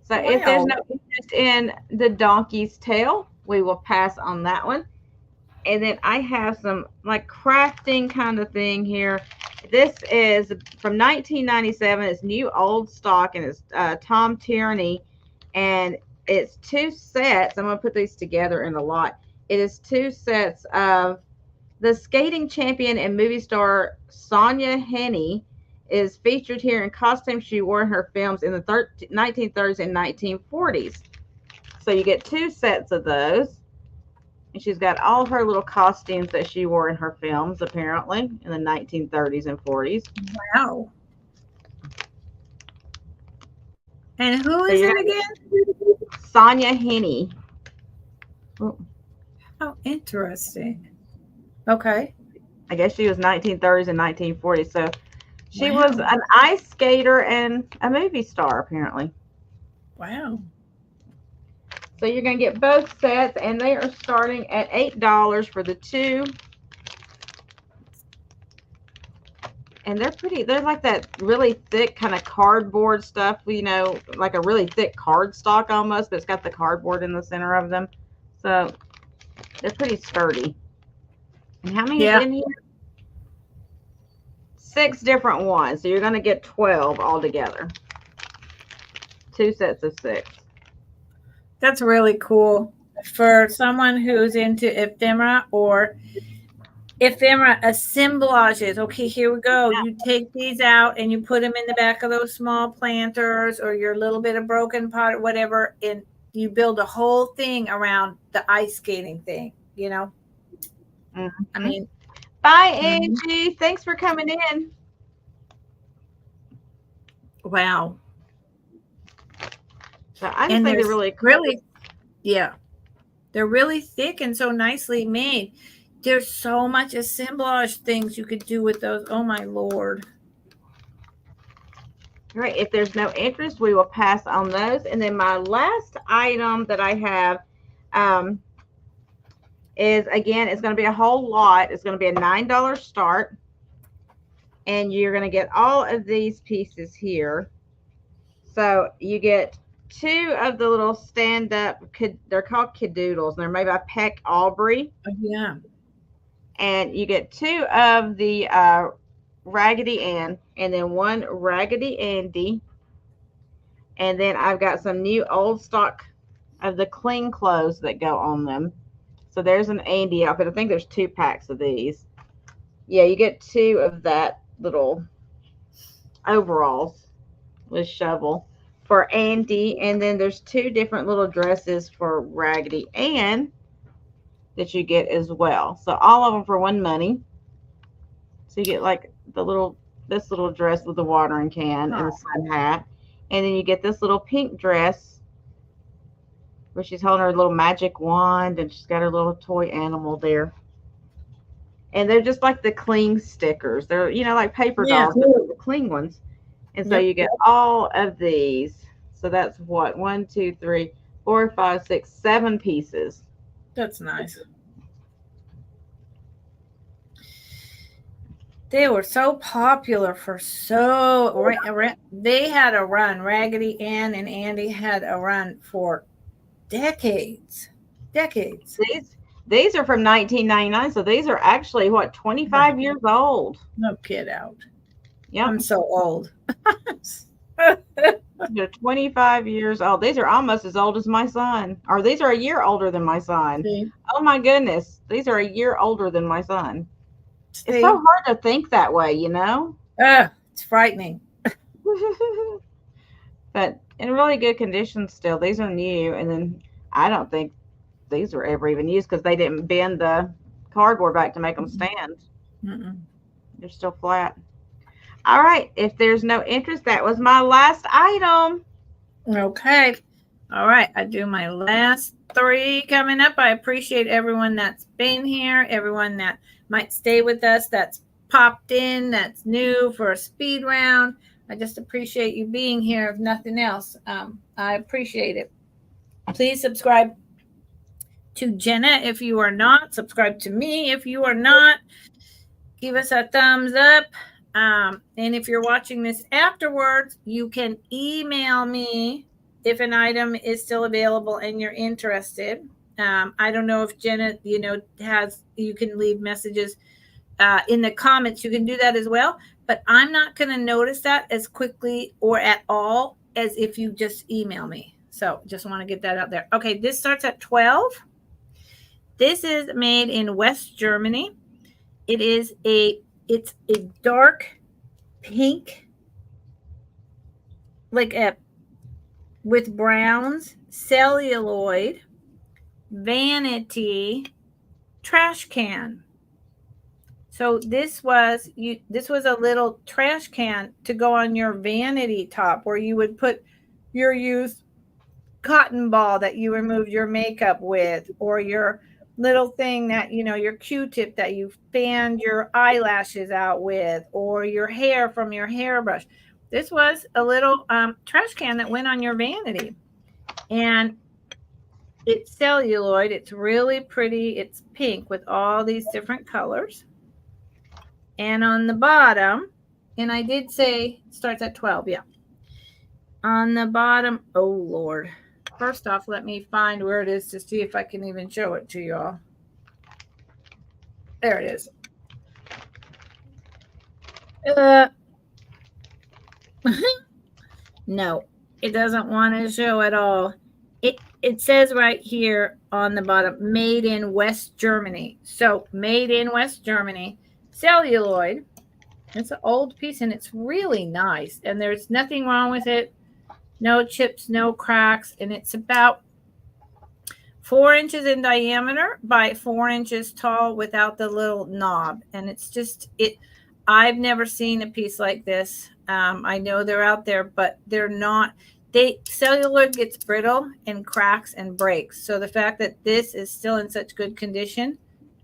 So if there's Wow. no interest in the donkey's tail, we will pass on that one. And then I have some like crafting kind of thing here. This is from 1997. It's new old stock, and it's Tom Tierney, and it's 2 sets. I'm going to put these together in a lot. It is 2 sets of the skating champion and movie star Sonia Henney is featured here in costumes she wore in her films in the 1930s and 1940s. So you get 2 sets of those. And she's got all of her little costumes that she wore in her films, apparently, in the 1930s and 40s. Wow. And who So is it again? Sonia Henney. Oh, interesting. Okay. I guess she was 1930s and 1940s. So she was an ice skater and a movie star, apparently. Wow. So you're going to get both sets, and they are starting at $8 for the 2. And they're pretty. They're like that really thick kind of cardboard stuff, you know, like a really thick cardstock almost, but it's got the cardboard in the center of them. So they're pretty sturdy. And how many is in here? 6 different ones. So you're going to get 12 altogether. 2 sets of 6. That's really cool for someone who's into ephemera or ephemera assemblages. Okay, here we go. You take these out and you put them in the back of those small planters or your little bit of broken pot or whatever, and you build a whole thing around the ice skating thing, you know? Mm-hmm. I mean, bye, Angie. Thanks for coming in. Wow. So I just think they're really cool. Really, yeah. They're really thick and so nicely made. There's so much assemblage things you could do with those. Oh, my Lord. All right. If there's no interest, we will pass on those. And then my last item that I have is, again, it's going to be a whole lot. It's going to be a $9 start. And you're going to get all of these pieces here. So you get 2 of the little stand-up, they're called cadoodles. And they're made by Peck Aubrey. Oh, yeah. And you get 2 of the Raggedy Ann, and then 1 Raggedy Andy. And then I've got some new old stock of the clean clothes that go on them. So there's an Andy outfit. I think there's 2 packs of these. Yeah, you get 2 of that little overalls with shovel for Andy. And then there's 2 different little dresses for Raggedy Ann that you get as well. So all of them for 1 money. So you get like this little dress with the watering can and the sun hat. And then you get this little pink dress where she's holding her little magic wand and she's got her little toy animal there. And they're just like the cling stickers. They're, you know, like paper dolls, but the cling ones. And so you get all of these. So that's what? 1, 2, 3, 4, 5, 6, 7 pieces. That's nice. They were so popular for they had a run. Raggedy Ann and Andy had a run for decades. These are from 1999, so these are actually what, 25 years old. No kid out. Yeah, I'm so old. They're 25 years old. These are almost as old as my son, or these are a year older than my son. See? Oh my goodness, these are a year older than my son. See? It's so hard to think that way, you know. It's frightening. But in really good condition still. These are new, and then I don't think these were ever even used because they didn't bend the cardboard back to make them stand. They're still flat. All right. If there's no interest, that was my last item. Okay. All right. I do my last 3 coming up. I appreciate everyone that's been here, everyone that might stay with us, that's popped in, that's new for a speed round. I just appreciate you being here, if nothing else. I appreciate it. Please subscribe to Jeana if you are not. Subscribe to me if you are not. Give us a thumbs up. And if you're watching this afterwards, you can email me if an item is still available and you're interested. I don't know if Jeana, you can leave messages in the comments. You can do that as well, but I'm not going to notice that as quickly or at all as if you just email me. So just want to get that out there. Okay, this starts at 12. This is made in West Germany. It's a dark pink, with browns, celluloid, vanity, trash can. So this was a little trash can to go on your vanity top, where you would put your used cotton ball that you removed your makeup with, or your little thing that, your Q-tip that you fanned your eyelashes out with, or your hair from your hairbrush. This was a little trash can that went on your vanity. And it's celluloid. It's really pretty. It's pink with all these different colors. And on the bottom, and I did say it starts at 12, yeah. On the bottom, oh Lord. First off, let me find where it is to see if I can even show it to y'all. There it is. No, it doesn't want to show at all. It says right here on the bottom, made in West Germany. So made in West Germany, celluloid. It's an old piece and it's really nice. And there's nothing wrong with it. No chips, no cracks. And it's about 4 inches in diameter by 4 inches tall without the little knob. And it's just, I've never seen a piece like this. I know they're out there, but they're not. Celluloid gets brittle and cracks and breaks. So the fact that this is still in such good condition,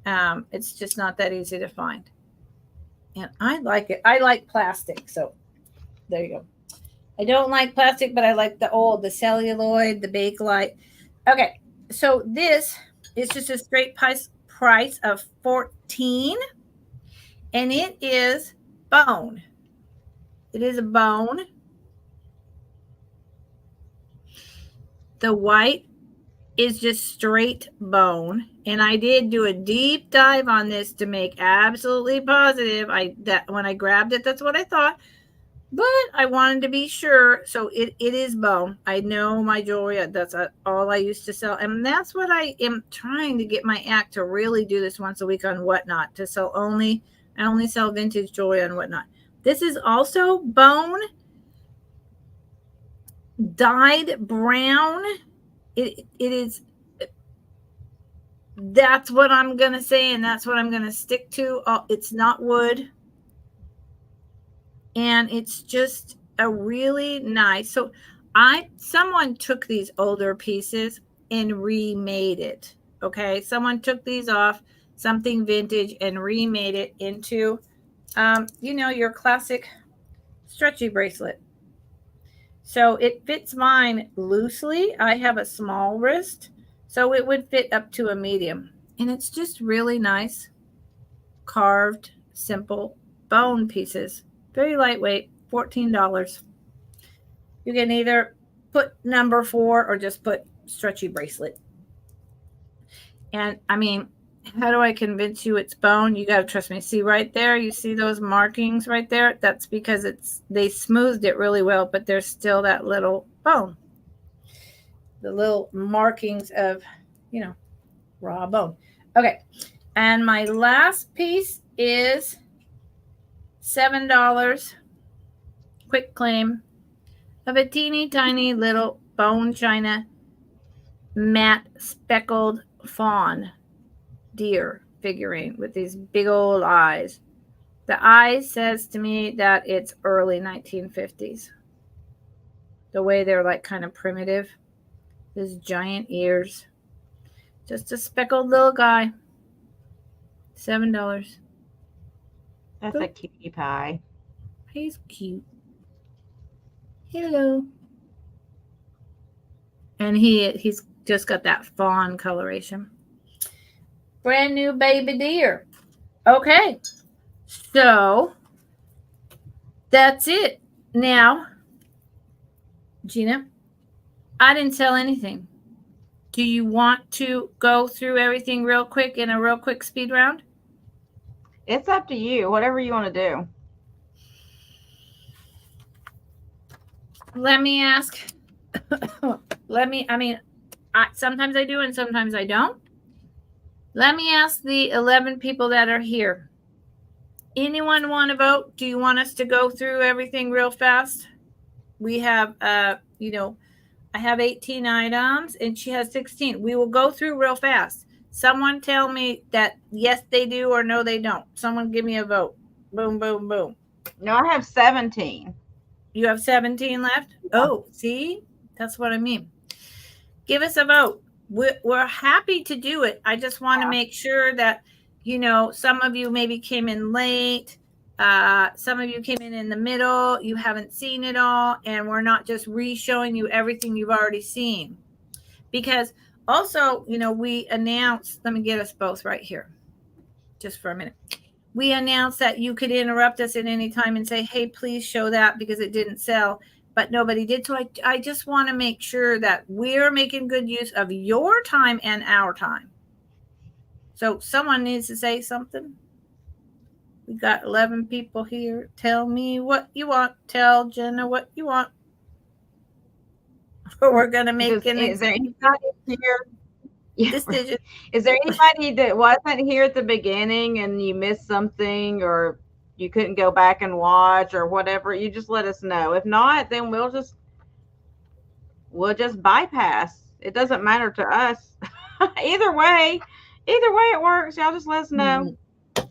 it's just not that easy to find. And I like it. I like plastic. So there you go. I don't like plastic, but I like the celluloid, the Bakelite. Okay. So this is just a straight price of $14. And it is bone. It is a bone. The white is just straight bone. And I did do a deep dive on this to make absolutely positive. When I grabbed it, that's what I thought. But I wanted to be sure. So it is bone. I know my jewelry, that's all I used to sell. And that's what I am trying to get my act to really do this once a week on Whatnot. To sell I only sell vintage jewelry on Whatnot. This is also bone. Dyed brown. It is. That's what I'm going to say, and that's what I'm going to stick to. It's not wood. And it's just a really nice. So someone took these older pieces and remade it. Okay. Someone took these off something vintage and remade it into, your classic stretchy bracelet. So it fits mine loosely. I have a small wrist, so it would fit up to a medium. And it's just really nice, carved, simple bone pieces. Very lightweight, $14. You can either put number 4 or just put stretchy bracelet. And I mean, how do I convince you it's bone? You got to trust me. See right there, you see those markings right there? That's because they smoothed it really well, but there's still that little bone. The little markings of, raw bone. Okay. And my last piece is $7. Quick claim of a teeny tiny little bone china matte speckled fawn deer figurine with these big old eyes. The eye says to me that it's early 1950s. The way they're like kind of primitive. These giant ears. Just a speckled little guy. $7. That's a cutie pie. He's cute. Hello. And he's just got that fawn coloration. Brand new baby deer. Okay. So that's it. Now, Jeana, I didn't sell anything. Do you want to go through everything real quick in a real quick speed round? It's up to you. Whatever you want to do. Let me ask. Sometimes I do and sometimes I don't. Let me ask the 11 people that are here. Anyone want to vote? Do you want us to go through everything real fast? We have, I have 18 items and she has 16. We will go through real fast. Someone tell me that yes, they do or no, they don't. Someone give me a vote. Boom, boom, boom. No, I have 17. You have 17 left? Oh, see? That's what I mean. Give us a vote. We're happy to do it. I just want to make sure that, some of you maybe came in late. Some of you came in the middle. You haven't seen it all. And we're not just re-showing you everything you've already seen. Because also, we announced, let me get us both right here. Just for a minute. We announced that you could interrupt us at any time and say, hey, please show that because it didn't sell. But nobody did. So I just want to make sure that we're making good use of your time and our time. So someone needs to say something. We got 11 people here. Tell me what you want. Tell Jeana what you want. We're going to make an executive decision. Is there anybody that wasn't here at the beginning and you missed something or you couldn't go back and watch or whatever? You just let us know. If not, then we'll just bypass. It doesn't matter to us. Either way it works. Y'all just let us know.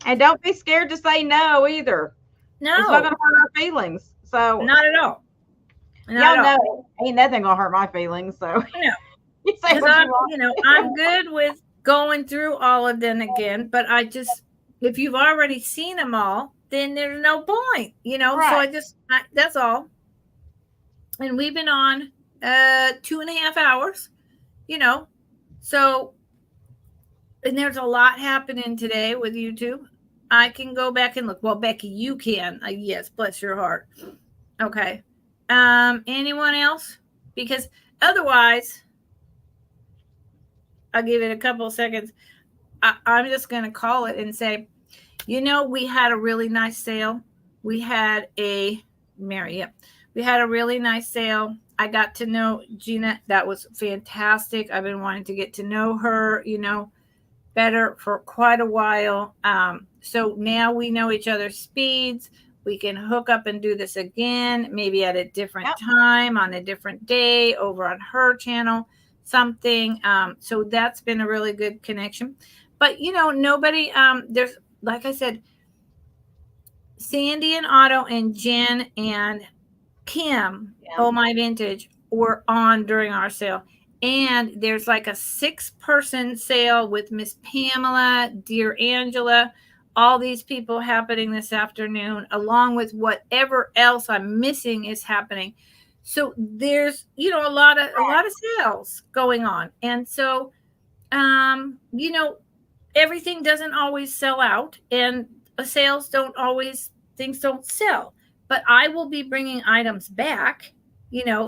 And don't be scared to say no either. No, it's not gonna hurt our feelings. So not at all. Y'all know ain't nothing gonna hurt my feelings. So you say what you want. I'm good with going through all of them again, but if you've already seen them all, then there's no point, right. So that's all. And we've been on 2.5 hours, so, and there's a lot happening today with YouTube. I can go back and look. Well, Becky, you can. Yes, bless your heart. Okay. Anyone else? Because otherwise, I'll give it a couple of seconds. I'm just going to call it and say, we had a really nice sale. We had a really nice sale. I got to know Jeana. That was fantastic. I've been wanting to get to know her, better for quite a while. So now we know each other's speeds. We can hook up and do this again, maybe at a different time, on a different day, over on her channel, something. So that's been a really good connection. But, nobody, there's, like I said, Sandy and Otto and Jen and Kim, Oh My Vintage, were on during our sale. And there's like a 6-person sale with Miss Pamela, Dear Angela, all these people happening this afternoon, along with whatever else I'm missing is happening. So there's, a lot of sales going on. And so, everything doesn't always sell out, and things don't sell. But I will be bringing items back,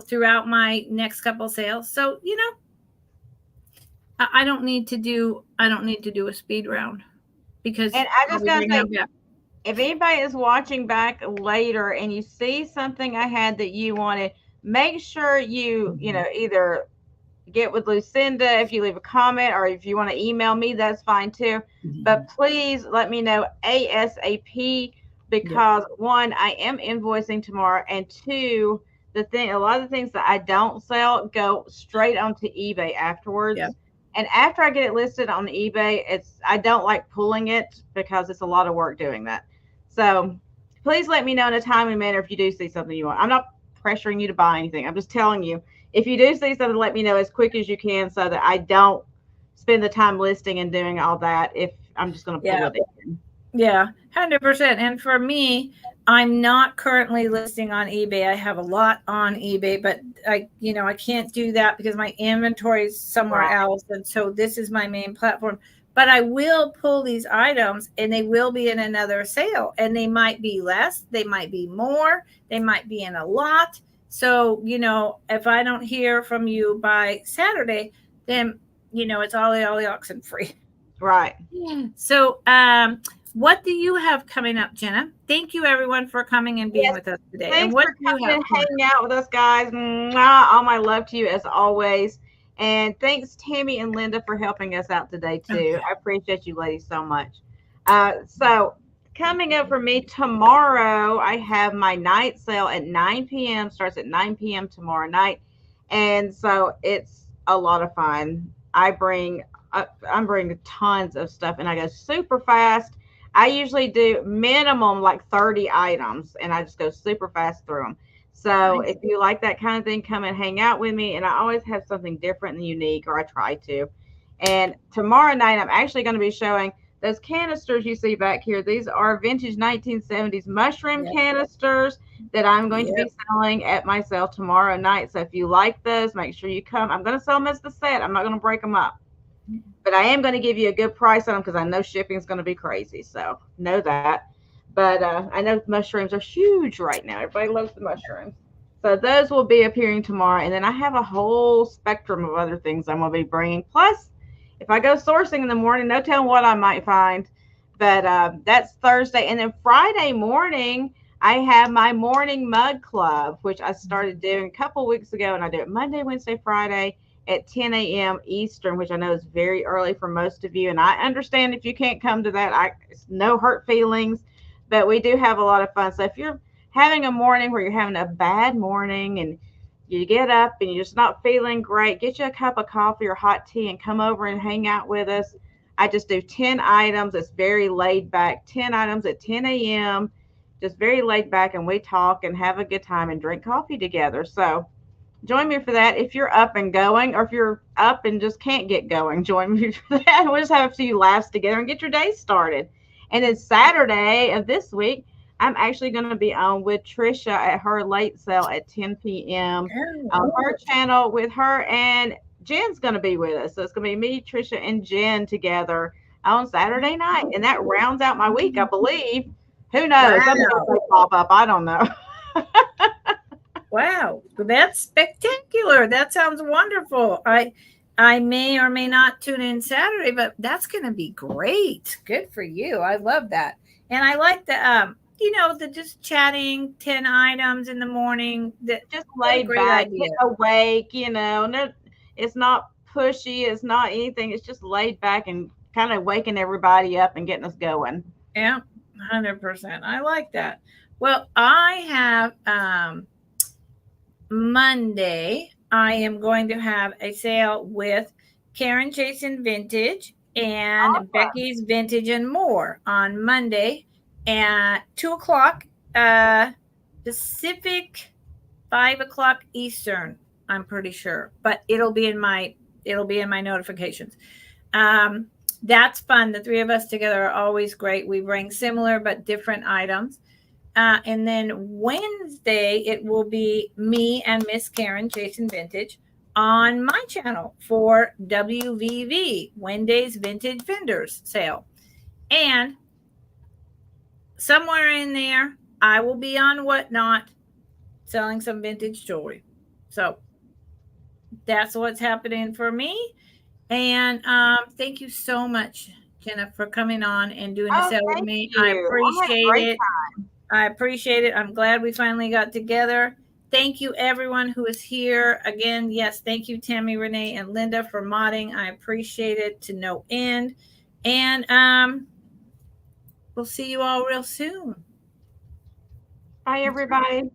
throughout my next couple sales. So, I don't need to do a speed round because. And I just gotta say, if anybody is watching back later and you see something I had that you wanted, make sure you, either get with Lucinda if you leave a comment, or if you want to email me, that's fine too. But please let me know ASAP, because one, I am invoicing tomorrow, and two, a lot of the things that I don't sell go straight onto eBay afterwards. And after I get it listed on eBay, I don't like pulling it because it's a lot of work doing that. So please let me know in a timely manner if you do see something you want. I'm not pressuring you to buy anything. I'm just telling you, if you do see something, let me know as quick as you can so that I don't spend the time listing and doing all that if I'm just going to pull it in. Yeah, 100%. And for me, I'm not currently listing on eBay. I have a lot on eBay, but I can't do that because my inventory is somewhere else. And so this is my main platform. But I will pull these items and they will be in another sale, and they might be less, they might be more, they might be in a lot. So, if I don't hear from you by Saturday, then, it's all the oxen free. Right. So, what do you have coming up, Jeana? Thank you, everyone, for coming and being Yes. with us today. And Thanks what for do you coming have and coming hanging out with us, guys. Mwah, all my love to you as always. And thanks, Tammy and Linda, for helping us out today, up? too. I appreciate you ladies so much. So, coming up for me tomorrow, I have my night sale at 9 p.m., starts at 9 p.m. tomorrow night. And so it's a lot of fun. I'm bringing tons of stuff and I go super fast. I usually do minimum like 30 items and I just go super fast through them. So Nice. if you like that kind of thing, come and hang out with me. And I always have something different and unique, or I try to. And tomorrow night, I'm actually going to be showing those canisters you see back here. These are vintage 1970s mushroom Yep. canisters that I'm going to be Yep. selling at my sale tomorrow night. So if you like those, make sure you come. I'm going to sell them as the set. I'm not going to break them up. But I am going to give you a good price on them because I know shipping is going to be crazy. So know that. But I know mushrooms are huge right now. Everybody loves the mushrooms. So those will be appearing tomorrow. And then I have a whole spectrum of other things I'm going to be bringing. Plus, if I go sourcing in the morning, no telling what I might find. But that's Thursday. And then Friday morning, I have my morning mug club, which I started doing a couple weeks ago. And I do it Monday, Wednesday, Friday at 10 a.m. Eastern, which I know is very early for most of you. And I understand if you can't come to that, it's no hurt feelings, but we do have a lot of fun. So if you're having a morning where you're having a bad morning and you get up and you're just not feeling great, get you a cup of coffee or hot tea and come over and hang out with us. I just do 10 items. It's very laid back, 10 items at 10 a.m. Just very laid back, and we talk and have a good time and drink coffee together. So join me for that. If you're up and going, or if you're up and just can't get going, join me for that. We'll just have a few laughs together and get your day started. And then Saturday of this week, I'm actually going to be on with Trisha at her late sale at 10 p.m. on her channel with her, and Jen's going to be with us. So it's going to be me, Trisha, and Jen together on Saturday night. And that rounds out my week, I believe. Who knows? Wow. Something may pop up. I don't know. Wow, that's spectacular. That sounds wonderful. I may or may not tune in Saturday, but that's going to be great. Good for you. I love that. And I like the just chatting 10 items in the morning. That Just what a laid great back, idea. awake, no, it's not pushy, it's not anything, it's just laid back and kind of waking everybody up and getting us going. Yeah, 100%. I like that. Well, I have Monday, I am going to have a sale with Karen Jason Vintage and Awesome. Becky's Vintage and More on Monday at 2 o'clock Pacific, 5 o'clock Eastern. I'm pretty sure, but it'll be in my notifications. That's fun. The three of us together are always great. We bring similar but different items. And then Wednesday, it will be me and Miss Karen Jason Vintage on my channel for WVV, Wednesday's Vintage Vendors Sale. And somewhere in there, I will be on Whatnot selling some vintage jewelry. So that's what's happening for me. And thank you so much, Jenna, for coming on and doing the Oh, sale with thank me. I you. I had a appreciate great it. I appreciate it. I'm glad we finally got together. Thank you, everyone who is here. Again, yes, thank you, Tammy, Renee, and Linda for modding. I appreciate it to no end. And we'll see you all real soon. Bye, everybody.